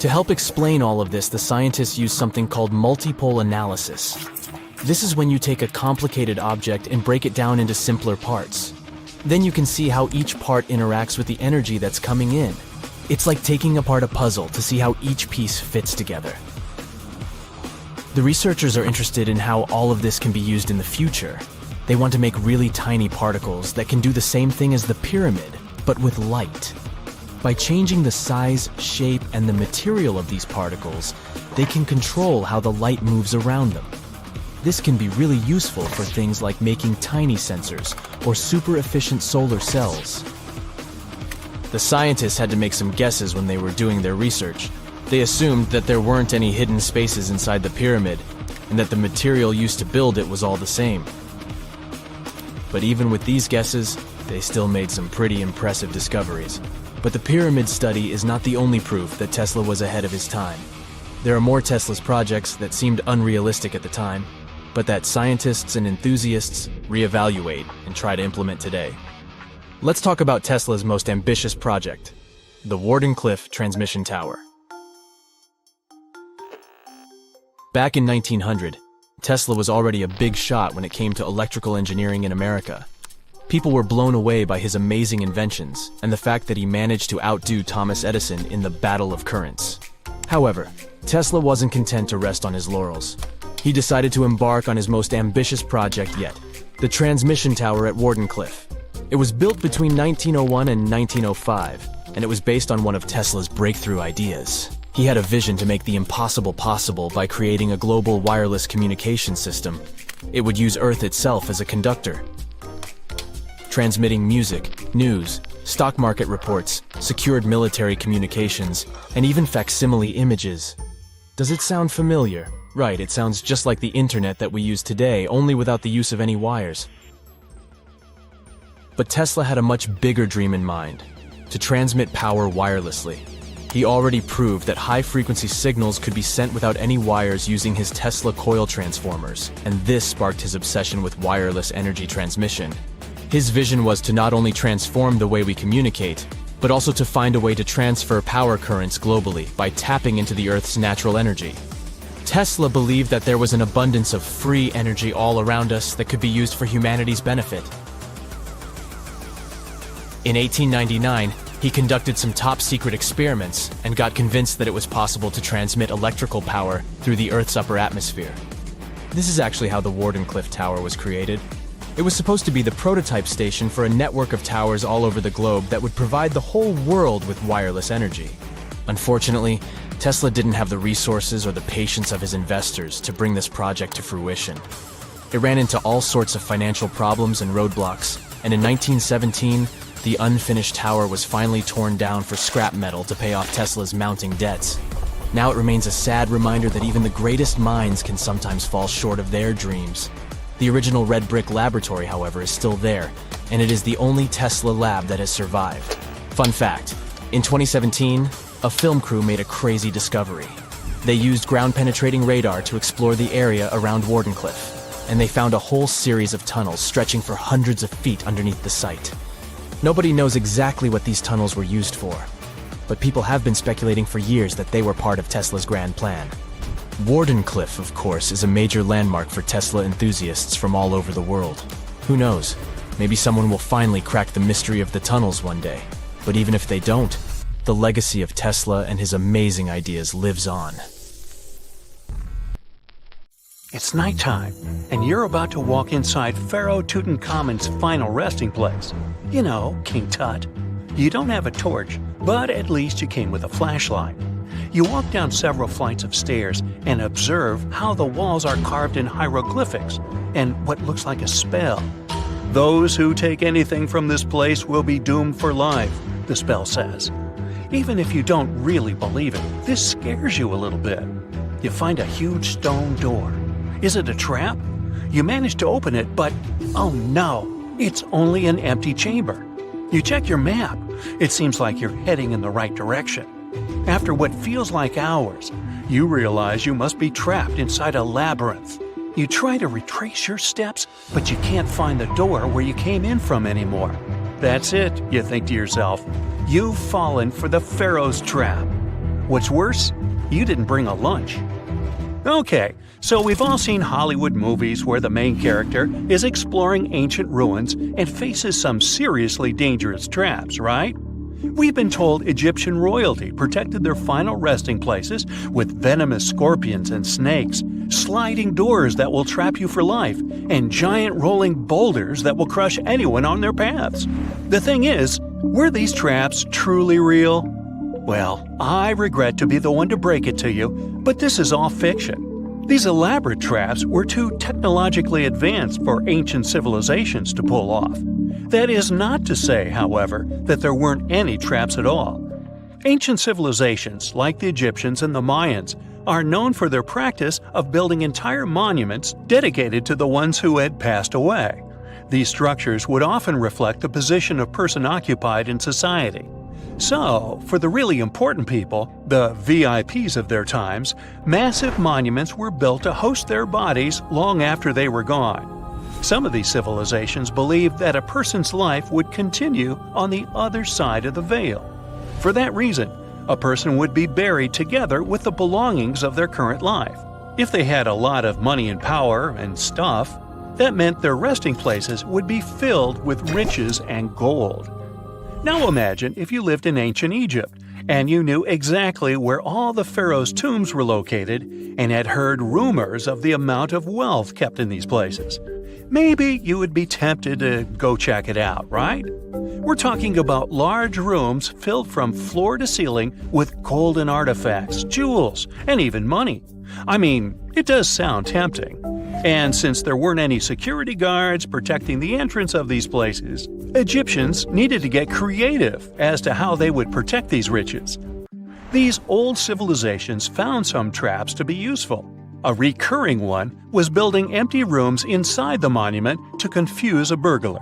Speaker 5: To help explain all of this, the scientists used something called multipole analysis. This is when you take a complicated object and break it down into simpler parts. Then you can see how each part interacts with the energy that's coming in. It's like taking apart a puzzle to see how each piece fits together. The researchers are interested in how all of this can be used in the future. They want to make really tiny particles that can do the same thing as the pyramid, but with light. By changing the size, shape, and the material of these particles, they can control how the light moves around them. This can be really useful for things like making tiny sensors or super efficient solar cells. The scientists had to make some guesses when they were doing their research. They assumed that there weren't any hidden spaces inside the pyramid, and that the material used to build it was all the same. But even with these guesses, they still made some pretty impressive discoveries. But the pyramid study is not the only proof that Tesla was ahead of his time. There are more Tesla's projects that seemed unrealistic at the time, but that scientists and enthusiasts reevaluate and try to implement today. Let's talk about Tesla's most ambitious project, the Wardenclyffe Transmission Tower. Back in 1900, Tesla was already a big shot when it came to electrical engineering in America. People were blown away by his amazing inventions and the fact that he managed to outdo Thomas Edison in the battle of currents. However, Tesla wasn't content to rest on his laurels. He decided to embark on his most ambitious project yet, the transmission tower at Wardenclyffe. It was built between 1901 and 1905, and it was based on one of Tesla's breakthrough ideas. He had a vision to make the impossible possible by creating a global wireless communication system. It would use Earth itself as a conductor, transmitting music, news, stock market reports, secured military communications, and even facsimile images. Does it sound familiar? Right, it sounds just like the internet that we use today, only without the use of any wires. But Tesla had a much bigger dream in mind: to transmit power wirelessly. He already proved that high-frequency signals could be sent without any wires using his Tesla coil transformers, and this sparked his obsession with wireless energy transmission. His vision was to not only transform the way we communicate, but also to find a way to transfer power currents globally by tapping into the Earth's natural energy. Tesla believed that there was an abundance of free energy all around us that could be used for humanity's benefit. In 1899, he conducted some top-secret experiments and got convinced that it was possible to transmit electrical power through the Earth's upper atmosphere. This is actually how the Wardenclyffe Tower was created. It was supposed to be the prototype station for a network of towers all over the globe that would provide the whole world with wireless energy. Unfortunately, Tesla didn't have the resources or the patience of his investors to bring this project to fruition. It ran into all sorts of financial problems and roadblocks, and in 1917, the unfinished tower was finally torn down for scrap metal to pay off Tesla's mounting debts. Now it remains a sad reminder that even the greatest minds can sometimes fall short of their dreams. The original red brick laboratory, however, is still there, and it is the only Tesla lab that has survived. Fun fact, in 2017, a film crew made a crazy discovery. They used ground-penetrating radar to explore the area around Wardenclyffe, and they found a whole series of tunnels stretching for hundreds of feet underneath the site. Nobody knows exactly what these tunnels were used for, but people have been speculating for years that they were part of Tesla's grand plan. Wardenclyffe, of course, is a major landmark for Tesla enthusiasts from all over the world. Who knows? Maybe someone will finally crack the mystery of the tunnels one day. But even if they don't, the legacy of Tesla and his amazing ideas lives on.
Speaker 1: It's nighttime, and you're about to walk inside Pharaoh Tutankhamun's final resting place. You know, King Tut. You don't have a torch, but at least you came with a flashlight. You walk down several flights of stairs and observe how the walls are carved in hieroglyphics and what looks like a spell. Those who take anything from this place will be doomed for life, the spell says. Even if you don't really believe it, this scares you a little bit. You find a huge stone door. Is it a trap? You manage to open it, but oh no, it's only an empty chamber. You check your map. It seems like you're heading in the right direction. After what feels like hours, you realize you must be trapped inside a labyrinth. You try to retrace your steps, but you can't find the door where you came in from anymore. That's it, you think to yourself. You've fallen for the pharaoh's trap. What's worse, you didn't bring a lunch. Okay, so we've all seen Hollywood movies where the main character is exploring ancient ruins and faces some seriously dangerous traps, right? We've been told Egyptian royalty protected their final resting places with venomous scorpions and snakes, sliding doors that will trap you for life, and giant rolling boulders that will crush anyone on their paths. The thing is, were these traps truly real? Well, I regret to be the one to break it to you, but this is all fiction. These elaborate traps were too technologically advanced for ancient civilizations to pull off. That is not to say, however, that there weren't any traps at all. Ancient civilizations, like the Egyptians and the Mayans, are known for their practice of building entire monuments dedicated to the ones who had passed away. These structures would often reflect the position of person occupied in society. So, for the really important people, the VIPs of their times, massive monuments were built to host their bodies long after they were gone. Some of these civilizations believed that a person's life would continue on the other side of the veil. For that reason, a person would be buried together with the belongings of their current life. If they had a lot of money and power and stuff, that meant their resting places would be filled with riches and gold. Now imagine if you lived in ancient Egypt and you knew exactly where all the pharaohs' tombs were located and had heard rumors of the amount of wealth kept in these places. Maybe you would be tempted to go check it out, right? We're talking about large rooms filled from floor to ceiling with golden artifacts, jewels, and even money. I mean, it does sound tempting. And since there weren't any security guards protecting the entrance of these places, Egyptians needed to get creative as to how they would protect these riches. These old civilizations found some traps to be useful. A recurring one was building empty rooms inside the monument to confuse a burglar.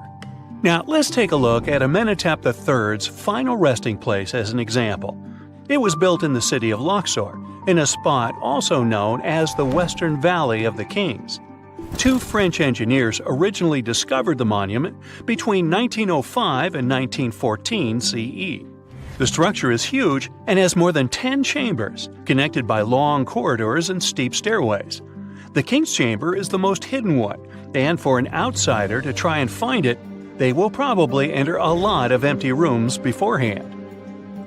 Speaker 1: Now, let's take a look at Amenhotep III's final resting place as an example. It was built in the city of Luxor, in a spot also known as the Western Valley of the Kings. Two French engineers originally discovered the monument between 1905 and 1914 CE. The structure is huge and has more than 10 chambers, connected by long corridors and steep stairways. The King's Chamber is the most hidden one, and for an outsider to try and find it, they will probably enter a lot of empty rooms beforehand.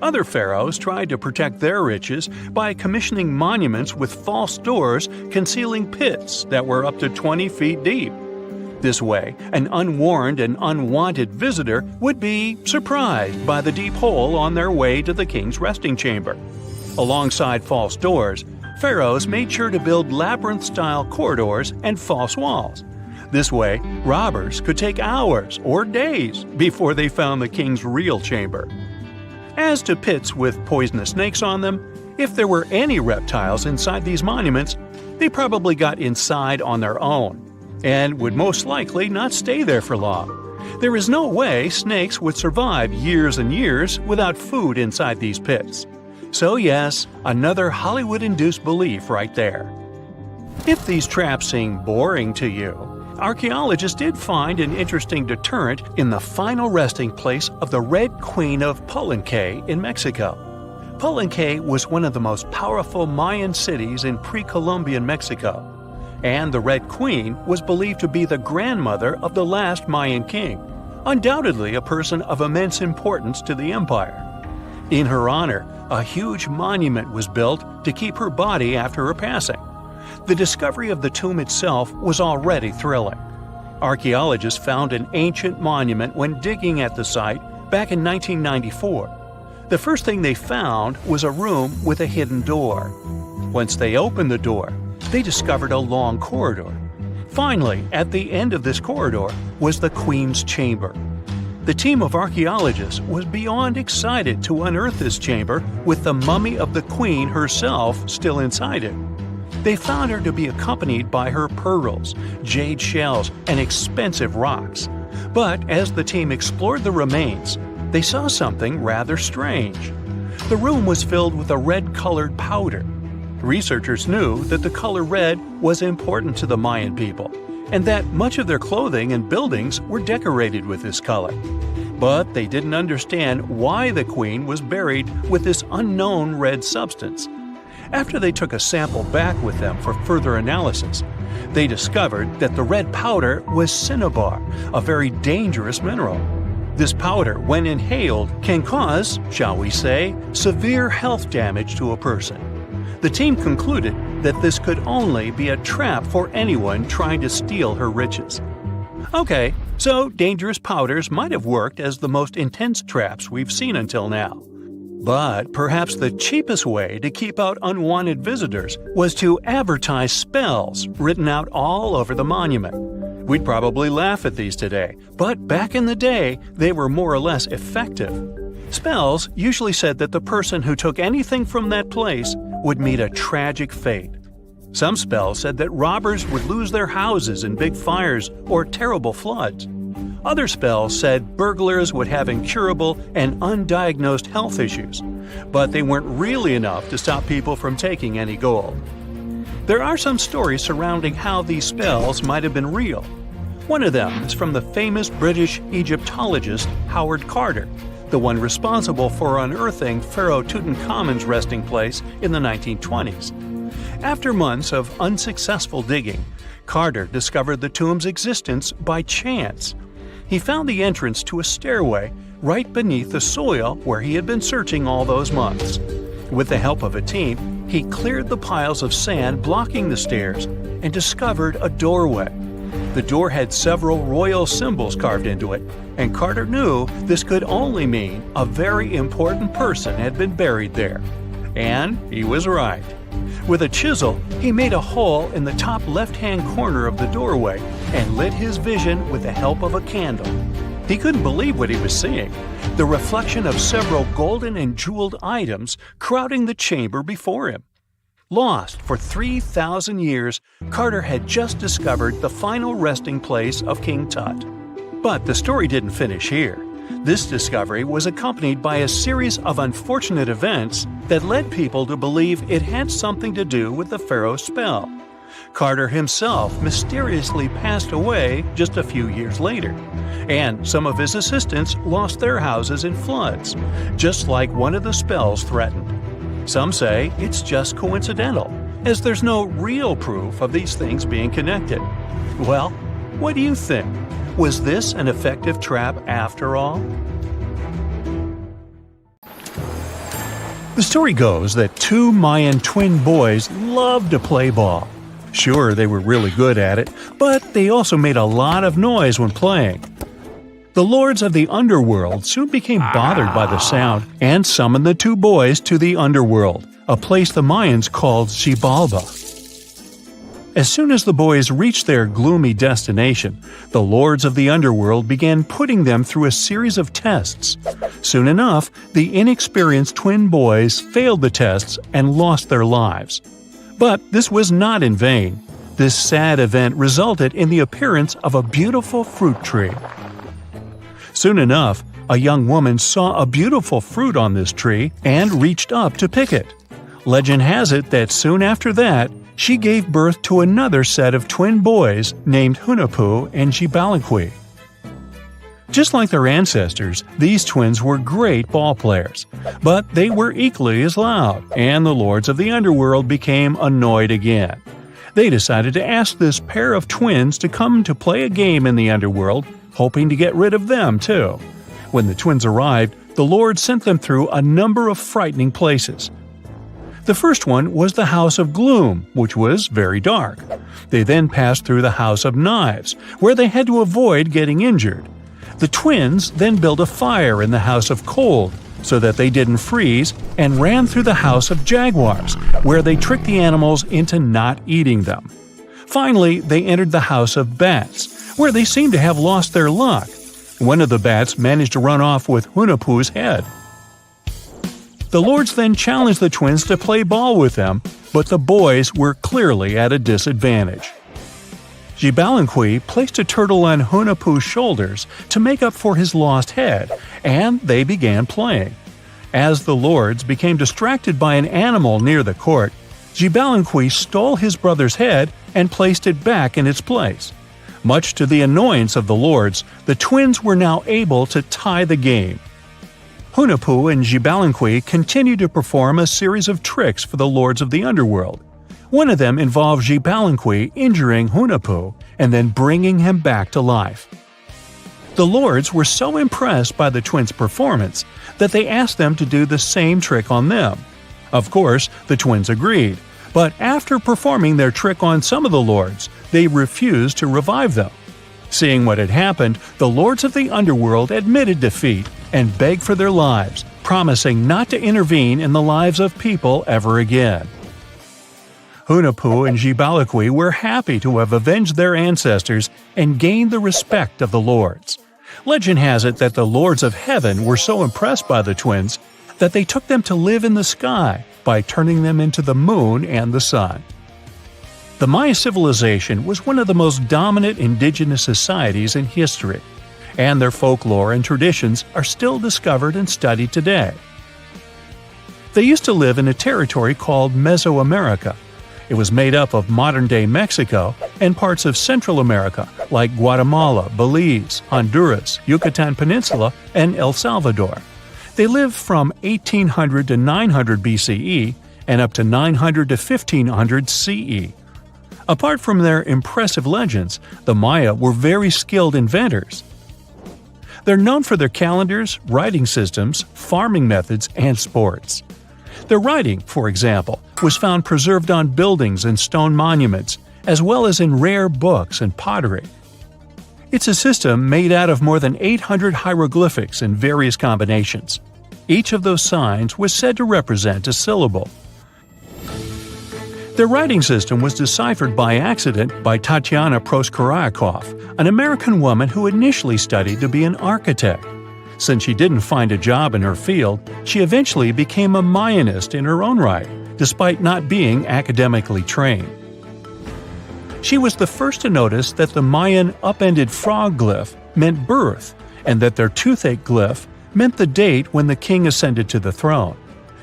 Speaker 1: Other pharaohs tried to protect their riches by commissioning monuments with false doors concealing pits that were up to 20 feet deep. This way, an unwarned and unwanted visitor would be surprised by the deep hole on their way to the king's resting chamber. Alongside false doors, pharaohs made sure to build labyrinth-style corridors and false walls. This way, robbers could take hours or days before they found the king's real chamber. As to pits with poisonous snakes on them, if there were any reptiles inside these monuments, they probably got inside on their own. and would most likely not stay there for long. There is no way snakes would survive years and years without food inside these pits. So yes, another Hollywood-induced belief right there. If these traps seem boring to you, archaeologists did find an interesting deterrent in the final resting place of the Red Queen of Palenque in Mexico. Palenque was one of the most powerful Mayan cities in pre-Columbian Mexico, and the Red Queen was believed to be the grandmother of the last Mayan king, undoubtedly a person of immense importance to the empire. In her honor, a huge monument was built to keep her body after her passing. The discovery of the tomb itself was already thrilling. Archaeologists found an ancient monument when digging at the site back in 1994. The first thing they found was a room with a hidden door. Once they opened the door, they discovered a long corridor. Finally, at the end of this corridor was the Queen's chamber. The team of archaeologists was beyond excited to unearth this chamber with the mummy of the Queen herself still inside it. They found her to be accompanied by her pearls, jade shells, and expensive rocks. But as the team explored the remains, they saw something rather strange. The room was filled with a red-colored powder. Researchers knew that the color red was important to the Mayan people, and that much of their clothing and buildings were decorated with this color. But they didn't understand why the queen was buried with this unknown red substance. After they took a sample back with them for further analysis, they discovered that the red powder was cinnabar, a very dangerous mineral. This powder, when inhaled, can cause, shall we say, severe health damage to a person. The team concluded that this could only be a trap for anyone trying to steal her riches. Okay, so dangerous powders might have worked as the most intense traps we've seen until now. But perhaps the cheapest way to keep out unwanted visitors was to advertise spells written out all over the monument. We'd probably laugh at these today, but back in the day, they were more or less effective. Spells usually said that the person who took anything from that place would meet a tragic fate. Some spells said that robbers would lose their houses in big fires or terrible floods. Other spells said burglars would have incurable and undiagnosed health issues, but they weren't really enough to stop people from taking any gold. There are some stories surrounding how these spells might have been real. One of them is from the famous British Egyptologist Howard Carter, the one responsible for unearthing Pharaoh Tutankhamun's resting place in the 1920s. After months of unsuccessful digging, Carter discovered the tomb's existence by chance. He found the entrance to a stairway right beneath the soil where he had been searching all those months. With the help of a team, he cleared the piles of sand blocking the stairs and discovered a doorway. The door had several royal symbols carved into it, and Carter knew this could only mean a very important person had been buried there. And he was right. With a chisel, he made a hole in the top left-hand corner of the doorway and lit his vision with the help of a candle. He couldn't believe what he was seeing, the reflection of several golden and jeweled items crowding the chamber before him. Lost for 3,000 years, Carter had just discovered the final resting place of King Tut. But the story didn't finish here. This discovery was accompanied by a series of unfortunate events that led people to believe it had something to do with the pharaoh's spell. Carter himself mysteriously passed away just a few years later, and some of his assistants lost their houses in floods, just like one of the spells threatened. Some say it's just coincidental, as there's no real proof of these things being connected. Well, what do you think? Was this an effective trap after all? The story goes that two Mayan twin boys loved to play ball. Sure, they were really good at it, but they also made a lot of noise when playing. The lords of the underworld soon became bothered by the sound and summoned the two boys to the underworld, a place the Mayans called Xibalba. As soon as the boys reached their gloomy destination, the lords of the underworld began putting them through a series of tests. Soon enough, the inexperienced twin boys failed the tests and lost their lives. But this was not in vain. This sad event resulted in the appearance of a beautiful fruit tree. Soon enough, a young woman saw a beautiful fruit on this tree and reached up to pick it. Legend has it that soon after that, she gave birth to another set of twin boys named Hunahpu and Gibalanqui. Just like their ancestors, these twins were great ball players, but they were equally as loud, and the lords of the underworld became annoyed again. They decided to ask this pair of twins to come to play a game in the underworld, hoping to get rid of them too. When the twins arrived, the Lord sent them through a number of frightening places. The first one was the House of Gloom, which was very dark. They then passed through the House of Knives, where they had to avoid getting injured. The twins then built a fire in the House of Cold, so that they didn't freeze, and ran through the House of Jaguars, where they tricked the animals into not eating them. Finally, they entered the House of Bats, where they seemed to have lost their luck. One of the bats managed to run off with Hunahpu's head. The lords then challenged the twins to play ball with them, but the boys were clearly at a disadvantage. Gibalanqui placed a turtle on Hunahpu's shoulders to make up for his lost head, and they began playing. As the lords became distracted by an animal near the court, Gibalanqui stole his brother's head and placed it back in its place. Much to the annoyance of the lords, the twins were now able to tie the game. Hunahpu and Gibalanqui continued to perform a series of tricks for the lords of the underworld. One of them involved Gibalanqui injuring Hunahpu and then bringing him back to life. The lords were so impressed by the twins' performance that they asked them to do the same trick on them. Of course, the twins agreed, but after performing their trick on some of the lords, they refused to revive them. Seeing what had happened, the lords of the underworld admitted defeat and begged for their lives, promising not to intervene in the lives of people ever again. Hunahpu and Gibalanqui were happy to have avenged their ancestors and gained the respect of the lords. Legend has it that the lords of heaven were so impressed by the twins that they took them to live in the sky by turning them into the moon and the sun. The Maya civilization was one of the most dominant indigenous societies in history, and their folklore and traditions are still discovered and studied today. They used to live in a territory called Mesoamerica. It was made up of modern-day Mexico and parts of Central America like Guatemala, Belize, Honduras, Yucatan Peninsula, and El Salvador. They lived from 1800 to 900 BCE and up to 900 to 1500 CE. Apart from their impressive legends, the Maya were very skilled inventors. They're known for their calendars, writing systems, farming methods, and sports. Their writing, for example, was found preserved on buildings and stone monuments, as well as in rare books and pottery. It's a system made out of more than 800 hieroglyphics in various combinations. Each of those signs was said to represent a syllable. Their writing system was deciphered by accident by Tatiana Proskorakov, an American woman who initially studied to be an architect. Since she didn't find a job in her field, she eventually became a Mayanist in her own right, despite not being academically trained. She was the first to notice that the Mayan upended frog glyph meant birth, and that their toothache glyph meant the date when the king ascended to the throne.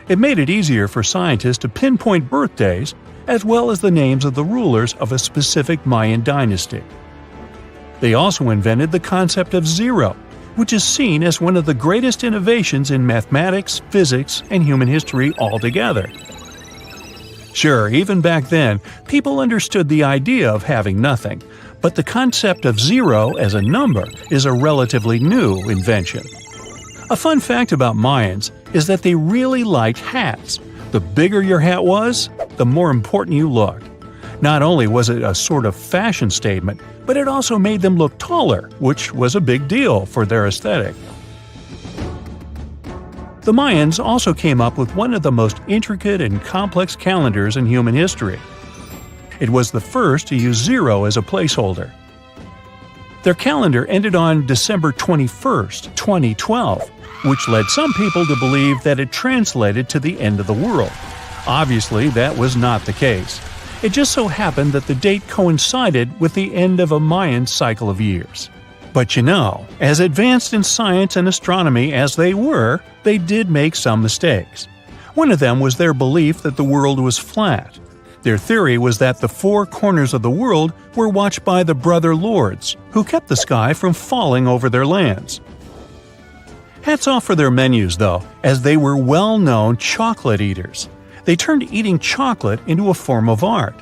Speaker 1: It made it easier for scientists to pinpoint birthdays, as well as the names of the rulers of a specific Mayan dynasty. They also invented the concept of zero, which is seen as one of the greatest innovations in mathematics, physics, and human history altogether. Sure, even back then, people understood the idea of having nothing, but the concept of zero as a number is a relatively new invention. A fun fact about Mayans is that they really liked hats. The bigger your hat was, the more important you looked. Not only was it a sort of fashion statement, but it also made them look taller, which was a big deal for their aesthetic. The Mayans also came up with one of the most intricate and complex calendars in human history. It was the first to use zero as a placeholder. Their calendar ended on December 21st, 2012, which led some people to believe that it translated to the end of the world. Obviously, that was not the case. It just so happened that the date coincided with the end of a Mayan cycle of years. But as advanced in science and astronomy as they were, they did make some mistakes. One of them was their belief that the world was flat. Their theory was that the four corners of the world were watched by the brother lords, who kept the sky from falling over their lands. Hats off for their menus, though, as they were well-known chocolate eaters. They turned eating chocolate into a form of art.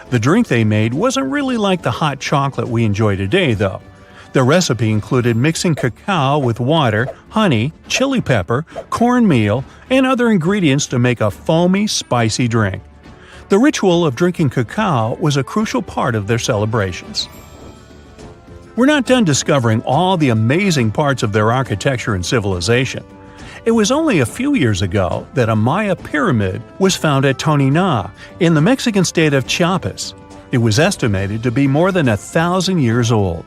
Speaker 1: The drink they made wasn't really like the hot chocolate we enjoy today, though. The recipe included mixing cacao with water, honey, chili pepper, cornmeal, and other ingredients to make a foamy, spicy drink. The ritual of drinking cacao was a crucial part of their celebrations. We're not done discovering all the amazing parts of their architecture and civilization. It was only a few years ago that a Maya pyramid was found at Tonina, in the Mexican state of Chiapas. It was estimated to be more than 1,000 years old.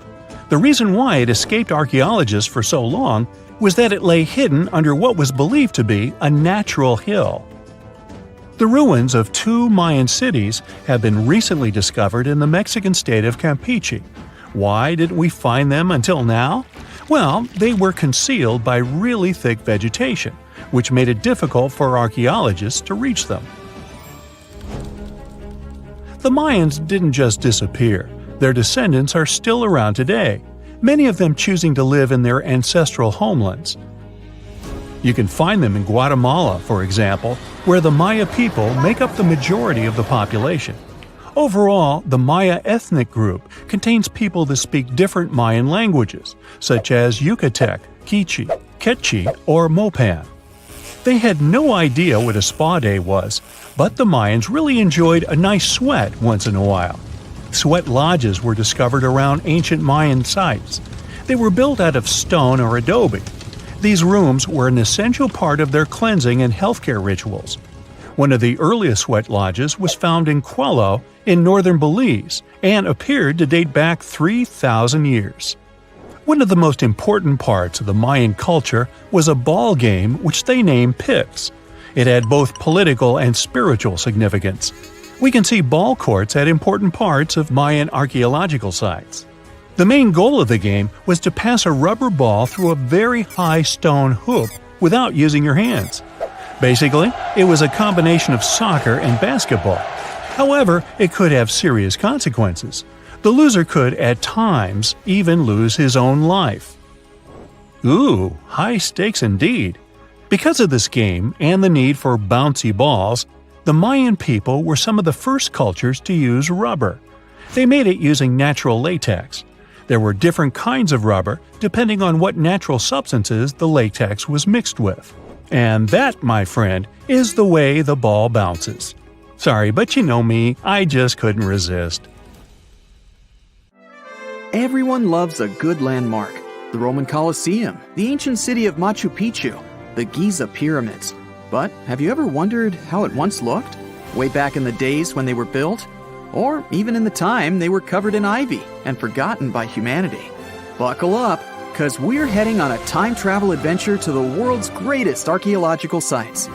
Speaker 1: The reason why it escaped archaeologists for so long was that it lay hidden under what was believed to be a natural hill. The ruins of two Mayan cities have been recently discovered in the Mexican state of Campeche. Why didn't we find them until now? Well, they were concealed by really thick vegetation, which made it difficult for archaeologists to reach them. The Mayans didn't just disappear. Their descendants are still around today, many of them choosing to live in their ancestral homelands. You can find them in Guatemala, for example, where the Maya people make up the majority of the population. Overall, the Maya ethnic group contains people that speak different Mayan languages, such as Yucatec, Quiche, Quechua, or Mopan. They had no idea what a spa day was, but the Mayans really enjoyed a nice sweat once in a while. Sweat lodges were discovered around ancient Mayan sites. They were built out of stone or adobe. These rooms were an essential part of their cleansing and healthcare rituals. One of the earliest sweat lodges was found in Quello in northern Belize and appeared to date back 3,000 years. One of the most important parts of the Mayan culture was a ball game which they named Pix. It had both political and spiritual significance. We can see ball courts at important parts of Mayan archaeological sites. The main goal of the game was to pass a rubber ball through a very high stone hoop without using your hands. Basically, it was a combination of soccer and basketball. However, it could have serious consequences. The loser could, at times, even lose his own life. Ooh, high stakes indeed. Because of this game and the need for bouncy balls, the Mayan people were some of the first cultures to use rubber. They made it using natural latex. There were different kinds of rubber depending on what natural substances the latex was mixed with. And that, my friend, is the way the ball bounces. Sorry, but you know me, I just couldn't resist.
Speaker 4: Everyone loves a good landmark. The Roman Colosseum, the ancient city of Machu Picchu, the Giza pyramids. But have you ever wondered how it once looked? Way back in the days when they were built? Or even in the time they were covered in ivy and forgotten by humanity? Buckle up, because we're heading on a time travel adventure to the world's greatest archaeological sites.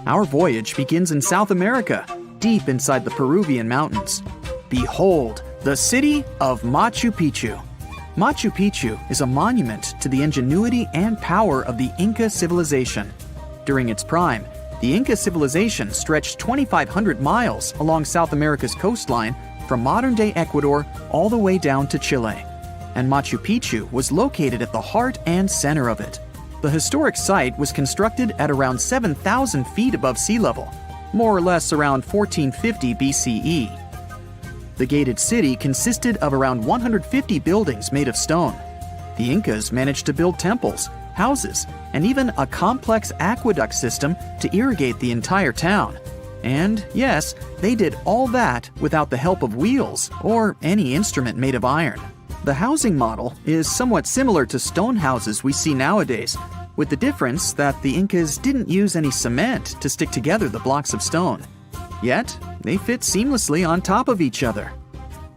Speaker 4: Our voyage begins in South America, deep inside the Peruvian mountains. Behold, the city of Machu Picchu. Machu Picchu is a monument to the ingenuity and power of the Inca civilization. During its prime, the Inca civilization stretched 2,500 miles along South America's coastline from modern-day Ecuador all the way down to Chile. And Machu Picchu was located at the heart and center of it. The historic site was constructed at around 7,000 feet above sea level, more or less around 1450 BCE. The gated city consisted of around 150 buildings made of stone. The Incas managed to build temples, houses, and even a complex aqueduct system to irrigate the entire town. And yes, they did all that without the help of wheels or any instrument made of iron. The housing model is somewhat similar to stone houses we see nowadays, with the difference that the Incas didn't use any cement to stick together the blocks of stone. Yet, they fit seamlessly on top of each other.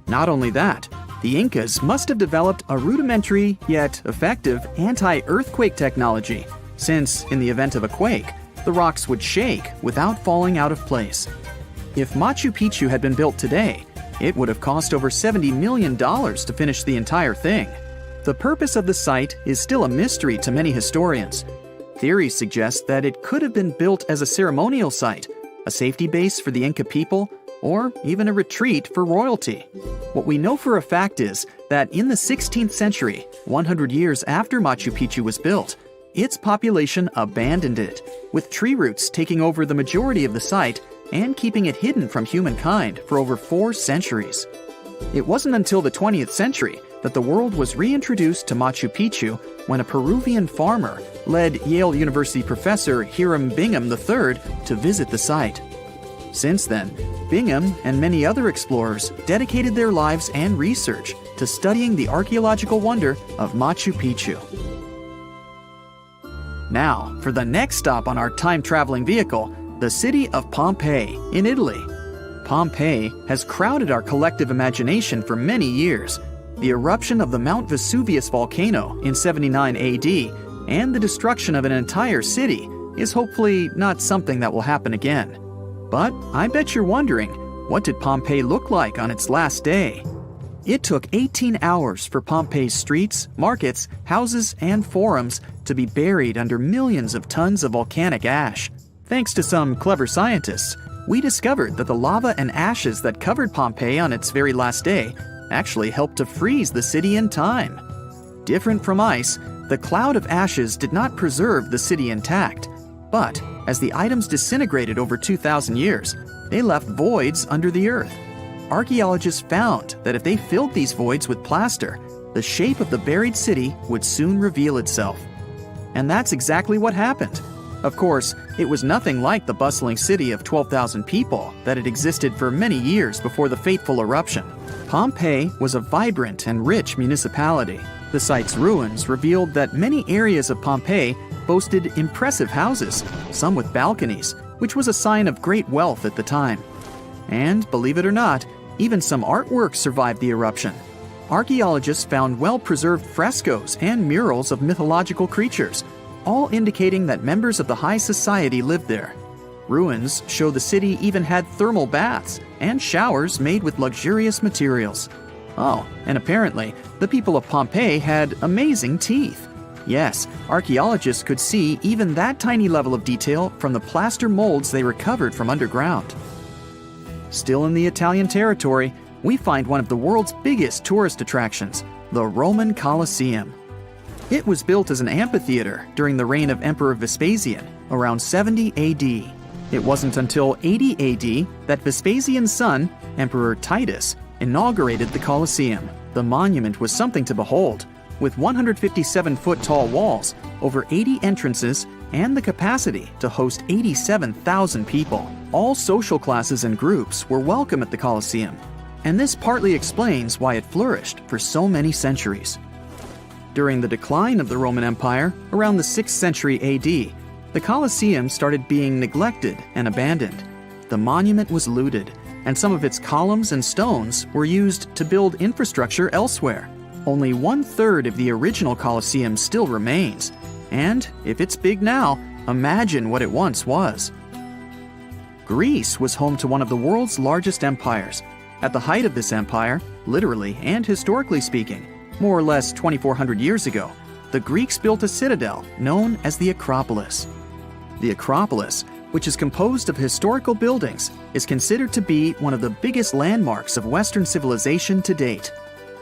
Speaker 4: Not only that, the Incas must have developed a rudimentary yet effective anti-earthquake technology, since in the event of a quake, the rocks would shake without falling out of place. If Machu Picchu had been built today, it would have cost over $70 million to finish the entire thing. The purpose of the site is still a mystery to many historians. Theories suggest that it could have been built as a ceremonial site, a safety base for the Inca people, or even a retreat for royalty. What we know for a fact is that in the 16th century, 100 years after Machu Picchu was built, its population abandoned it, with tree roots taking over the majority of the site and keeping it hidden from humankind for over 4 centuries. It wasn't until the 20th century that the world was reintroduced to Machu Picchu when a Peruvian farmer led Yale University professor Hiram Bingham III to visit the site. Since then, Bingham and many other explorers dedicated their lives and research to studying the archaeological wonder of Machu Picchu. Now, for the next stop on our time-traveling vehicle, the city of Pompeii in Italy. Pompeii has crowded our collective imagination for many years. The eruption of the Mount Vesuvius volcano in 79 AD and the destruction of an entire city is hopefully not something that will happen again. But I bet you're wondering, what did Pompeii look like on its last day? It took 18 hours for Pompeii's streets, markets, houses, and forums to be buried under millions of tons of volcanic ash. Thanks to some clever scientists, we discovered that the lava and ashes that covered Pompeii on its very last day actually helped to freeze the city in time. Different from ice, the cloud of ashes did not preserve the city intact, but as the items disintegrated over 2,000 years, they left voids under the earth. Archaeologists found that if they filled these voids with plaster, the shape of the buried city would soon reveal itself. And that's exactly what happened. Of course, it was nothing like the bustling city of 12,000 people that had existed for many years before the fateful eruption. Pompeii was a vibrant and rich municipality. The site's ruins revealed that many areas of Pompeii boasted impressive houses, some with balconies, which was a sign of great wealth at the time. And, believe it or not, even some artwork survived the eruption. Archaeologists found well-preserved frescoes and murals of mythological creatures, all indicating that members of the high society lived there. Ruins show the city even had thermal baths and showers made with luxurious materials. Oh, and apparently, the people of Pompeii had amazing teeth. Yes, archaeologists could see even that tiny level of detail from the plaster molds they recovered from underground. Still in the Italian territory, we find one of the world's biggest tourist attractions, the Roman Colosseum. It was built as an amphitheater during the reign of Emperor Vespasian, around 70 AD. It wasn't until 80 AD that Vespasian's son, Emperor Titus, inaugurated the Colosseum. The monument was something to behold, with 157-foot-tall walls, over 80 entrances, and the capacity to host 87,000 people. All social classes and groups were welcome at the Colosseum, and this partly explains why it flourished for so many centuries. During the decline of the Roman Empire, around the 6th century AD, the Colosseum started being neglected and abandoned. The monument was looted, and some of its columns and stones were used to build infrastructure elsewhere. Only 1/3 of the original Colosseum still remains, and if it's big now, imagine what it once was. Greece was home to one of the world's largest empires. At the height of this empire, literally and historically speaking, more or less 2,400 years ago, the Greeks built a citadel known as the Acropolis. The Acropolis, which is composed of historical buildings, is considered to be one of the biggest landmarks of Western civilization to date.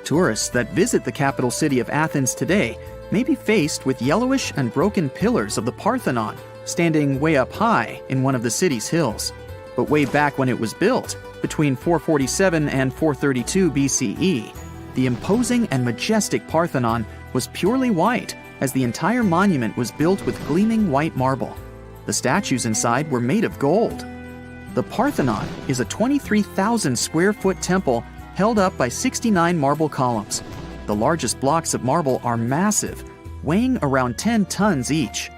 Speaker 4: Tourists that visit the capital city of Athens today may be faced with yellowish and broken pillars of the Parthenon standing way up high in one of the city's hills. But way back when it was built, between 447 and 432 BCE, the imposing and majestic Parthenon was purely white, as the entire monument was built with gleaming white marble. The statues inside were made of gold. The Parthenon is a 23,000 square foot temple held up by 69 marble columns. The largest blocks of marble are massive, weighing around 10 tons each.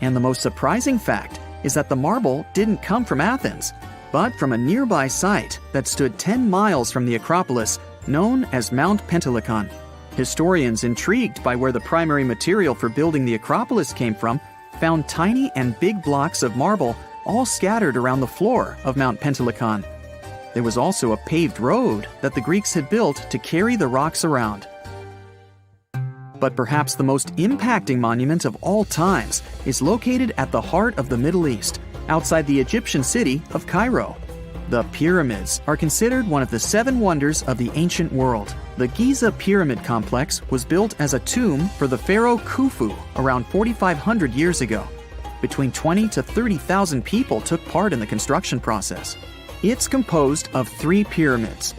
Speaker 4: And the most surprising fact is that the marble didn't come from Athens, but from a nearby site that stood 10 miles from the Acropolis, known as Mount Pentelicon. Historians intrigued by where the primary material for building the Acropolis came from found tiny and big blocks of marble all scattered around the floor of Mount Pentelicon. There was also a paved road that the Greeks had built to carry the rocks around. But perhaps the most impacting monument of all times is located at the heart of the Middle East, outside the Egyptian city of Cairo. The pyramids are considered one of the 7 wonders of the ancient world. The Giza pyramid complex was built as a tomb for the pharaoh Khufu around 4,500 years ago. Between 20 to 30,000 people took part in the construction process. It's composed of 3 pyramids.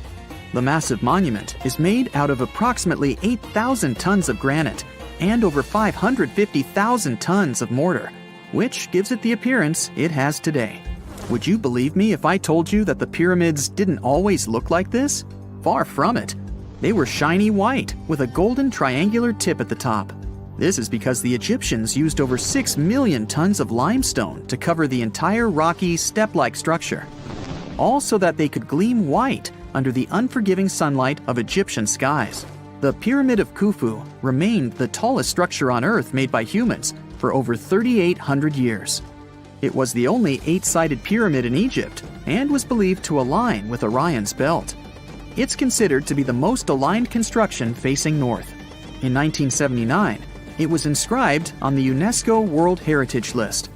Speaker 4: The massive monument is made out of approximately 8,000 tons of granite and over 550,000 tons of mortar, which gives it the appearance it has today. Would you believe me if I told you that the pyramids didn't always look like this? Far from it. They were shiny white with a golden triangular tip at the top. This is because the Egyptians used over 6 million tons of limestone to cover the entire rocky, step-like structure, all so that they could gleam white under the unforgiving sunlight of Egyptian skies. The Pyramid of Khufu remained the tallest structure on Earth made by humans for over 3,800 years. It was the only 8-sided pyramid in Egypt and was believed to align with Orion's belt. It's considered to be the most aligned construction facing north. In 1979, it was inscribed on the UNESCO World Heritage List.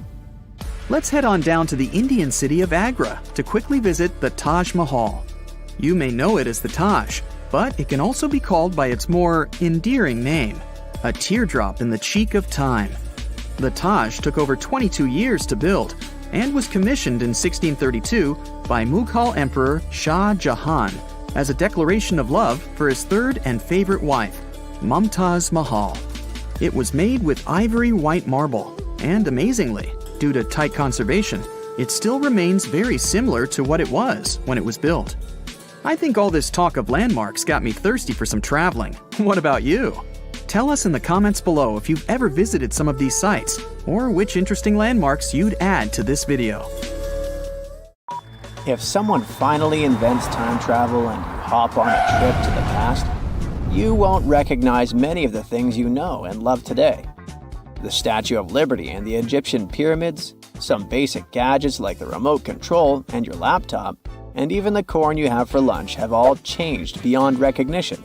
Speaker 4: Let's head on down to the Indian city of Agra to quickly visit the Taj Mahal. You may know it as the Taj, but it can also be called by its more endearing name, a teardrop in the cheek of time. The Taj took over 22 years to build and was commissioned in 1632 by Mughal Emperor Shah Jahan as a declaration of love for his third and favorite wife, Mumtaz Mahal. It was made with ivory white marble, and amazingly, due to tight conservation, it still remains very similar to what it was when it was built. I think all this talk of landmarks got me thirsty for some traveling. What about you? Tell us in the comments below if you've ever visited some of these sites, or which interesting landmarks you'd add to this video.
Speaker 2: If someone finally invents time travel and you hop on a trip to the past, you won't recognize many of the things you know and love today. The Statue of Liberty and the Egyptian pyramids, some basic gadgets like the remote control and your laptop, and even the corn you have for lunch have all changed beyond recognition.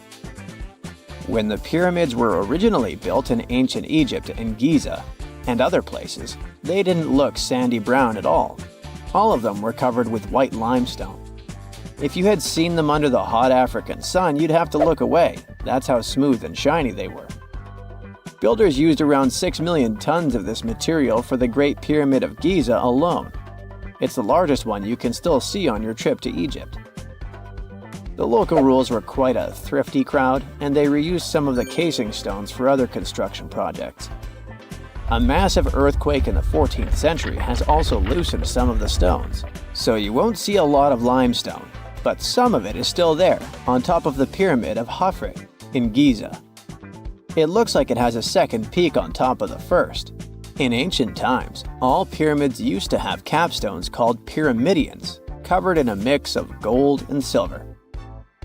Speaker 2: When the pyramids were originally built in ancient Egypt and Giza and other places, they didn't look sandy brown at all. All of them were covered with white limestone. If you had seen them under the hot African sun, you'd have to look away. That's how smooth and shiny they were. Builders used around 6 million tons of this material for the Great Pyramid of Giza alone. It's the largest one you can still see on your trip to Egypt. The local rules were quite a thrifty crowd, and they reused some of the casing stones for other construction projects. A massive earthquake in the 14th century has also loosened some of the stones, so you won't see a lot of limestone, but some of it is still there, on top of the Pyramid of Khafre in Giza. It looks like it has a second peak on top of the first. In ancient times, all pyramids used to have capstones called pyramidions, covered in a mix of gold and silver.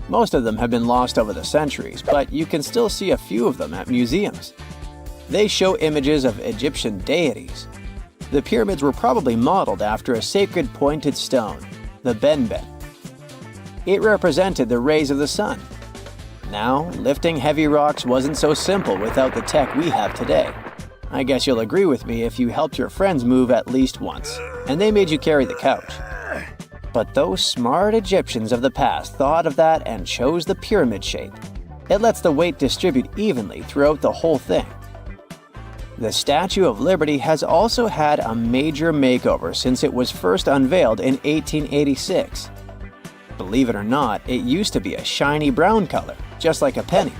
Speaker 2: Most of them have been lost over the centuries, but you can still see a few of them at museums. They show images of Egyptian deities. The pyramids were probably modeled after a sacred pointed stone, the benben. It represented the rays of the sun. Now, lifting heavy rocks wasn't so simple without the tech we have today. I guess you'll agree with me if you helped your friends move at least once, and they made you carry the couch. But those smart Egyptians of the past thought of that and chose the pyramid shape. It lets the weight distribute evenly throughout the whole thing. The Statue of Liberty has also had a major makeover since it was first unveiled in 1886. Believe it or not, it used to be a shiny brown color, just like a penny.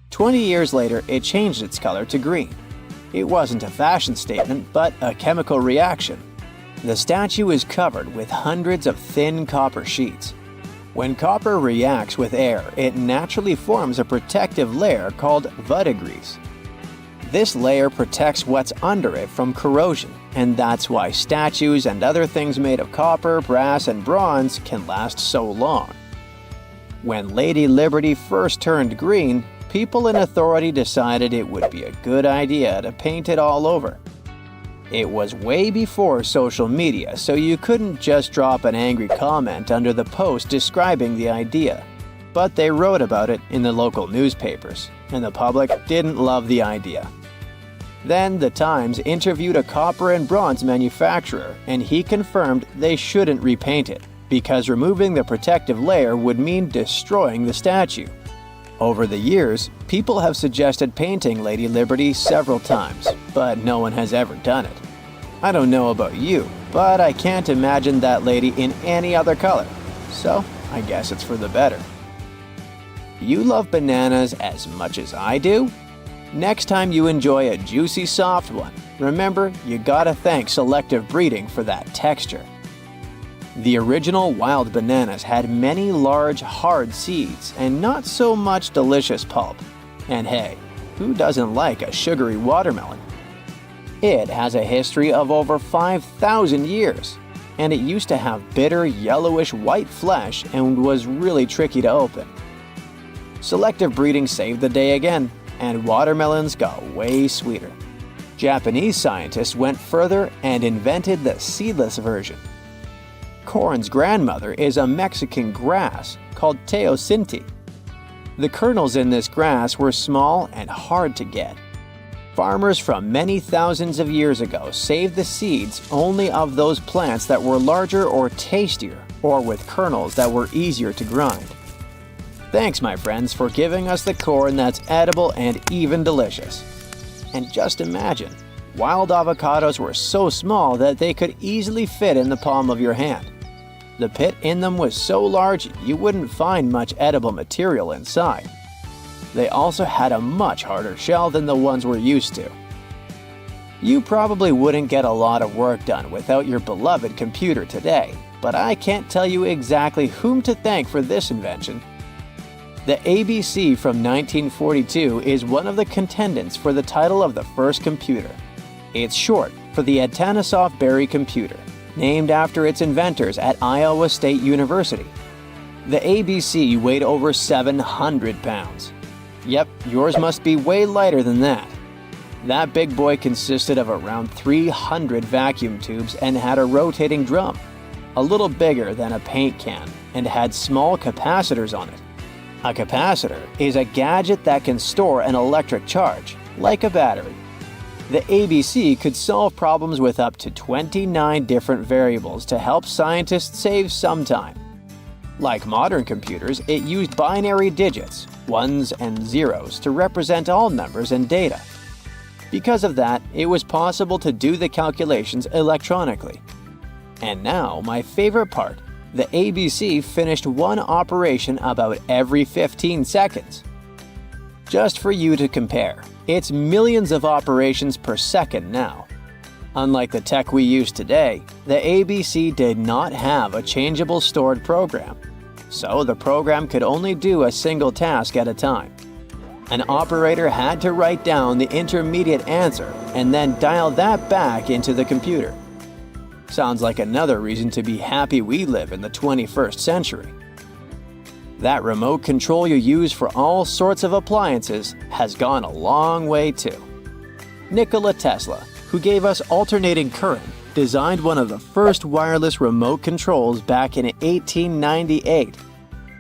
Speaker 2: 20 years later, it changed its color to green. It wasn't a fashion statement, but a chemical reaction. The statue is covered with hundreds of thin copper sheets. When copper reacts with air, it naturally forms a protective layer called verdigris. This layer protects what's under it from corrosion, and that's why statues and other things made of copper, brass, and bronze can last so long. When Lady Liberty first turned green, people in authority decided it would be a good idea to paint it all over. It was way before social media, so you couldn't just drop an angry comment under the post describing the idea. But they wrote about it in the local newspapers, and the public didn't love the idea. Then the Times interviewed a copper and bronze manufacturer, and he confirmed they shouldn't repaint it, because removing the protective layer would mean destroying the statue. Over the years, people have suggested painting Lady Liberty several times, but no one has ever done it. I don't know about you, but I can't imagine that lady in any other color, so I guess it's for the better. You love bananas as much as I do? Next time you enjoy a juicy soft one, remember you gotta thank selective breeding for that texture. The original wild bananas had many large, hard seeds and not so much delicious pulp. And hey, who doesn't like a sugary watermelon? It has a history of over 5,000 years, and it used to have bitter, yellowish white flesh and was really tricky to open. Selective breeding saved the day again, and watermelons got way sweeter. Japanese scientists went further and invented the seedless version. Corn's grandmother is a Mexican grass called teosinte. The kernels in this grass were small and hard to get. Farmers from many thousands of years ago saved the seeds only of those plants that were larger or tastier, or with kernels that were easier to grind. Thanks, my friends, for giving us the corn that's edible and even delicious. And just imagine, wild avocados were so small that they could easily fit in the palm of your hand. The pit in them was so large you wouldn't find much edible material inside. They also had a much harder shell than the ones we're used to. You probably wouldn't get a lot of work done without your beloved computer today, but I can't tell you exactly whom to thank for this invention. The ABC from 1942 is one of the contendants for the title of the first computer. It's short for the Atanasoff Berry computer, named after its inventors at Iowa State University. The ABC weighed over 700 pounds. Yep, yours must be way lighter than that. That big boy consisted of around 300 vacuum tubes and had a rotating drum, a little bigger than a paint can, and had small capacitors on it. A capacitor is a gadget that can store an electric charge, like a battery. The ABC could solve problems with up to 29 different variables to help scientists save some time. Like modern computers, it used binary digits, ones and zeros, to represent all numbers and data. Because of that, it was possible to do the calculations electronically. And now, my favorite part, the ABC finished one operation about every 15 seconds. Just for you to compare, it's millions of operations per second now. Unlike the tech we use today, the ABC did not have a changeable stored program, so the program could only do a single task at a time. An operator had to write down the intermediate answer and then dial that back into the computer. Sounds like another reason to be happy we live in the 21st century. That remote control you use for all sorts of appliances has gone a long way too. Nikola Tesla, who gave us alternating current, designed one of the first wireless remote controls back in 1898.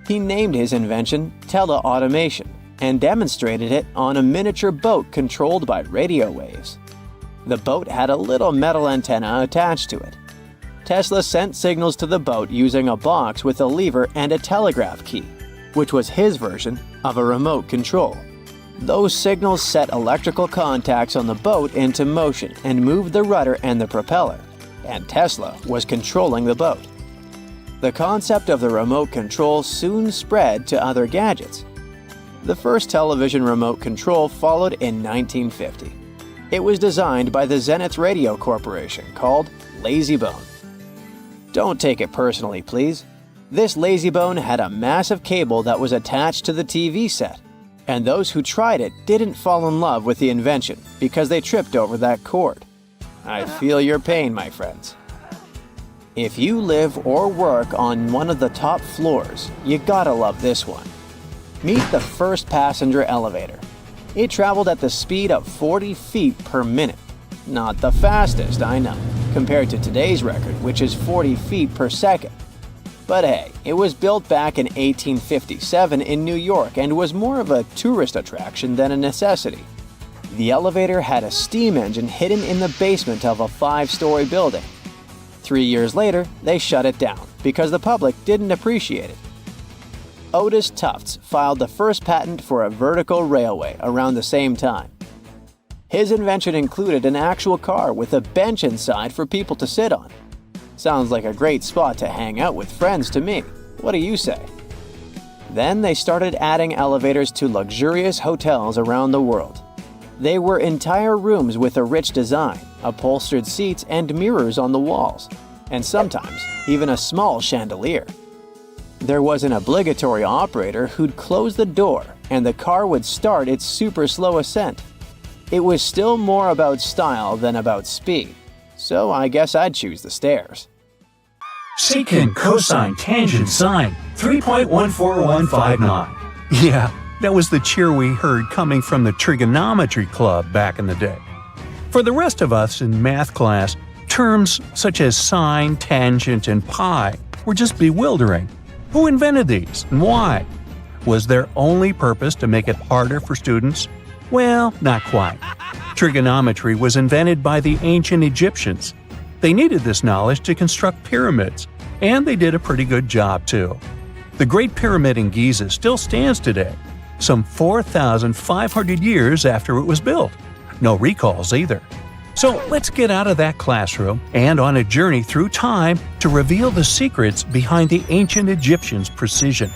Speaker 2: He named his invention teleautomation and demonstrated it on a miniature boat controlled by radio waves. The boat had a little metal antenna attached to it. Tesla sent signals to the boat using a box with a lever and a telegraph key, which was his version of a remote control. Those signals set electrical contacts on the boat into motion and moved the rudder and the propeller, and Tesla was controlling the boat. The concept of the remote control soon spread to other gadgets. The first television remote control followed in 1950. It was designed by the Zenith Radio Corporation, called LazyBone. Don't take it personally, please. This LazyBone had a massive cable that was attached to the TV set, and those who tried it didn't fall in love with the invention because they tripped over that cord. I feel your pain, my friends. If you live or work on one of the top floors, you gotta love this one. Meet the first passenger elevator. It traveled at the speed of 40 feet per minute. not the fastest, I know, compared to today's record, which is 40 feet per second. But hey, it was built back in 1857 in New York and was more of a tourist attraction than a necessity. The elevator had a steam engine hidden in the basement of a 5-story building. 3 years later, they shut it down because the public didn't appreciate it. Otis Tufts filed the first patent for a vertical railway around the same time. His invention included an actual car with a bench inside for people to sit on. Sounds like a great spot to hang out with friends to me. What do you say? Then they started adding elevators to luxurious hotels around the world. They were entire rooms with a rich design, upholstered seats and mirrors on the walls, and sometimes even a small chandelier. There was an obligatory operator who'd close the door and the car would start its super slow ascent. It was still more about style than about speed, so I guess I'd choose the stairs.
Speaker 1: Secant, cosine, tangent, sine, 3.14159. Yeah, that was the cheer we heard coming from the trigonometry club back in the day. For the rest of us in math class, terms such as sine, tangent, and pi were just bewildering. Who invented these and why? Was their only purpose to make it harder for students? Well, not quite. Trigonometry was invented by the ancient Egyptians. They needed this knowledge to construct pyramids, and they did a pretty good job too. The Great Pyramid in Giza still stands today, some 4,500 years after it was built. No recalls either. So let's get out of that classroom and on a journey through time to reveal the secrets behind the ancient Egyptians' precision.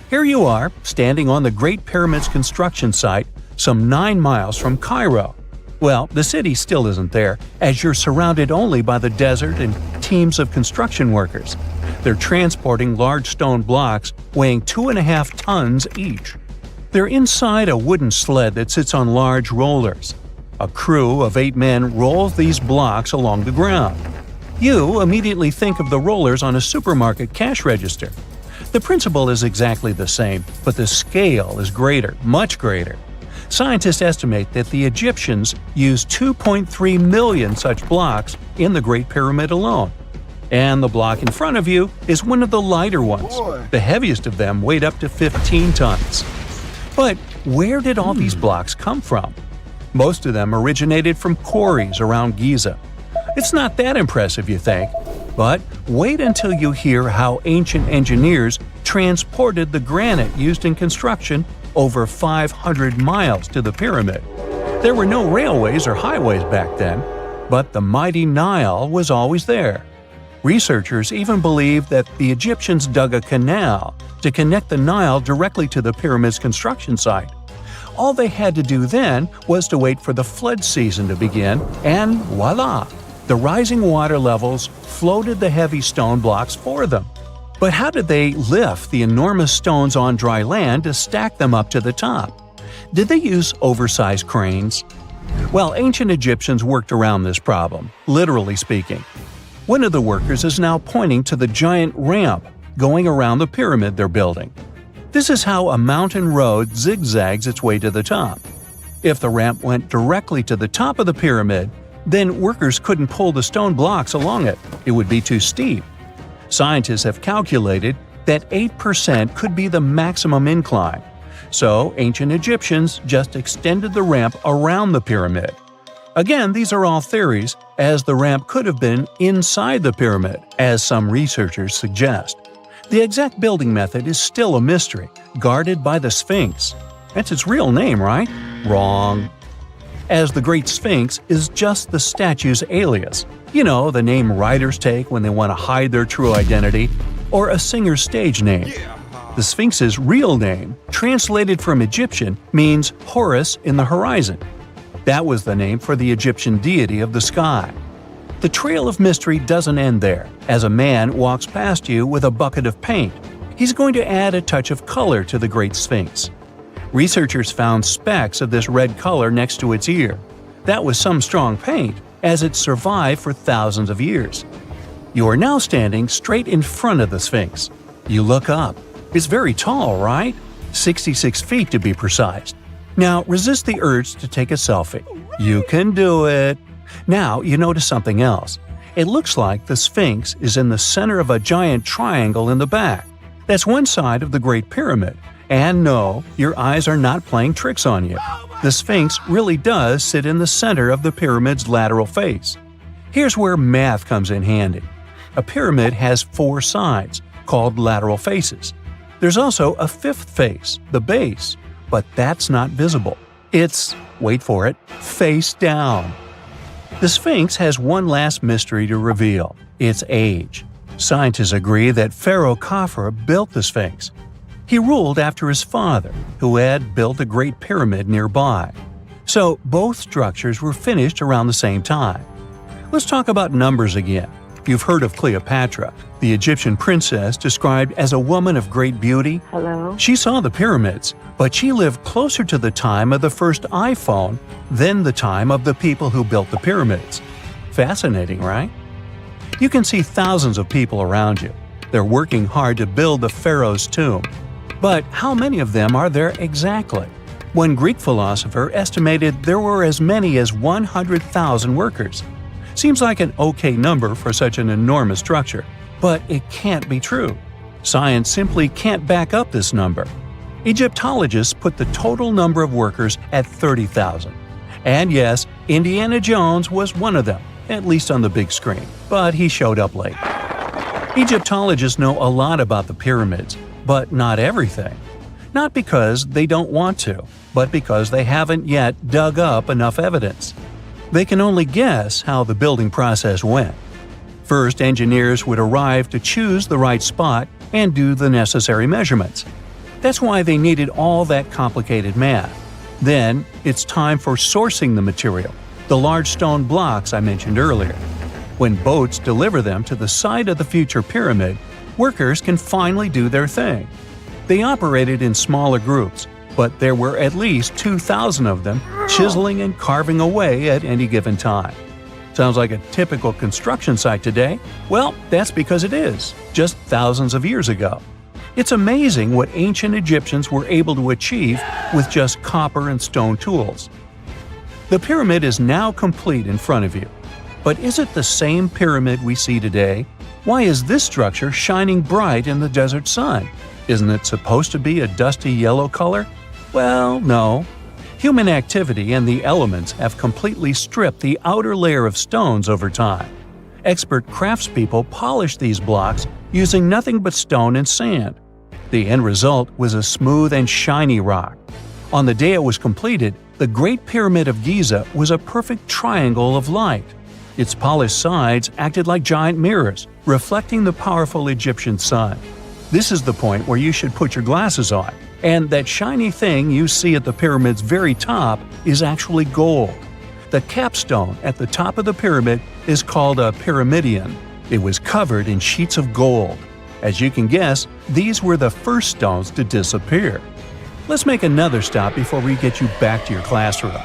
Speaker 1: Here you are, standing on the Great Pyramid's construction site, some 9 miles from Cairo. Well, the city still isn't there, as you're surrounded only by the desert and teams of construction workers. They're transporting large stone blocks weighing 2.5 tons each. They're inside a wooden sled that sits on large rollers. A crew of 8 men rolls these blocks along the ground. You immediately think of the rollers on a supermarket cash register. The principle is exactly the same, but the scale is greater, much greater. Scientists estimate that the Egyptians used 2.3 million such blocks in the Great Pyramid alone. And the block in front of you is one of the lighter ones. The heaviest of them weighed up to 15 tons. But where did all these blocks come from? Most of them originated from quarries around Giza. It's not that impressive, you think, but wait until you hear how ancient engineers transported the granite used in construction over 500 miles to the pyramid. There were no railways or highways back then, but the mighty Nile was always there. Researchers even believe that the Egyptians dug a canal to connect the Nile directly to the pyramid's construction site. All they had to do then was to wait for the flood season to begin, and voila! The rising water levels floated the heavy stone blocks for them. But how did they lift the enormous stones on dry land to stack them up to the top? Did they use oversized cranes? Well, ancient Egyptians worked around this problem, literally speaking. One of the workers is now pointing to the giant ramp going around the pyramid they're building. This is how a mountain road zigzags its way to the top. If the ramp went directly to the top of the pyramid, then workers couldn't pull the stone blocks along it. It would be too steep. Scientists have calculated that 8% could be the maximum incline. So ancient Egyptians just extended the ramp around the pyramid. Again, these are all theories, as the ramp could have been inside the pyramid, as some researchers suggest. The exact building method is still a mystery, guarded by the Sphinx. That's its real name, right? Wrong. As the Great Sphinx is just the statue's alias. You know, the name writers take when they want to hide their true identity, or a singer's stage name. The Sphinx's real name, translated from Egyptian, means Horus in the horizon. That was the name for the Egyptian deity of the sky. The trail of mystery doesn't end there. As a man walks past you with a bucket of paint, he's going to add a touch of color to the Great Sphinx. Researchers found specks of this red color next to its ear. That was some strong paint, as it survived for thousands of years. You are now standing straight in front of the Sphinx. You look up. It's very tall, right? 66 feet to be precise. Now resist the urge to take a selfie. You can do it. Now you notice something else. It looks like the Sphinx is in the center of a giant triangle in the back. That's one side of the Great Pyramid. And no, your eyes are not playing tricks on you. The Sphinx really does sit in the center of the pyramid's lateral face. Here's where math comes in handy. A pyramid has 4 sides, called lateral faces. There's also a 5th face, the base, but that's not visible. It's, wait for it, face down. The Sphinx has one last mystery to reveal: its age. Scientists agree that Pharaoh Khafre built the Sphinx. He ruled after his father, who had built a great pyramid nearby. So both structures were finished around the same time. Let's talk about numbers again. You've heard of Cleopatra, the Egyptian princess described as a woman of great beauty.
Speaker 6: Hello?
Speaker 1: She saw the pyramids, but she lived closer to the time of the first iPhone than the time of the people who built the pyramids. Fascinating, right? You can see thousands of people around you. They're working hard to build the pharaoh's tomb. But how many of them are there exactly? One Greek philosopher estimated there were as many as 100,000 workers. Seems like an okay number for such an enormous structure, but it can't be true. Science simply can't back up this number. Egyptologists put the total number of workers at 30,000. And yes, Indiana Jones was one of them, at least on the big screen, but he showed up late. Egyptologists know a lot about the pyramids, but not everything. Not because they don't want to, but because they haven't yet dug up enough evidence. They can only guess how the building process went. First, engineers would arrive to choose the right spot and do the necessary measurements. That's why they needed all that complicated math. Then, it's time for sourcing the material, the large stone blocks I mentioned earlier. When boats deliver them to the site of the future pyramid, workers can finally do their thing. They operated in smaller groups, but there were at least 2,000 of them chiseling and carving away at any given time. Sounds like a typical construction site today? Well, that's because it is, just thousands of years ago. It's amazing what ancient Egyptians were able to achieve with just copper and stone tools. The pyramid is now complete in front of you. But is it the same pyramid we see today? Why is this structure shining bright in the desert sun? Isn't it supposed to be a dusty yellow color? Well, no. Human activity and the elements have completely stripped the outer layer of stones over time. Expert craftspeople polished these blocks using nothing but stone and sand. The end result was a smooth and shiny rock. On the day it was completed, the Great Pyramid of Giza was a perfect triangle of light. Its polished sides acted like giant mirrors, reflecting the powerful Egyptian sun. This is the point where you should put your glasses on, and that shiny thing you see at the pyramid's very top is actually gold. The capstone at the top of the pyramid is called a pyramidion. It was covered in sheets of gold. As you can guess, these were the first stones to disappear. Let's make another stop before we get you back to your classroom.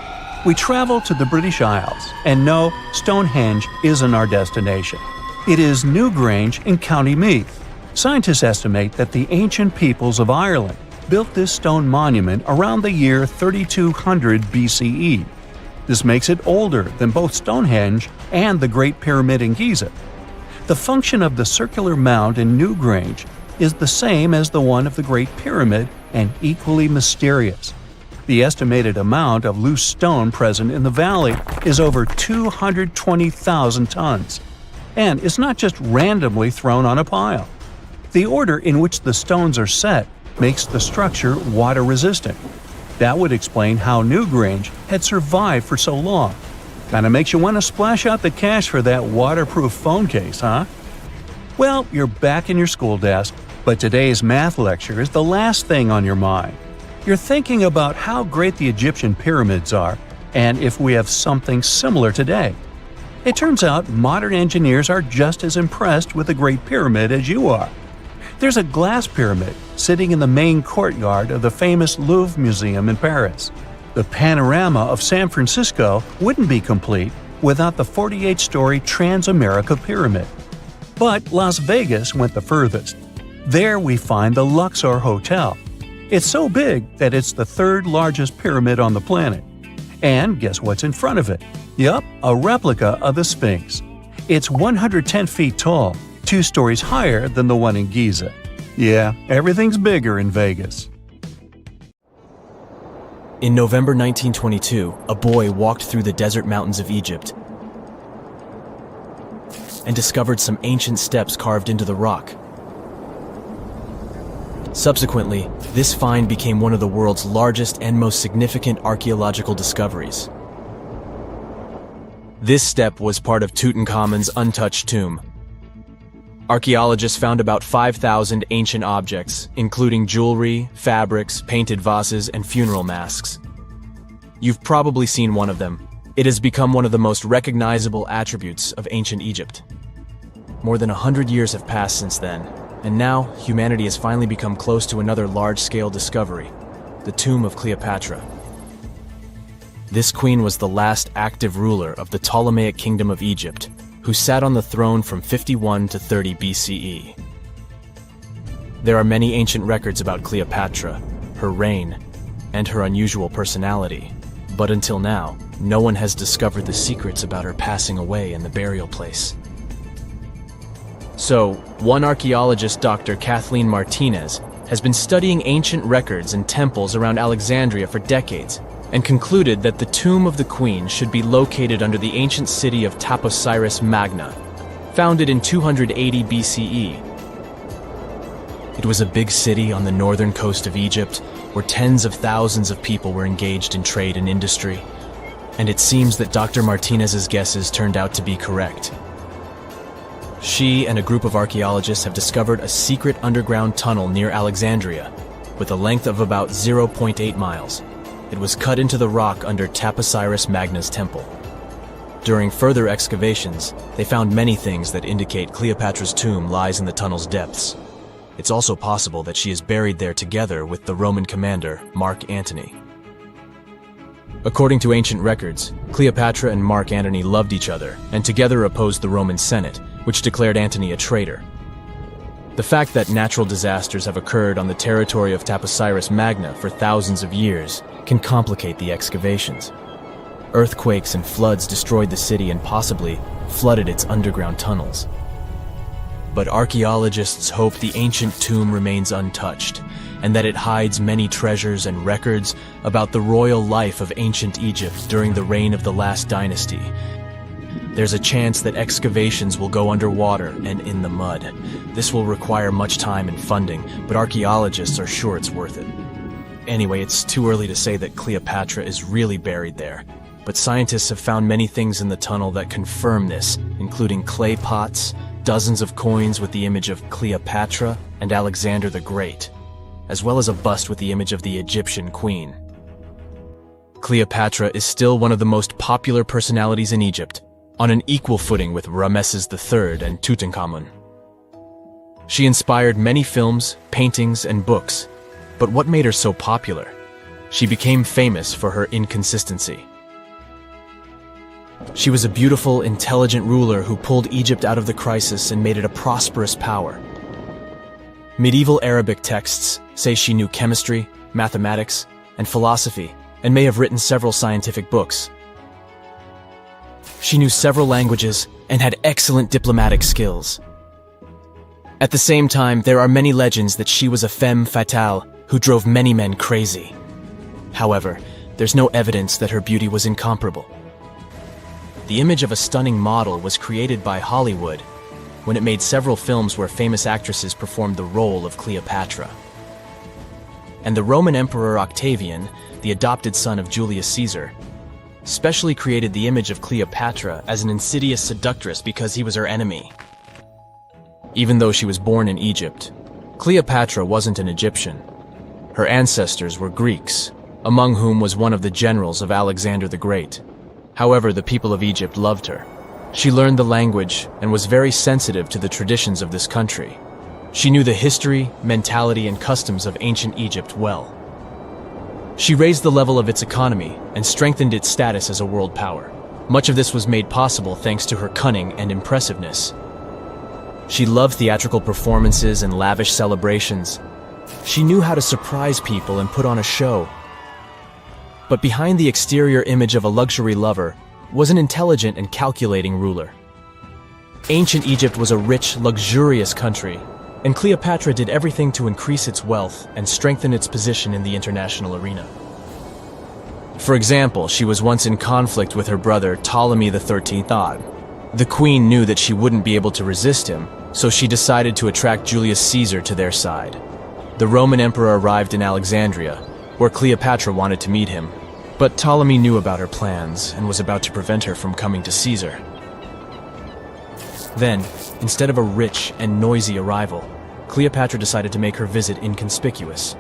Speaker 1: We travel to the British Isles, and no, Stonehenge isn't our destination. It is Newgrange in County Meath. Scientists estimate that the ancient peoples of Ireland built this stone monument around the year 3200 BCE. This makes it older than both Stonehenge and the Great Pyramid in Giza. The function of the circular mound in Newgrange is the same as the one of the Great Pyramid and equally mysterious. The estimated amount of loose stone present in the valley is over 220,000 tons. And it's not just randomly thrown on a pile. The order in which the stones are set makes the structure water-resistant. That would explain how Newgrange had survived for so long. Kinda makes you want to splash out the cash for that waterproof phone case, huh? Well, you're back in your school desk, but today's math lecture is the last thing on your mind. You're thinking about how great the Egyptian pyramids are, and if we have something similar today. It turns out modern engineers are just as impressed with the Great Pyramid as you are. There's a glass pyramid sitting in the main courtyard of the famous Louvre Museum in Paris. The panorama of San Francisco wouldn't be complete without the 48-story Transamerica Pyramid. But Las Vegas went the furthest. There we find the Luxor Hotel. It's so big that it's the third largest pyramid on the planet. And guess what's in front of it? Yup, a replica of the Sphinx. It's 110 feet tall, 2 stories higher than the one in Giza. Yeah, everything's bigger in Vegas.
Speaker 5: In November 1922, a boy walked through the desert mountains of Egypt and discovered some ancient steps carved into the rock. Subsequently, this find became one of the world's largest and most significant archaeological discoveries. This step was part of Tutankhamun's untouched tomb. Archaeologists found about 5,000 ancient objects, including jewelry, fabrics, painted vases, and funeral masks. You've probably seen one of them. It has become one of the most recognizable attributes of ancient Egypt. More than 100 years have passed since then, and now humanity has finally become close to another large-scale discovery, the tomb of Cleopatra. This queen was the last active ruler of the Ptolemaic Kingdom of Egypt, who sat on the throne from 51 to 30 BCE. There are many ancient records about Cleopatra, her reign, and her unusual personality, but until now, no one has discovered the secrets about her passing away in the burial place. So, one archaeologist, Dr. Kathleen Martinez, has been studying ancient records and temples around Alexandria for decades, and concluded that the tomb of the queen should be located under the ancient city of Taposiris Magna, founded in 280 BCE. It was a big city on the northern coast of Egypt, where tens of thousands of people were engaged in trade and industry, and it seems that Dr. Martinez's guesses turned out to be correct. She and a group of archaeologists have discovered a secret underground tunnel near Alexandria, with a length of about 0.8 miles. It was cut into the rock under Taposiris Magna's temple. During further excavations, they found many things that indicate Cleopatra's tomb lies in the tunnel's depths. It's also possible that she is buried there together with the Roman commander, Mark Antony. According to ancient records, Cleopatra and Mark Antony loved each other and together opposed the Roman Senate, which declared Antony a traitor. The fact that natural disasters have occurred on the territory of Taposiris Magna for thousands of years can complicate the excavations. Earthquakes and floods destroyed the city and possibly flooded its underground tunnels. But archaeologists hope the ancient tomb remains untouched, and that it hides many treasures and records about the royal life of ancient Egypt during the reign of the last dynasty. There's a chance that excavations will go underwater and in the mud. This will require much time and funding, but archaeologists are sure it's worth it. Anyway, it's too early to say that Cleopatra is really buried there, but scientists have found many things in the tunnel that confirm this, including clay pots, dozens of coins with the image of Cleopatra and Alexander the Great, as well as a bust with the image of the Egyptian queen. Cleopatra is still one of the most popular personalities in Egypt, on an equal footing with Ramesses III and Tutankhamun. She inspired many films, paintings, and books, but what made her so popular? She became famous for her inconsistency. She was a beautiful, intelligent ruler who pulled Egypt out of the crisis and made it a prosperous power. Medieval Arabic texts say she knew chemistry, mathematics, and philosophy, and may have written several scientific books. She knew several languages and had excellent diplomatic skills. At the same time, there are many legends that she was a femme fatale who drove many men crazy. However, there's no evidence that her beauty was incomparable. The image of a stunning model was created by Hollywood when it made several films where famous actresses performed the role of Cleopatra. And the Roman Emperor Octavian, the adopted son of Julius Caesar, specially created the image of Cleopatra as an insidious seductress because he was her enemy. Even though she was born in Egypt, Cleopatra wasn't an Egyptian. Her ancestors were Greeks, among whom was one of the generals of Alexander the Great. However, the people of Egypt loved her. She learned the language and was very sensitive to the traditions of this country. She knew the history, mentality, and customs of ancient Egypt well. She raised the level of its economy and strengthened its status as a world power. Much of this was made possible thanks to her cunning and impressiveness. She loved theatrical performances and lavish celebrations. She knew how to surprise people and put on a show. But behind the exterior image of a luxury lover was an intelligent and calculating ruler. Ancient Egypt was a rich, luxurious country, and Cleopatra did everything to increase its wealth and strengthen its position in the international arena. For example, she was once in conflict with her brother Ptolemy XIII. The queen knew that she wouldn't be able to resist him, so she decided to attract Julius Caesar to their side. The Roman emperor arrived in Alexandria, where Cleopatra wanted to meet him, but Ptolemy knew about her plans and was about to prevent her from coming to Caesar. Then, instead of a rich and noisy arrival, Cleopatra decided to make her visit inconspicuous.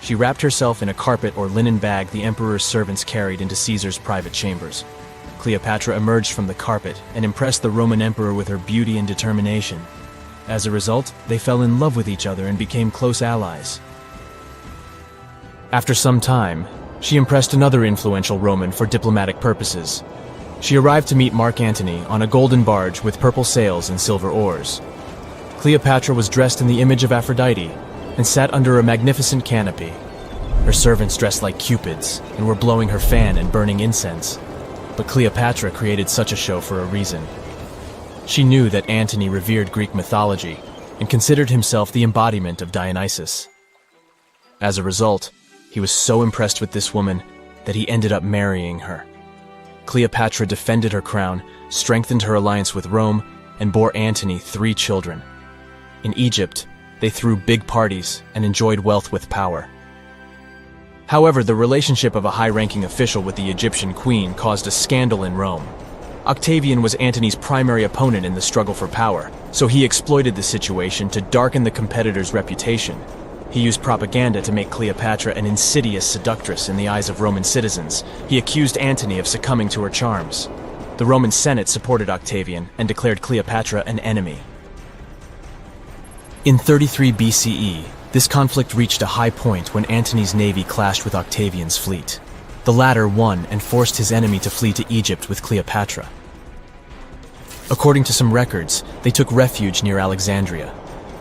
Speaker 5: She wrapped herself in a carpet or linen bag the emperor's servants carried into Caesar's private chambers. Cleopatra emerged from the carpet and impressed the Roman emperor with her beauty and determination. As a result, they fell in love with each other and became close allies. After some time, she impressed another influential Roman for diplomatic purposes. She arrived to meet Mark Antony on a golden barge with purple sails and silver oars. Cleopatra was dressed in the image of Aphrodite and sat under a magnificent canopy. Her servants dressed like cupids and were blowing her fan and burning incense. But Cleopatra created such a show for a reason. She knew that Antony revered Greek mythology and considered himself the embodiment of Dionysus. As a result, he was so impressed with this woman that he ended up marrying her. Cleopatra defended her crown, strengthened her alliance with Rome, and bore Antony 3 children. In Egypt, they threw big parties and enjoyed wealth with power. However, the relationship of a high-ranking official with the Egyptian queen caused a scandal in Rome. Octavian was Antony's primary opponent in the struggle for power, so he exploited the situation to darken the competitor's reputation. He used propaganda to make Cleopatra an insidious seductress in the eyes of Roman citizens. He accused Antony of succumbing to her charms. The Roman Senate supported Octavian and declared Cleopatra an enemy. In 33 BCE, this conflict reached a high point when Antony's navy clashed with Octavian's fleet. The latter won and forced his enemy to flee to Egypt with Cleopatra. According to some records, they took refuge near Alexandria.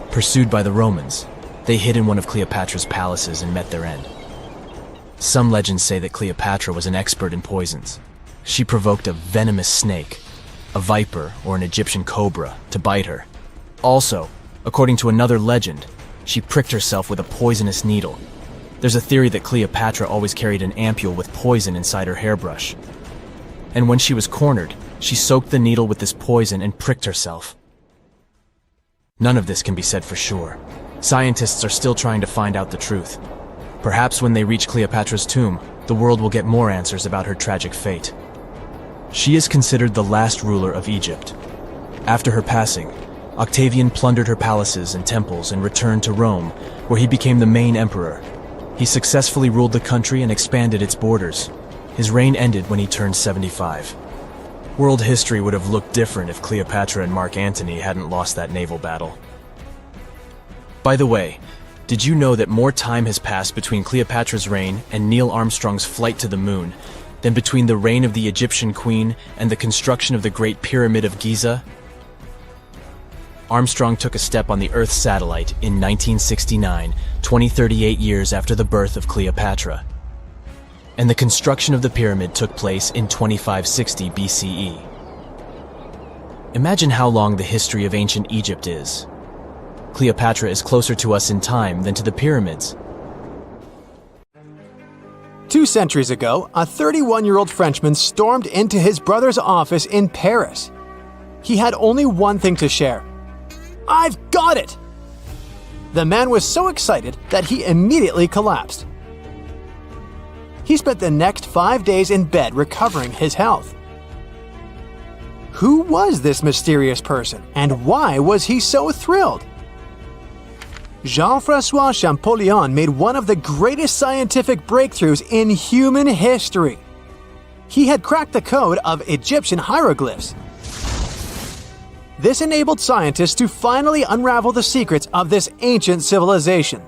Speaker 5: Pursued by the Romans, they hid in one of Cleopatra's palaces and met their end. Some legends say that Cleopatra was an expert in poisons. She provoked a venomous snake, a viper or an Egyptian cobra, to bite her. Also, according to another legend, she pricked herself with a poisonous needle. There's a theory that Cleopatra always carried an ampule with poison inside her hairbrush. And when she was cornered, she soaked the needle with this poison and pricked herself. None of this can be said for sure. Scientists are still trying to find out the truth. Perhaps when they reach Cleopatra's tomb, the world will get more answers about her tragic fate. She is considered the last ruler of Egypt. After her passing, Octavian plundered her palaces and temples and returned to Rome, where he became the main emperor. He successfully ruled the country and expanded its borders. His reign ended when he turned 75. World history would have looked different if Cleopatra and Mark Antony hadn't lost that naval battle. By the way, did you know that more time has passed between Cleopatra's reign and Neil Armstrong's flight to the moon than between the reign of the Egyptian queen and the construction of the Great Pyramid of Giza? Armstrong took a step on the Earth satellite in 1969, 38 years after the birth of Cleopatra. And the construction of the pyramid took place in 2560 BCE. Imagine how long the history of ancient Egypt is. Cleopatra is closer to us in time than to the pyramids.
Speaker 2: 2 centuries ago, a 31-year-old Frenchman stormed into his brother's office in Paris. He had only one thing to share. "I've got it!" The man was so excited that he immediately collapsed. He spent the next 5 days in bed recovering his health. Who was this mysterious person, and why was he so thrilled? Jean-François Champollion made one of the greatest scientific breakthroughs in human history. He had cracked the code of Egyptian hieroglyphs. This enabled scientists to finally unravel the secrets of this ancient civilization.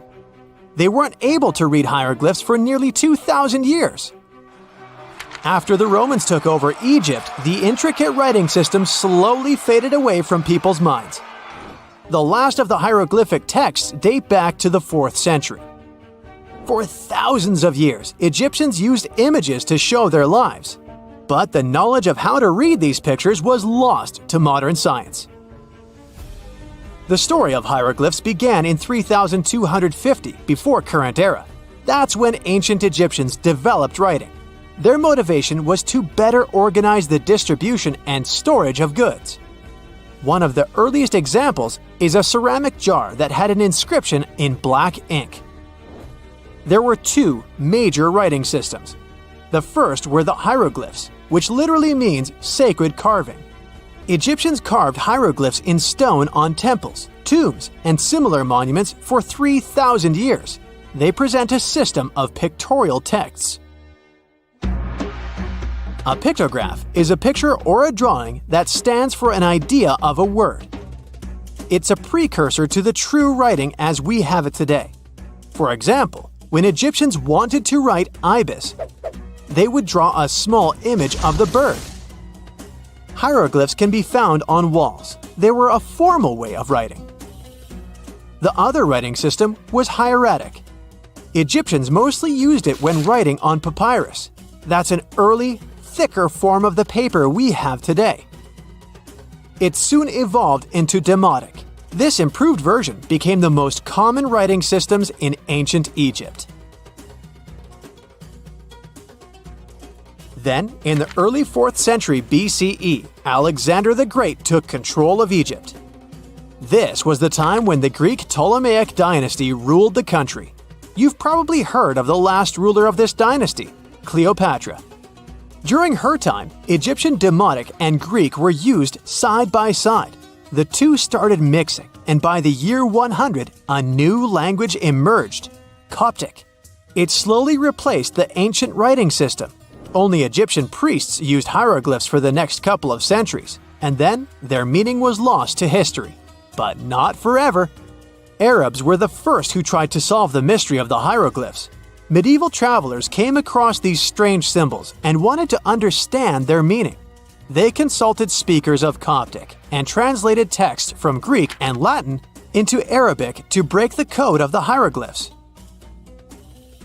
Speaker 2: They weren't able to read hieroglyphs for nearly 2,000 years. After the Romans took over Egypt, the intricate writing system slowly faded away from people's minds. The last of the hieroglyphic texts date back to the 4th century. For thousands of years, Egyptians used images to show their lives. But the knowledge of how to read these pictures was lost to modern science. The story of hieroglyphs began in 3250 before current era. That's when ancient Egyptians developed writing. Their motivation was to better organize the distribution and storage of goods. One of the earliest examples is a ceramic jar that had an inscription in black ink. There were two major writing systems. The first were the hieroglyphs, which literally means sacred carving. Egyptians carved hieroglyphs in stone on temples, tombs, and similar monuments for 3,000 years. They present a system of pictorial texts. A pictograph is a picture or a drawing that stands for an idea of a word. It's a precursor to the true writing as we have it today. For example, when Egyptians wanted to write ibis, they would draw a small image of the bird. Hieroglyphs can be found on walls. They were a formal way of writing. The other writing system was hieratic. Egyptians mostly used it when writing on papyrus. That's an early, thicker form of the paper we have today. It soon evolved into demotic. This improved version became the most common writing systems in ancient Egypt. Then, in the early 4th century BCE, Alexander the Great took control of Egypt. This was the time when the Greek Ptolemaic dynasty ruled the country. You've probably heard of the last ruler of this dynasty, Cleopatra. During her time, Egyptian Demotic and Greek were used side by side. The two started mixing, and by the year 100, a new language emerged, Coptic. It slowly replaced the ancient writing system. Only Egyptian priests used hieroglyphs for the next couple of centuries, and then their meaning was lost to history. But not forever. Arabs were the first who tried to solve the mystery of the hieroglyphs. Medieval travelers came across these strange symbols and wanted to understand their meaning. They consulted speakers of Coptic and translated text from Greek and Latin into Arabic to break the code of the hieroglyphs.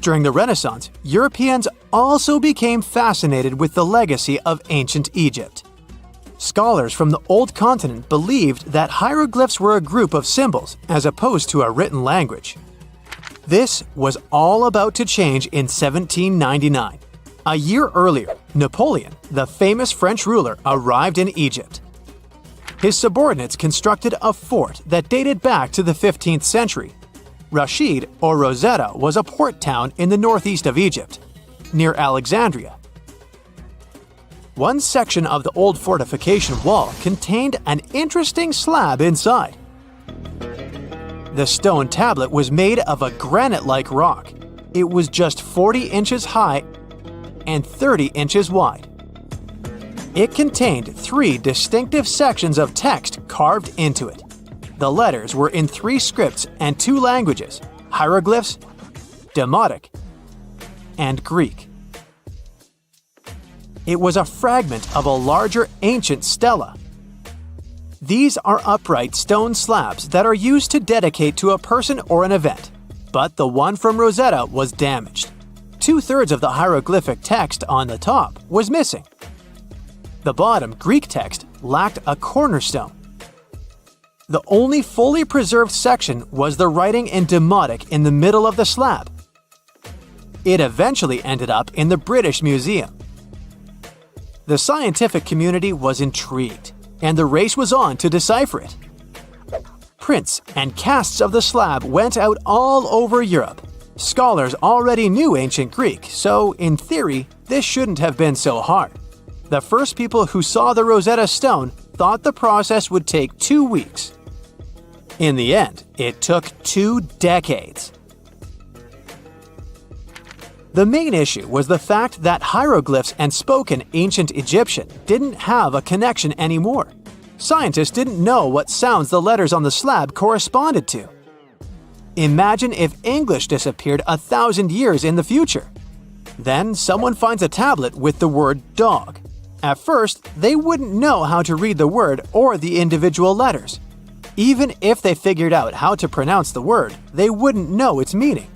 Speaker 2: During the Renaissance, Europeans also became fascinated with the legacy of ancient Egypt. Scholars from the Old Continent believed that hieroglyphs were a group of symbols as opposed to a written language. This was all about to change in 1799. A year earlier, Napoleon, the famous French ruler, arrived in Egypt. His subordinates constructed a fort that dated back to the 15th century. Rashid, or Rosetta, was a port town in the northeast of Egypt, near Alexandria. One section of the old fortification wall contained an interesting slab inside. The stone tablet was made of a granite-like rock. It was just 40 inches high and 30 inches wide. It contained 3 distinctive sections of text carved into it. The letters were in 3 scripts and 2 languages: hieroglyphs, Demotic, and Greek. It was a fragment of a larger ancient stela. These are upright stone slabs that are used to dedicate to a person or an event, but the one from Rosetta was damaged. 2/3 of the hieroglyphic text on the top was missing. The bottom Greek text lacked a cornerstone. The only fully preserved section was the writing in Demotic in the middle of the slab. It eventually ended up in the British Museum. The scientific community was intrigued, and the race was on to decipher it. Prints and casts of the slab went out all over Europe. Scholars already knew ancient Greek, so in theory, this shouldn't have been so hard. The first people who saw the Rosetta Stone thought the process would take 2 weeks. In the end, it took 2 decades. The main issue was the fact that hieroglyphs and spoken ancient Egyptian didn't have a connection anymore. Scientists didn't know what sounds the letters on the slab corresponded to. Imagine if English disappeared 1,000 years in the future. Then someone finds a tablet with the word dog. At first, they wouldn't know how to read the word or the individual letters. Even if they figured out how to pronounce the word, they wouldn't know its meaning.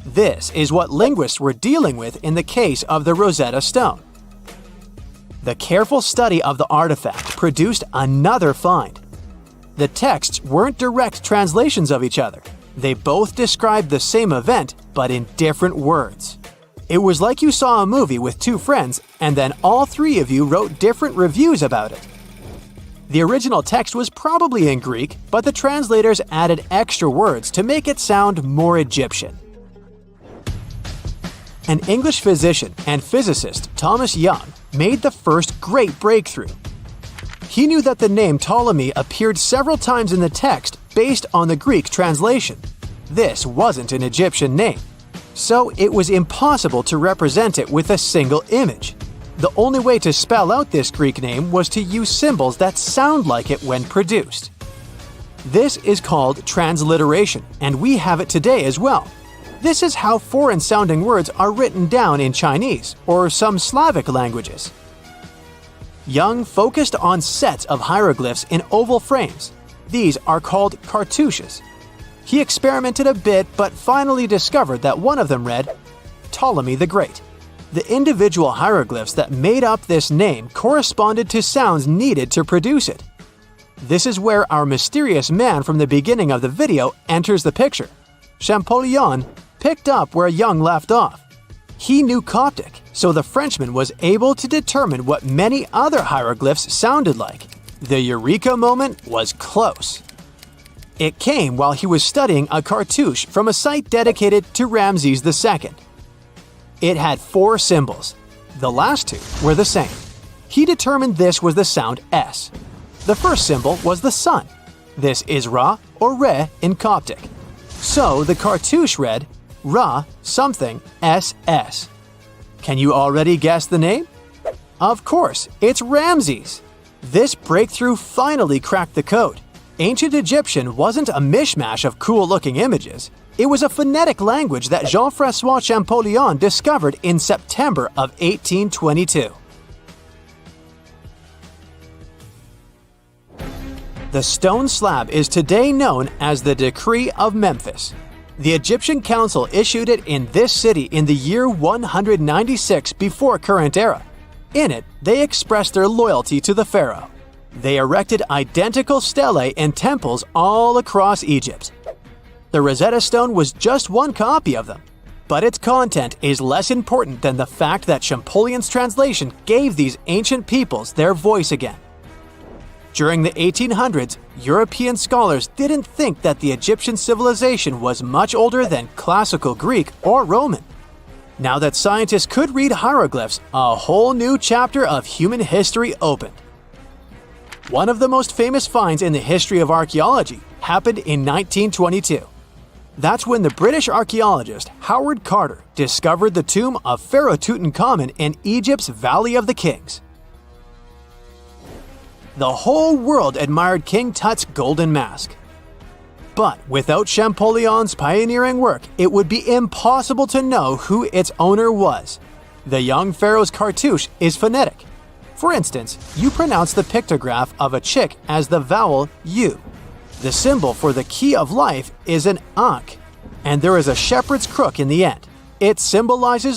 Speaker 2: This is what linguists were dealing with in the case of the Rosetta Stone. The careful study of the artifact produced another find. The texts weren't direct translations of each other. They both described the same event, but in different words. It was like you saw a movie with two friends, and then all three of you wrote different reviews about it. The original text was probably in Greek, but the translators added extra words to make it sound more Egyptian. An English physician and physicist, Thomas Young, made the first great breakthrough. He knew that the name Ptolemy appeared several times in the text based on the Greek translation. This wasn't an Egyptian name, so it was impossible to represent it with a single image. The only way to spell out this Greek name was to use symbols that sound like it when produced. This is called transliteration, and we have it today as well. This is how foreign-sounding words are written down in Chinese or some Slavic languages. Young focused on sets of hieroglyphs in oval frames. These are called cartouches. He experimented a bit but finally discovered that one of them read, Ptolemy the Great. The individual hieroglyphs that made up this name corresponded to sounds needed to produce it. This is where our mysterious man from the beginning of the video enters the picture. Champollion picked up where Young left off. He knew Coptic, so the Frenchman was able to determine what many other hieroglyphs sounded like. The eureka moment was close. It came while he was studying a cartouche from a site dedicated to Ramses II. It had 4 symbols. The last 2 were the same. He determined this was the sound S. The first symbol was the sun. This is Ra or Re in Coptic. So the cartouche read Ra something SS. Can you already guess the name? Of course, it's Ramses. This breakthrough finally cracked the code. Ancient Egyptian wasn't a mishmash of cool-looking images. It was a phonetic language that Jean-François Champollion discovered in September of 1822. The stone slab is today known as the Decree of Memphis. The Egyptian Council issued it in this city in the year 196 before current era. In it, they expressed their loyalty to the pharaoh. They erected identical stelae in temples all across Egypt. The Rosetta Stone was just one copy of them, but its content is less important than the fact that Champollion's translation gave these ancient peoples their voice again. During the 1800s, European scholars didn't think that the Egyptian civilization was much older than classical Greek or Roman. Now that scientists could read hieroglyphs, a whole new chapter of human history opened. One of the most famous finds in the history of archaeology happened in 1922. That's when the British archaeologist Howard Carter discovered the tomb of Pharaoh Tutankhamun in Egypt's Valley of the Kings. The whole world admired King Tut's golden mask. But without Champollion's pioneering work, it would be impossible to know who its owner was. The young pharaoh's cartouche is phonetic. For instance, you pronounce the pictograph of a chick as the vowel U. The symbol for the key of life is an ankh, and there is a shepherd's crook in the end. It symbolizes